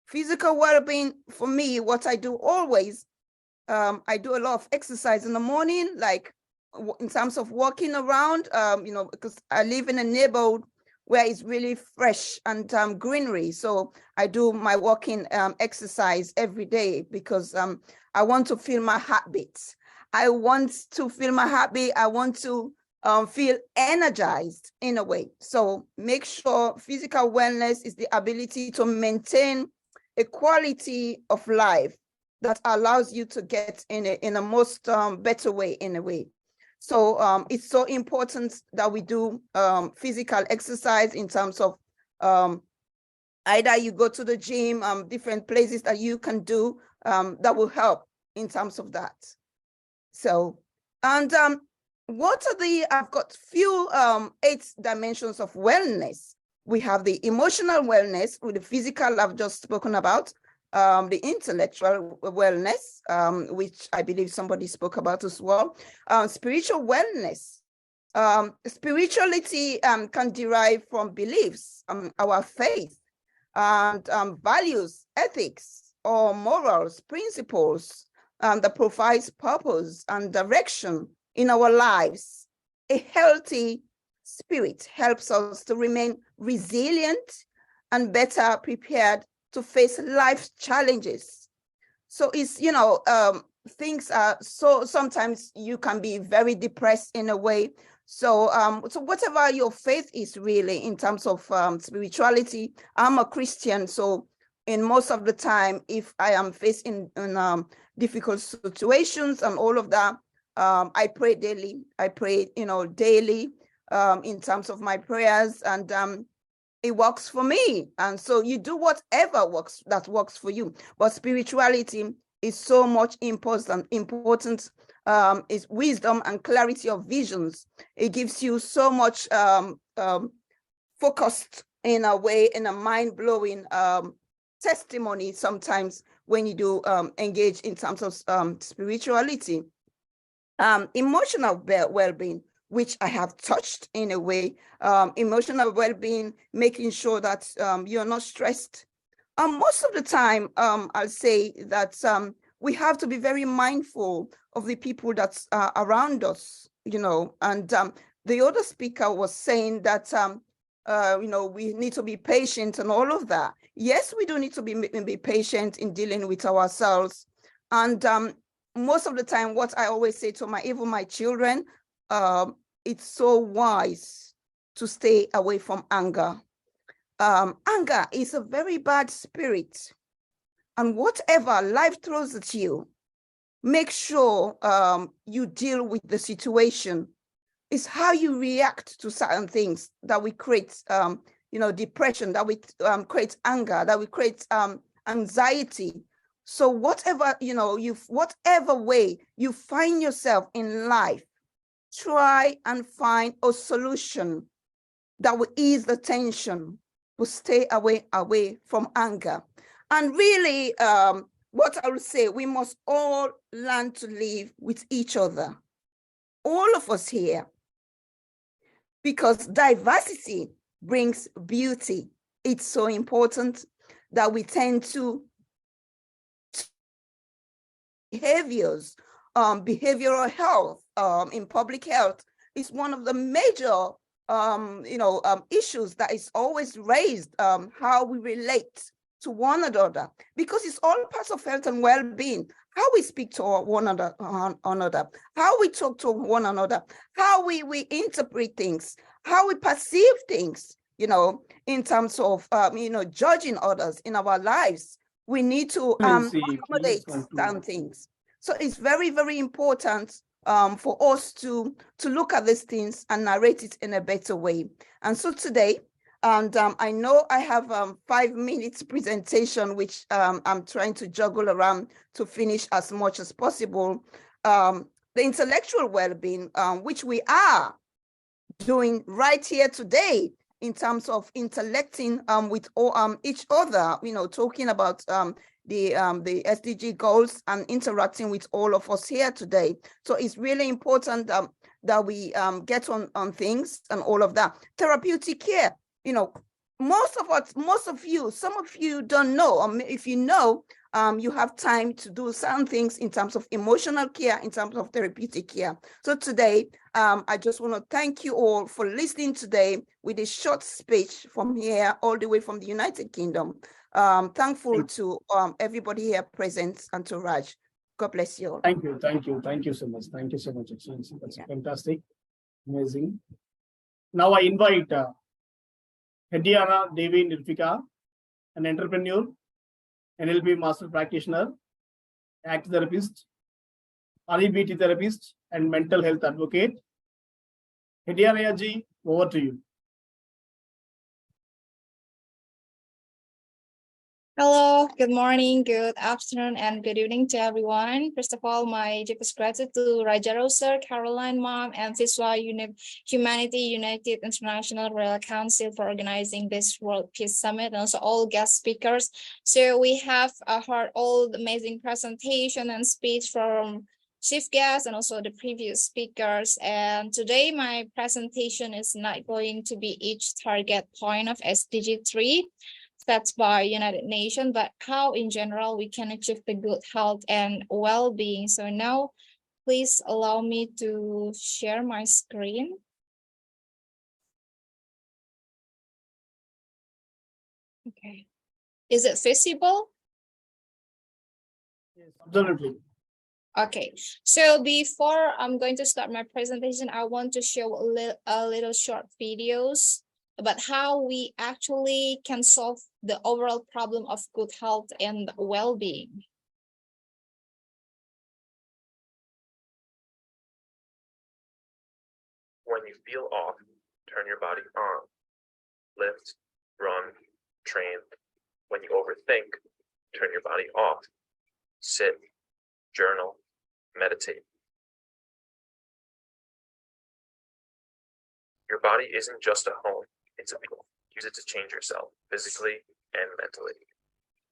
Physical well-being, for me, what I do always, I do a lot of exercise in the morning, like in terms of walking around, because I live in a neighborhood where it's really fresh and greenery. So I do my walking exercise every day because I want to feel my heartbeat. I want to feel my heartbeat. I want to feel energized in a way. So make sure physical wellness is the ability to maintain a quality of life that allows you to get in a most better way, in a way. So it's so important that we do physical exercise in terms of either you go to the gym, different places that you can do that will help in terms of that. So, and what are I've got few 8 dimensions of wellness. We have the emotional wellness, with the physical I've just spoken about, the intellectual wellness, which I believe somebody spoke about as well, spiritual wellness. Spirituality can derive from beliefs, our faith, and values, ethics, or morals, principles that provides purpose and direction in our lives. A healthy spirit helps us to remain resilient and better prepared to face life's challenges. So it's, things are so, sometimes you can be very depressed in a way. So, so whatever your faith is really in terms of spirituality, I'm a Christian. So in most of the time, if I am facing difficult situations and all of that, I pray daily. I pray, daily in terms of my prayers, and it works for me. And so you do whatever works for you. But spirituality is so much important. Is wisdom and clarity of visions. It gives you so much focused in a way, in a mind-blowing testimony sometimes when you do engage in terms of spirituality. Emotional well-being. which I have touched in a way, emotional well-being, making sure that you're not stressed. Most of the time, I'll say that we have to be very mindful of the people that's around us, you know, and the other speaker was saying that, you know, we need to be patient and all of that. Yes, we do need to be patient in dealing with ourselves. And most of the time, what I always say to even my children, it's so wise to stay away from anger. Anger is a very bad spirit. And whatever life throws at you, make sure you deal with the situation. It's how you react to certain things that we create, you know, depression, that we create anger, that we create anxiety. So whatever, you know, whatever way you find yourself in life, try and find a solution that will ease the tension, will stay away from anger. And really, what I would say, we must all learn to live with each other, all of us here, because diversity brings beauty. It's so important that we tend to behaviors. Behavioral health in public health is one of the major issues that is always raised, how we relate to one another, because it's all parts of health and well-being. How we speak to one another, how we talk to one another, how we interpret things, how we perceive things, you know, in terms of, judging others in our lives. We need to accommodate some things. So it's very, very important for us to look at these things and narrate it in a better way. And so today, and I know I have 5 minutes presentation, which I'm trying to juggle around to finish as much as possible. The intellectual well-being, which we are doing right here today in terms of intellecting with each other, you know, talking about the SDG goals and interacting with all of us here today. So it's really important that we get on things and all of that. Therapeutic care, you know, some of you don't know, if you know, you have time to do some things in terms of emotional care, in terms of therapeutic care. So today, I just want to thank you all for listening today with a short speech from here, all the way from the United Kingdom. Thankful to everybody here present and to Raj. God bless you all. Thank you so much. Thank you so much, Excellency. That's fantastic, amazing. Now I invite Hediana Devi Nirvika, an entrepreneur, NLP master practitioner, ACT therapist, REBT therapist, and mental health advocate. Hediana ji, over to you. Hello, good morning, good afternoon, and good evening to everyone. First of all, my deepest gratitude to Raja Roser, Caroline Mom, and Siswa Humanity United International Royal Council for organizing this World Peace Summit, and also all guest speakers. So we have heard all the amazing presentation and speech from chief guests and also the previous speakers. And today my presentation is not going to be each target point of SDG3. Set by United Nations, but how in general we can achieve the good health and well-being. So now please allow me to share my screen. Okay, is it visible? Yes, absolutely. Okay, so before I'm going to start my presentation, I want to show a little short videos about how we actually can solve the overall problem of good health and well-being. When you feel off, turn your body on. Lift, run, train. When you overthink, turn your body off. Sit, journal, meditate. Your body isn't just a home, it's a vehicle. Use it to change yourself physically and mentally.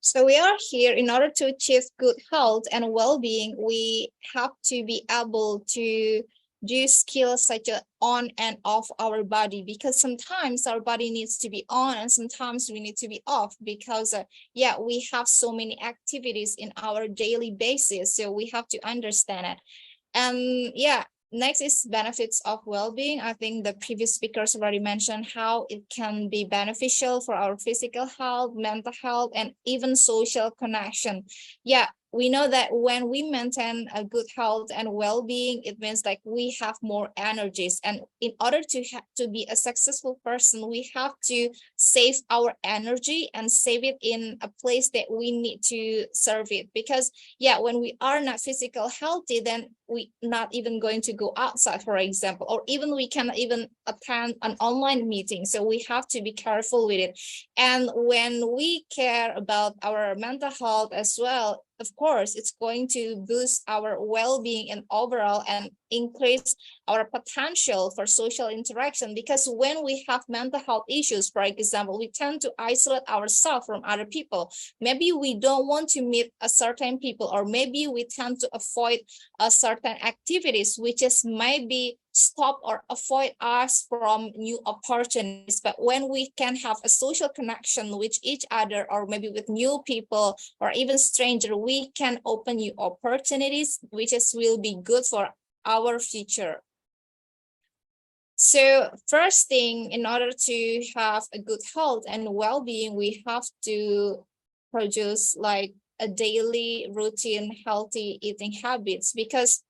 So we are here in order to achieve good health and well-being. We have to be able to do skills such as on and off our body, because sometimes our body needs to be on and sometimes we need to be off, because yeah, we have so many activities in our daily basis, so we have to understand it. And yeah, next is benefits of well-being. I think the previous speakers already mentioned how it can be beneficial for our physical health, mental health, and even social connection. Yeah, we know that when we maintain a good health and well-being, it means like we have more energies. And in order to be a successful person, we have to save our energy and save it in a place that we need to serve it. Because yeah, when we are not physical healthy, then we not even going to go outside, for example, or even we cannot even attend an online meeting. So we have to be careful with it. And when we care about our mental health as well, of course, it's going to boost our well-being and overall and increase our potential for social interaction. Because when we have mental health issues, for example, we tend to isolate ourselves from other people. Maybe we don't want to meet a certain people, or maybe we tend to avoid a certain activities, which is maybe stop or avoid us from new opportunities. But when we can have a social connection with each other, or maybe with new people or even stranger, we can open new opportunities, which will be good for our future. So first thing, in order to have a good health and well-being, we have to produce like a daily routine, healthy eating habits. Because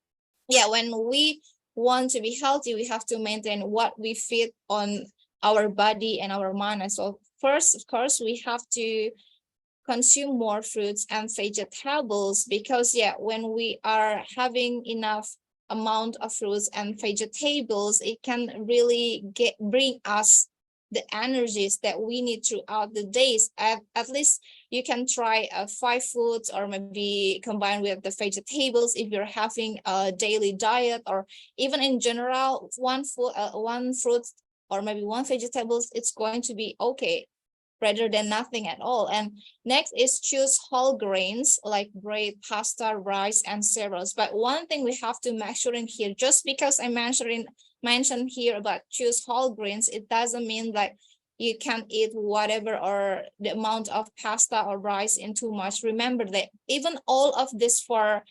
yeah, when we want to be healthy, we have to maintain what we feed on our body and our mind. So first, of course, we have to consume more fruits and vegetables, because yeah, when we are having enough amount of fruits and vegetables, it can really bring us the energies that we need throughout the days. At least you can try 5 foods, or maybe combine with the vegetables if you're having a daily diet, or even in general, one fruit or maybe one vegetables, it's going to be okay rather than nothing at all. And next is choose whole grains like bread, pasta, rice, and cereals. But one thing we have to make sure in here, just because I mentioned here about choose whole grains, it doesn't mean like you can eat whatever or the amount of pasta or rice in too much. Remember that even all of this for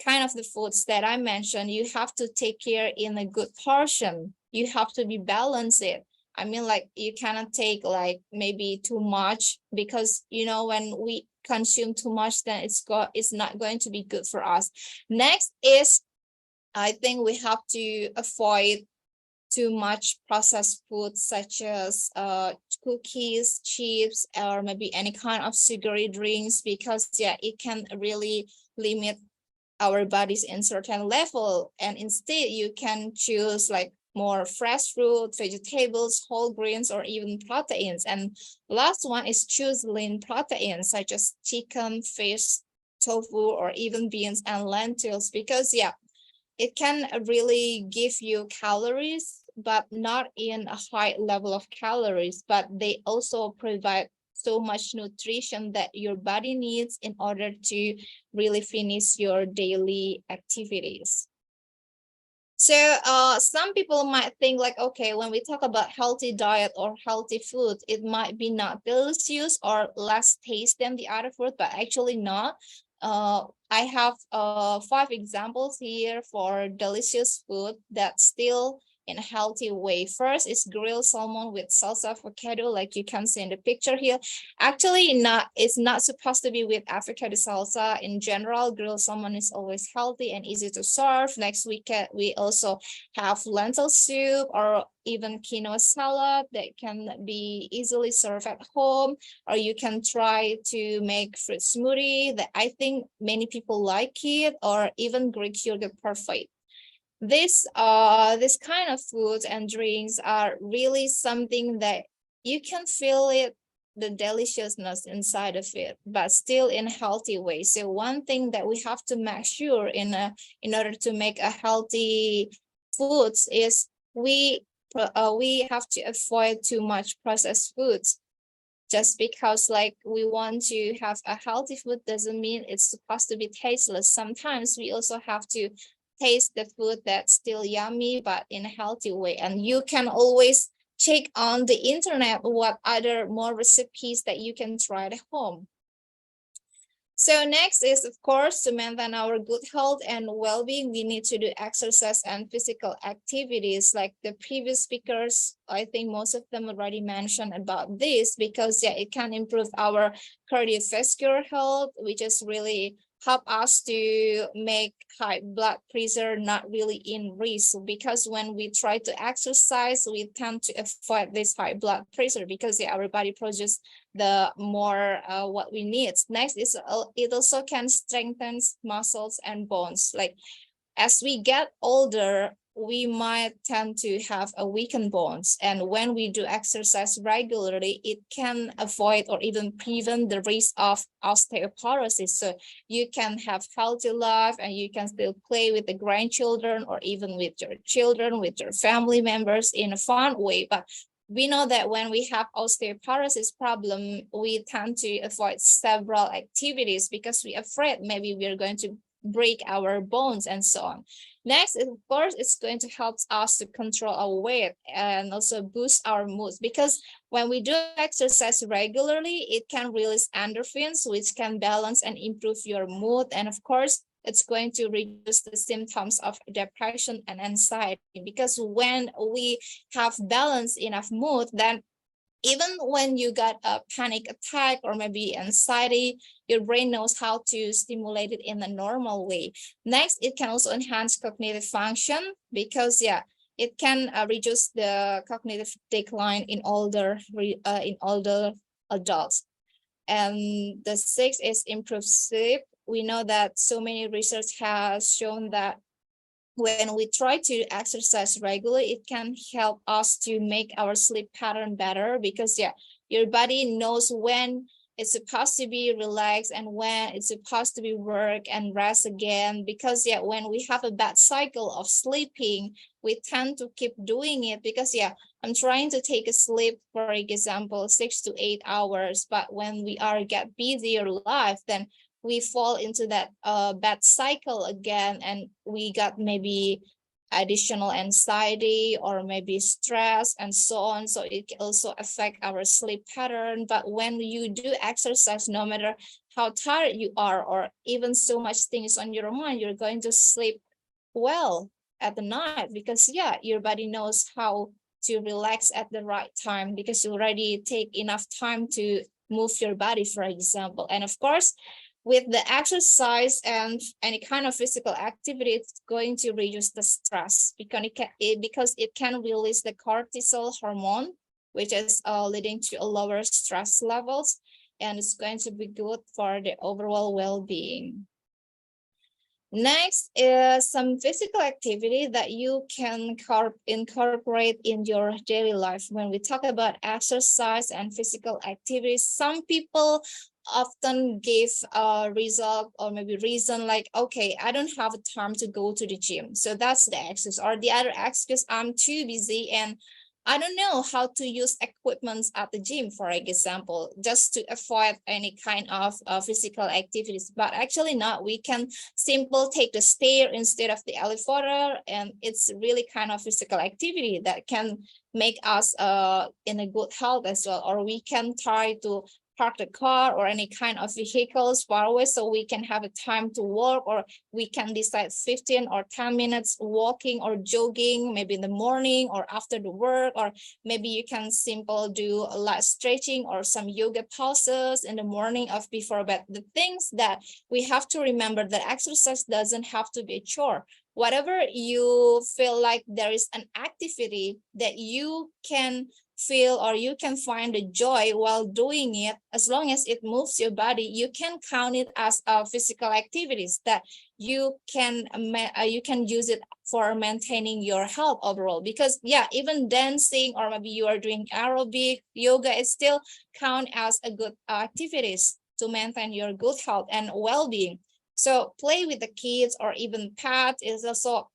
kind of the foods that I mentioned, you have to take care in a good portion. You have to be balanced it. I mean, like you cannot take like maybe too much, because you know when we consume too much, then it's not going to be good for us. Next is, I think we have to avoid too much processed foods such as cookies, chips, or maybe any kind of sugary drinks, because yeah, it can really limit our bodies in certain level. And instead you can choose like more fresh fruit, vegetables, whole grains, or even proteins. And last one is choose lean proteins such as chicken, fish, tofu, or even beans and lentils, because yeah, it can really give you calories, but not in a high level of calories, but they also provide so much nutrition that your body needs in order to really finish your daily activities. So some people might think like, okay, when we talk about healthy diet or healthy food, it might be not delicious or less taste than the other food, but actually not. I have 5 examples here for delicious food that's still in a healthy way. First is grilled salmon with salsa avocado, like you can see in the picture here. Actually, it's not supposed to be with avocado salsa. In general, grilled salmon is always healthy and easy to serve. Next week, we also have lentil soup or even quinoa salad that can be easily served at home. Or you can try to make fruit smoothie that I think many people like it, or even Greek yogurt parfait. This kind of foods and drinks are really something that you can feel it, the deliciousness inside of it, but still in a healthy way. So one thing that we have to make sure in order to make a healthy foods is we have to avoid too much processed foods. Just because like we want to have a healthy food doesn't mean it's supposed to be tasteless. Sometimes we also have to taste the food that's still yummy, but in a healthy way. And you can always check on the internet what other more recipes that you can try at home. So next is, of course, to maintain our good health and well-being, we need to do exercise and physical activities. Like the previous speakers, I think most of them already mentioned about this, because yeah, it can improve our cardiovascular health, which is really help us to make high blood pressure not really in risk, because when we try to exercise, we tend to avoid this high blood pressure, because yeah, our body produces the more what we need. Next is it also can strengthen muscles and bones. Like as we get older, we might tend to have a weakened bones, and when we do exercise regularly, it can avoid or even prevent the risk of osteoporosis. So you can have healthy life, and you can still play with the grandchildren or even with your children, with your family members in a fun way. But we know that when we have osteoporosis problem, we tend to avoid several activities because we're afraid maybe we're going to break our bones and so on. Next, of course, it's going to help us to control our weight and also boost our mood, because when we do exercise regularly, it can release endorphins, which can balance and improve your mood. And of course, it's going to reduce the symptoms of depression and anxiety, because when we have balance enough mood, then even when you got a panic attack or maybe anxiety, your brain knows how to stimulate it in a normal way. Next, it can also enhance cognitive function, because yeah, it can reduce the cognitive decline in older adults. And the sixth is improved sleep. We know that so many research has shown that when we try to exercise regularly, it can help us to make our sleep pattern better, because yeah, your body knows when it's supposed to be relaxed and when it's supposed to be work and rest again. Because yeah, when we have a bad cycle of sleeping, we tend to keep doing it, because yeah, I'm trying to take a sleep, for example, 6 to 8 hours, but when we are get busier life, then we fall into that bad cycle again, and we got maybe additional anxiety or maybe stress and so on. So it can also affect our sleep pattern. But when you do exercise, no matter how tired you are or even so much things on your mind, you're going to sleep well at the night, because yeah, your body knows how to relax at the right time, because you already take enough time to move your body, for example. And of course, with the exercise and any kind of physical activity, it's going to reduce the stress, because it can release the cortisol hormone, which is leading to a lower stress levels, and it's going to be good for the overall well-being. Next is some physical activity that you can incorporate in your daily life. When we talk about exercise and physical activities, some people often give a result or maybe reason like, okay, I don't have time to go to the gym. So that's the excuse. Or the other excuse, I'm too busy and I don't know how to use equipment at the gym, for example, just to avoid any kind of physical activities. But actually not, we can simply take the stair instead of the elevator, and it's really kind of physical activity that can make us in a good health as well. Or we can try to park the car or any kind of vehicles far away so we can have a time to walk, or we can decide 15 or 10 minutes walking or jogging, maybe in the morning or after the work, or maybe you can simply do a light stretching or some yoga poses in the morning of before bed. The things that we have to remember, that exercise doesn't have to be a chore. Whatever you feel like there is an activity that you can feel or you can find the joy while doing it, as long as it moves your body, you can count it as physical activities that you can use it for maintaining your health overall. Because yeah, even dancing or maybe you are doing aerobic, yoga, it still count as a good activities to maintain your good health and well-being. So play with the kids or even pets is also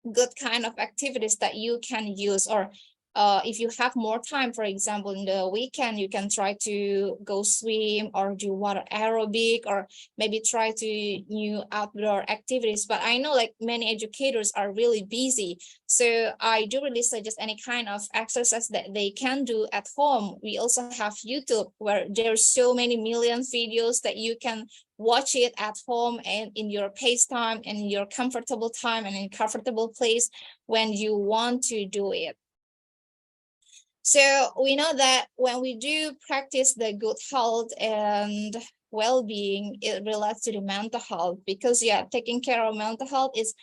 good kind of activities that you can use. Or if you have more time, for example, in the weekend, you can try to go swim or do water aerobic, or maybe try to new outdoor activities. But I know like many educators are really busy. So I do really suggest any kind of exercise that they can do at home. We also have YouTube where there's so many million videos that you can watch it at home and in your pace time and in your comfortable time and in comfortable place when you want to do it. So we know that when we do practice the good health and well-being, it relates to the mental health, because yeah, taking care of mental health is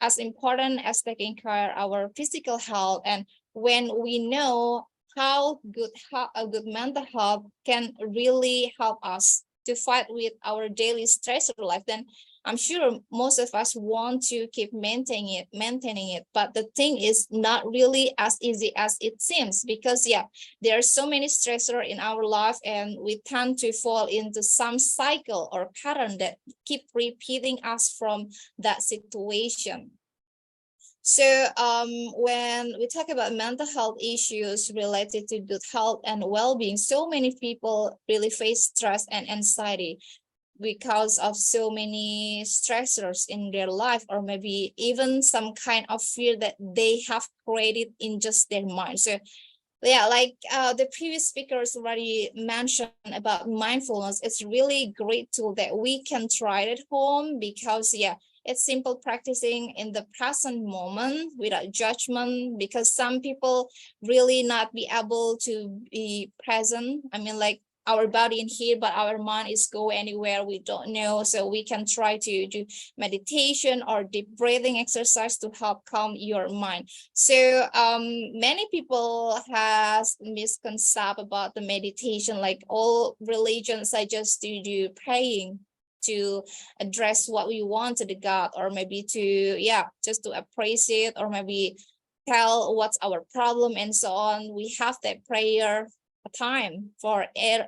as important as taking care of our physical health. And when we know how a good mental health can really help us to fight with our daily stressor life, then I'm sure most of us want to keep maintaining it. But the thing is not really as easy as it seems, because yeah, there are so many stressors in our life, and we tend to fall into some cycle or pattern that keep repeating us from that situation. So when we talk about mental health issues related to good health and well-being, so many people really face stress and anxiety because of so many stressors in their life, or maybe even some kind of fear that they have created in just their mind. So yeah, like the previous speakers already mentioned about mindfulness, it's really great tool that we can try it at home, because yeah, it's simple practicing in the present moment without judgment, because some people really not be able to be present. I mean, like our body in here, but our mind is go anywhere we don't know. So we can try to do meditation or deep breathing exercise to help calm your mind. So many people has misconception about the meditation, like all religions suggest to do praying to address what we want to the God, or maybe to yeah, just to appreciate, or maybe tell what's our problem and so on. We have that prayer time for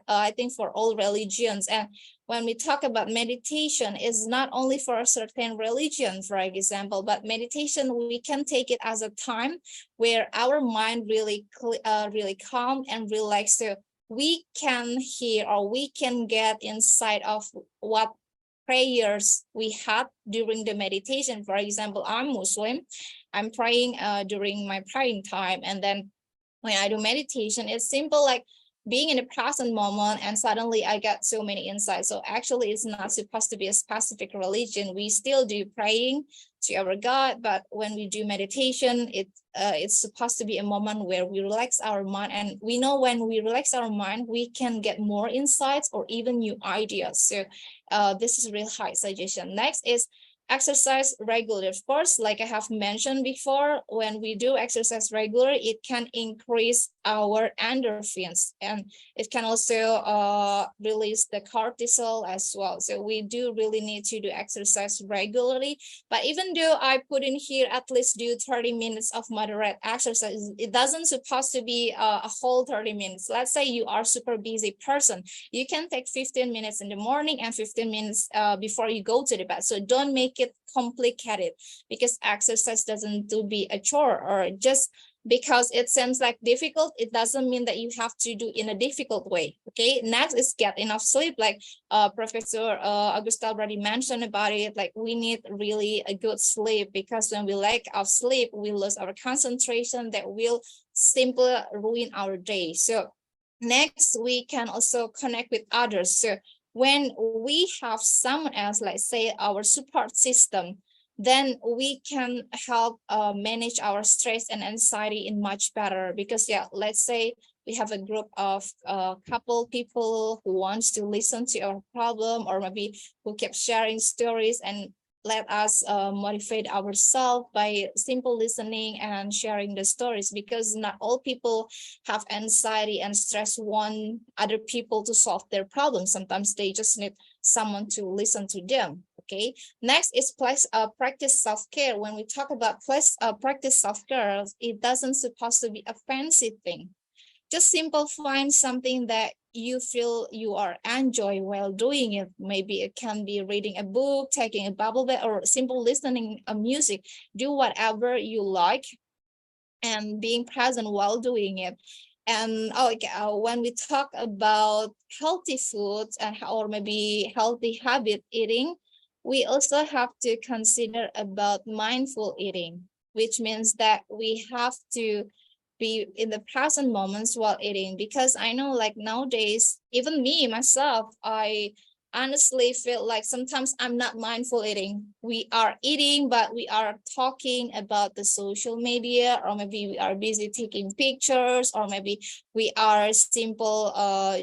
I think for all religions. And when we talk about meditation, it's not only for a certain religion, for example, but meditation, we can take it as a time where our mind really calm and relaxed, so we can hear or we can get inside of what prayers we had during the meditation. For example, I'm Muslim, I'm praying during my praying time, and then when I do meditation, it's simple like being in the present moment, and suddenly I got so many insights. So actually it's not supposed to be a specific religion. We still do praying to our God, but when we do meditation, it's supposed to be a moment where we relax our mind, and we know when we relax our mind, we can get more insights or even new ideas. So this is a real high suggestion. Next is exercise regularly. Of course, like I have mentioned before, when we do exercise regularly, it can increase our endorphins, and it can also release the cortisol as well. So we do really need to do exercise regularly. But even though I put in here at least do 30 minutes of moderate exercise, it doesn't supposed to be a whole 30 minutes. Let's say you are super busy person, you can take 15 minutes in the morning and 15 minutes before you go to the bed. So don't make it complicated, because exercise doesn't to be a chore, or just because it seems like difficult, it doesn't mean that you have to do in a difficult way. Okay, next is get enough sleep. Like Professor Augusta already mentioned about it, like we need really a good sleep, because when we lack of sleep, we lose our concentration, that will simply ruin our day. So next, we can also connect with others. So when we have someone else, like say our support system, then we can help manage our stress and anxiety in much better. Because yeah, let's say we have a group of couple people who wants to listen to our problem, or maybe who keep sharing stories and let us motivate ourselves by simple listening and sharing the stories, because not all people have anxiety and stress want other people to solve their problems. Sometimes they just need someone to listen to them. Okay, next is practice self-care. When we talk about practice self-care, it doesn't supposed to be a fancy thing. Just simple, find something that you feel you are enjoy while doing it. Maybe it can be reading a book, taking a bubble bath, or simple listening to music. Do whatever you like. and being present while doing it. And when we talk about healthy foods and or maybe healthy habit eating, we also have to consider about mindful eating, which means that we have to be in the present moments while eating. Because I know, like, nowadays, even me myself, I honestly feel like sometimes I'm not mindful eating. We are eating, but we are talking about the social media, or maybe we are busy taking pictures, or maybe we are simple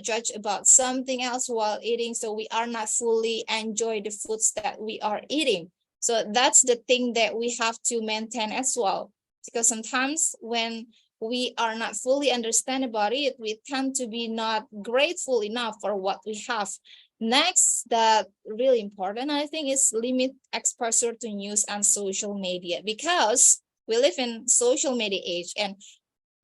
judge about something else while eating. So we are not fully enjoy the foods that we are eating. So that's the thing that we have to maintain as well. Because sometimes when we are not fully understand about it, we tend to be not grateful enough for what we have. Next, that really important, I think, is limit exposure to news and social media, because we live in social media age, and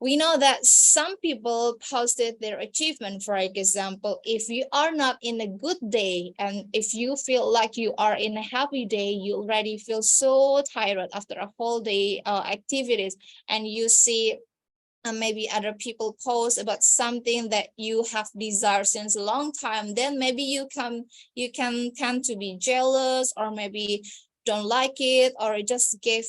we know that some people posted their achievement. For example, if you are not in a good day, and if you feel like you are in a happy day, you already feel so tired after a whole day activities, and you see maybe other people post about something that you have desired since a long time, then maybe you can tend to be jealous, or maybe don't like it, or just give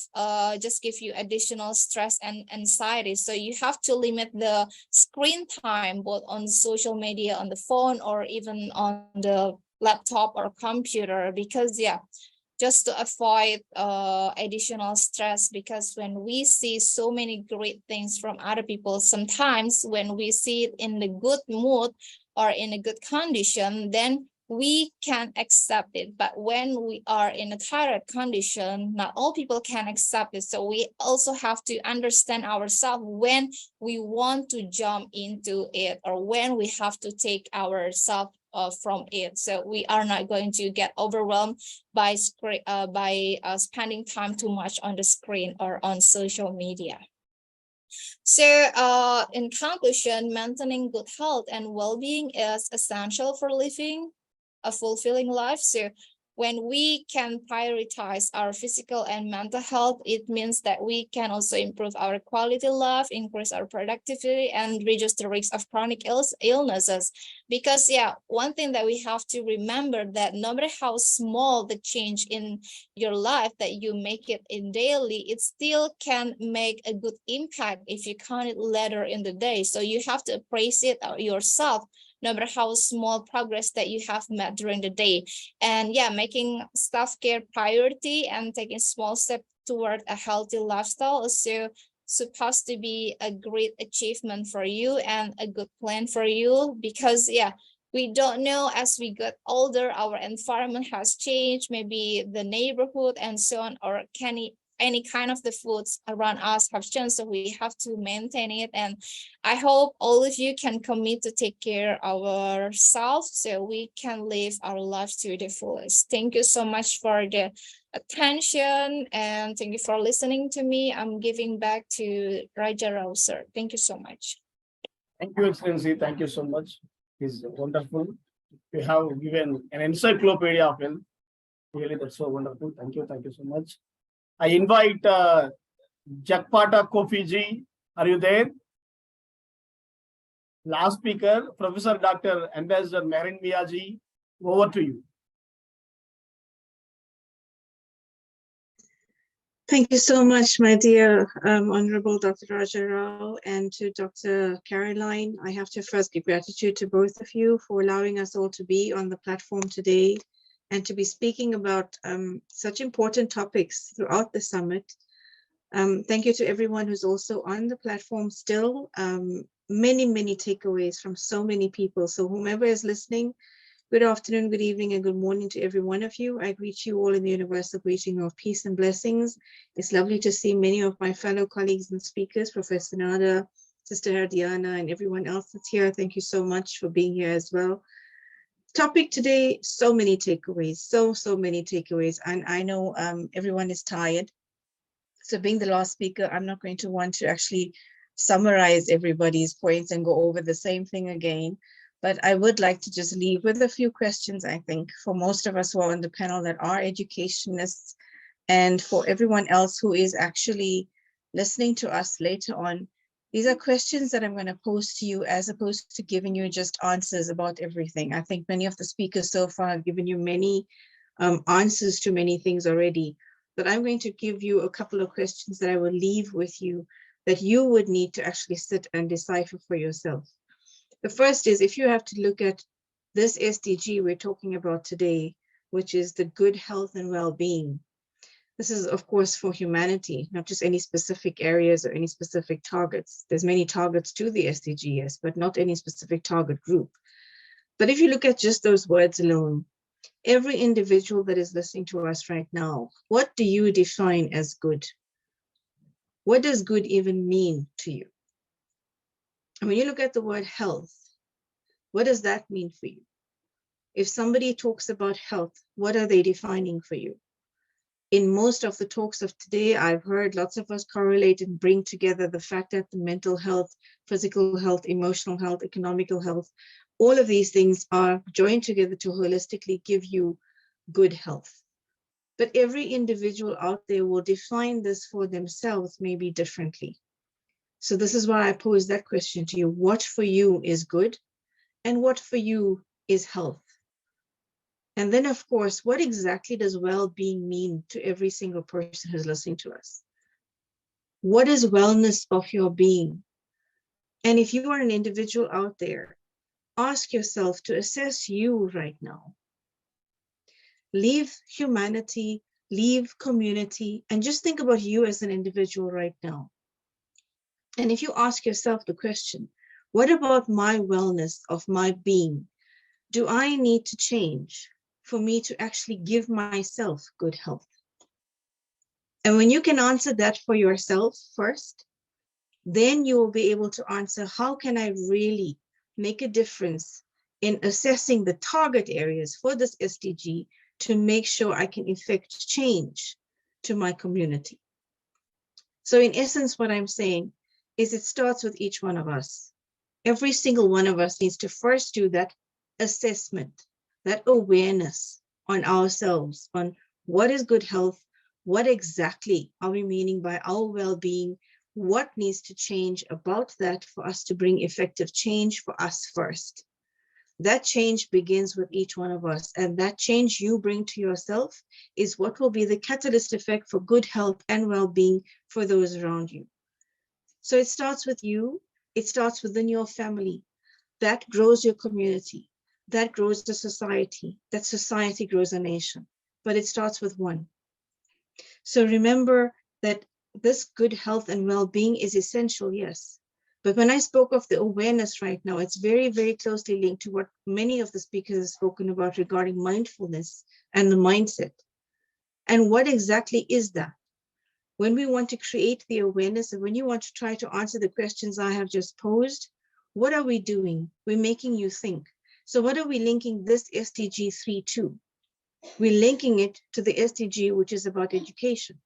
you additional stress and anxiety. So you have to limit the screen time, both on social media, on the phone, or even on the laptop or computer, because just to avoid additional stress. Because when we see so many great things from other people, sometimes when we see it in the good mood or in a good condition, then we can accept it. But when we are in a tired condition, not all people can accept it. So we also have to understand ourselves when we want to jump into it, or when we have to take ourselves from it. So we are not going to get overwhelmed by spending time too much on the screen or on social media. So in conclusion, maintaining good health and well-being is essential for living a fulfilling life. So when we can prioritize our physical and mental health, it means that we can also improve our quality of life, increase our productivity, and reduce the risk of chronic illnesses. Because one thing that we have to remember, that no matter how small the change in your life that you make it in daily, it still can make a good impact if you count it later in the day. So you have to appreciate yourself, no matter how small progress that you have made during the day. And making self-care priority and taking small steps toward a healthy lifestyle is supposed to be a great achievement for you and a good plan for you. Because we don't know, as we get older, our environment has changed, maybe the neighborhood and so on, or any kind of the foods around us have changed. So we have to maintain it. And I hope all of you can commit to take care of ourselves so we can live our lives to the fullest. Thank you so much for the attention, and thank you for listening to me. I'm giving back to Raja Rao, sir. Thank you so much. Thank you, Excellency. Thank you so much. It's wonderful. You have given an encyclopedia of health. Really, that's so wonderful. Thank you. Thank you so much. I invite Jakpata Kofiji. Are you there? Last speaker, Professor Dr. Ambassador Merin Miyaji. Over to you. Thank you so much, my dear Honorable Dr. Raja Rao, and to Dr. Caroline. I have to first give gratitude to both of you for allowing us all to be on the platform today and to be speaking about such important topics throughout the summit. Thank you to everyone who's also on the platform still. Many, many takeaways from so many people. So whomever is listening, good afternoon, good evening, and good morning to every one of you. I greet you all in the universal greeting of peace and blessings. It's lovely to see many of my fellow colleagues and speakers, Professor Nada, Sister Hardiana, and everyone else that's here. Thank you so much for being here as well. Topic today, so many takeaways, so many takeaways. And I know everyone is tired. So being the last speaker, I'm not going to want to actually summarize everybody's points and go over the same thing again. But I would like to just leave with a few questions, I think, for most of us who are on the panel that are educationists, and for everyone else who is actually listening to us later on, these are questions that I'm going to pose to you as opposed to giving you just answers about everything. I think many of the speakers so far have given you many answers to many things already, but I'm going to give you a couple of questions that I will leave with you that you would need to actually sit and decipher for yourself. The first is, if you have to look at this SDG we're talking about today, which is the good health and well-being. This is, of course, for humanity, not just any specific areas or any specific targets. There's many targets to the SDG, yes, but not any specific target group. But if you look at just those words alone, every individual that is listening to us right now, what do you define as good? What does good even mean to you? And when you look at the word health, what does that mean for you? If somebody talks about health, what are they defining for you? In most of the talks of today, I've heard lots of us correlate and bring together the fact that the mental health, physical health, emotional health, economical health, all of these things are joined together to holistically give you good health. But every individual out there will define this for themselves maybe differently. So this is why I pose that question to you. What for you is good and what for you is health? And then, of course, what exactly does well-being mean to every single person who's listening to us? What is wellness of your being? And if you are an individual out there, ask yourself to assess you right now. Leave humanity, leave community, and just think about you as an individual right now. And if you ask yourself the question, what about my wellness of my being? Do I need to change for me to actually give myself good health? And when you can answer that for yourself first, then you will be able to answer, how can I really make a difference in assessing the target areas for this SDG to make sure I can effect change to my community? So in essence, what I'm saying is it starts with each one of us. Every single one of us needs to first do that assessment, that awareness on ourselves, on what is good health, what exactly are we meaning by our well-being, what needs to change about that for us to bring effective change for us first. That change begins with each one of us, and that change you bring to yourself is what will be the catalyst effect for good health and well-being for those around you. So it starts with you, it starts within your family. That grows your community, that grows the society, that society grows a nation, but it starts with one. So remember that this good health and well-being is essential, yes. But when I spoke of the awareness right now, it's very, very closely linked to what many of the speakers have spoken about regarding mindfulness and the mindset. And what exactly is that? When we want to create the awareness and when you want to try to answer the questions I have just posed, what are we doing? We're making you think. So what are we linking this SDG3 to? We're linking it to the SDG, which is about education.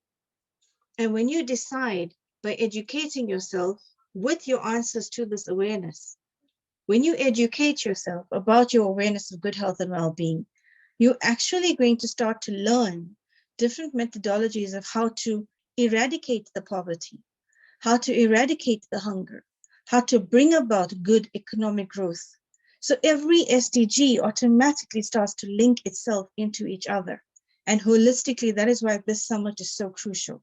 And when you decide by educating yourself with your answers to this awareness, when you educate yourself about your awareness of good health and well-being, you're actually going to start to learn different methodologies of how to eradicate the poverty, how to eradicate the hunger, how to bring about good economic growth. So every SDG automatically starts to link itself into each other. And holistically, that is why this summit is so crucial.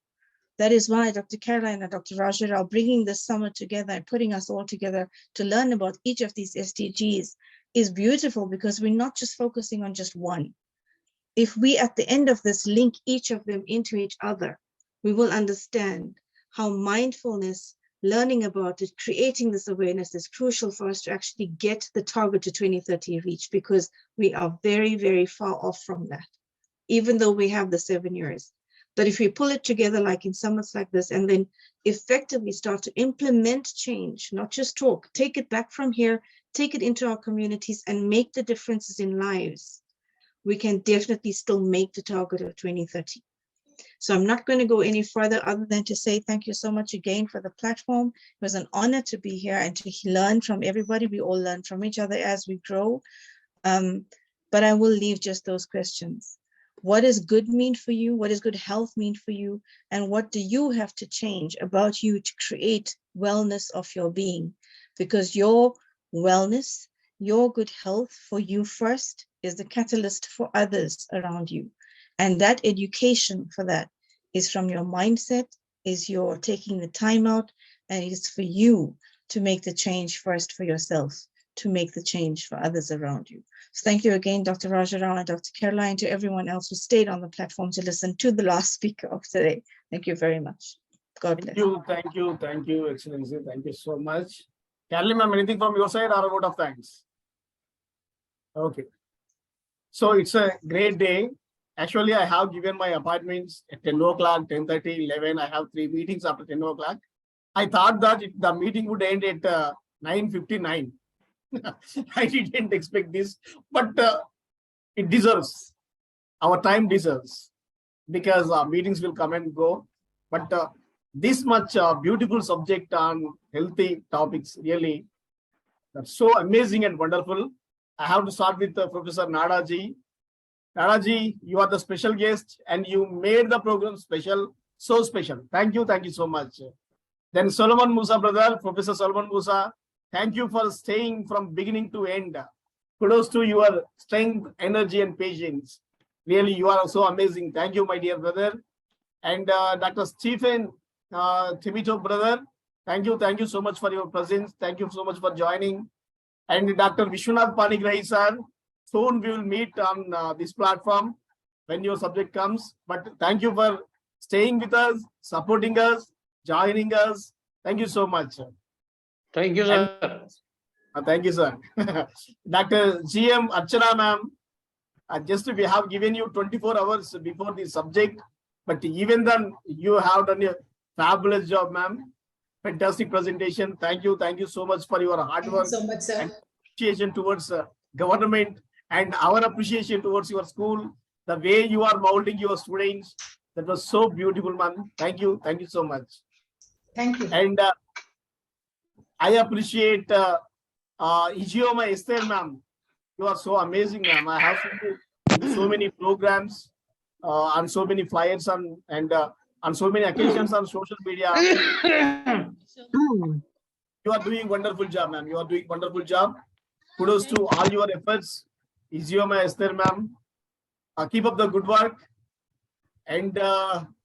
That is why Dr. Caroline and Dr. Raja are bringing this summit together and putting us all together to learn about each of these SDGs is beautiful, because we're not just focusing on just one. If we, at the end of this, link each of them into each other, we will understand how mindfulness, learning about it, creating this awareness is crucial for us to actually get the target to 2030 reached, because we are very, very far off from that, even though we have the 7 years. But if we pull it together like in summits like this, and then effectively start to implement change, not just talk, take it back from here, take it into our communities and make the differences in lives, we can definitely still make the target of 2030. So I'm not going to go any further other than to say thank you so much again for the platform. It was an honor to be here and to learn from everybody. We all learn from each other as we grow. But I will leave just those questions. what does good mean for you? What does good health mean for you? And what do you have to change about you to create wellness of your being? Because your wellness, your good health for you first is the catalyst for others around you. And that education for that is from your mindset, is your taking the time out, and it's for you to make the change first for yourself, to make the change for others around you. So thank you again, Dr. Rajarao and Dr. Caroline, to everyone else who stayed on the platform to listen to the last speaker of today. Thank you very much. God bless. Thank you, Excellency. Thank you so much. Caroline, ma'am, anything from your side or a vote of thanks? Okay. So it's a great day. Actually, I have given my appointments at 10 o'clock, 10:30, 11. I have 3 meetings after 10 o'clock. I thought that the meeting would end at 9:59. I didn't expect this, but it deserves. Our time deserves, because meetings will come and go. But this much beautiful subject on healthy topics, really, that's so amazing and wonderful. I have to start with Professor Nadaji. Nadaji, you are the special guest and you made the program special, so special. Thank you so much. Then Solomon Musa, brother, Professor Solomon Musa, thank you for staying from beginning to end. Kudos to your strength, energy, and patience. Really, you are so amazing. Thank you, my dear brother. And Dr. Stephen Timito, brother, thank you so much for your presence. Thank you so much for joining. And Dr. Vishwanath Panigrahi, sir, soon we will meet on this platform when your subject comes. But thank you for staying with us, supporting us, joining us. Thank you so much. Thank you, sir. Thank you, sir. Dr. GM Archana, ma'am, just we have given you 24 hours before the subject, but even then you have done a fabulous job, ma'am. Fantastic presentation. Thank you so much for your hard work. Thank you so much, sir. And appreciation towards government and our appreciation towards your school. The way you are molding your students, that was so beautiful, ma'am. Thank you so much. Thank you. And I appreciate Ijeoma Esther, ma'am. You are so amazing, ma'am. I have seen you in so many programs, on so many flyers, and on so many occasions on social media. You are doing wonderful job, ma'am. You are doing wonderful job. Kudos to all your efforts, Ijeoma Esther, ma'am. Keep up the good work. And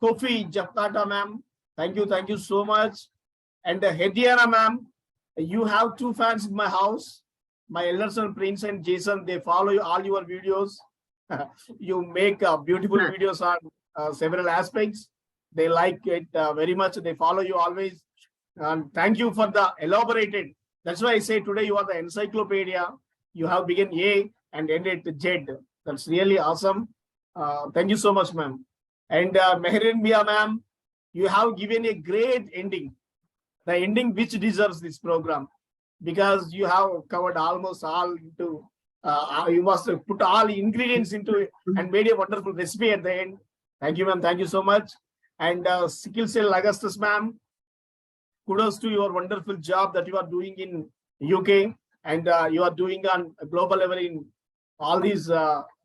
Kofi Japtata, ma'am. Thank you so much. And Hediana, ma'am. You have 2 fans in my house. My elder son, Prince, and Jason, they follow all your videos. You make beautiful videos on several aspects. They like it very much. They follow you always. And thank you for the elaborated. That's why I say today you are the encyclopedia. You have begun A and ended Z. That's really awesome. Thank you so much, ma'am. And Meherin Mia, ma'am, you have given a great ending. The ending which deserves this program, because you have covered almost all into, you must have put all ingredients into it and made a wonderful recipe at the end. Thank you, ma'am. Thank you so much. And Sickle Cell Augustus, ma'am, kudos to your wonderful job that you are doing in UK, and you are doing on a global level in all these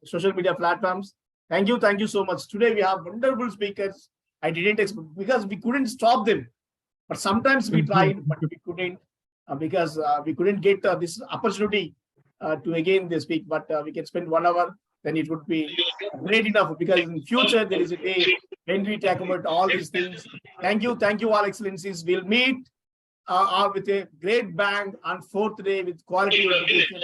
social media platforms. Thank you so much. Today we have wonderful speakers. I didn't expect, because we couldn't stop them. But sometimes we tried, but we couldn't, because we couldn't get this opportunity to again they speak. But we can spend 1 hour, then it would be great enough, because in future there is a day when we talk about all these things. Thank you all, excellencies. We'll meet with a great bang on 4th day with quality education.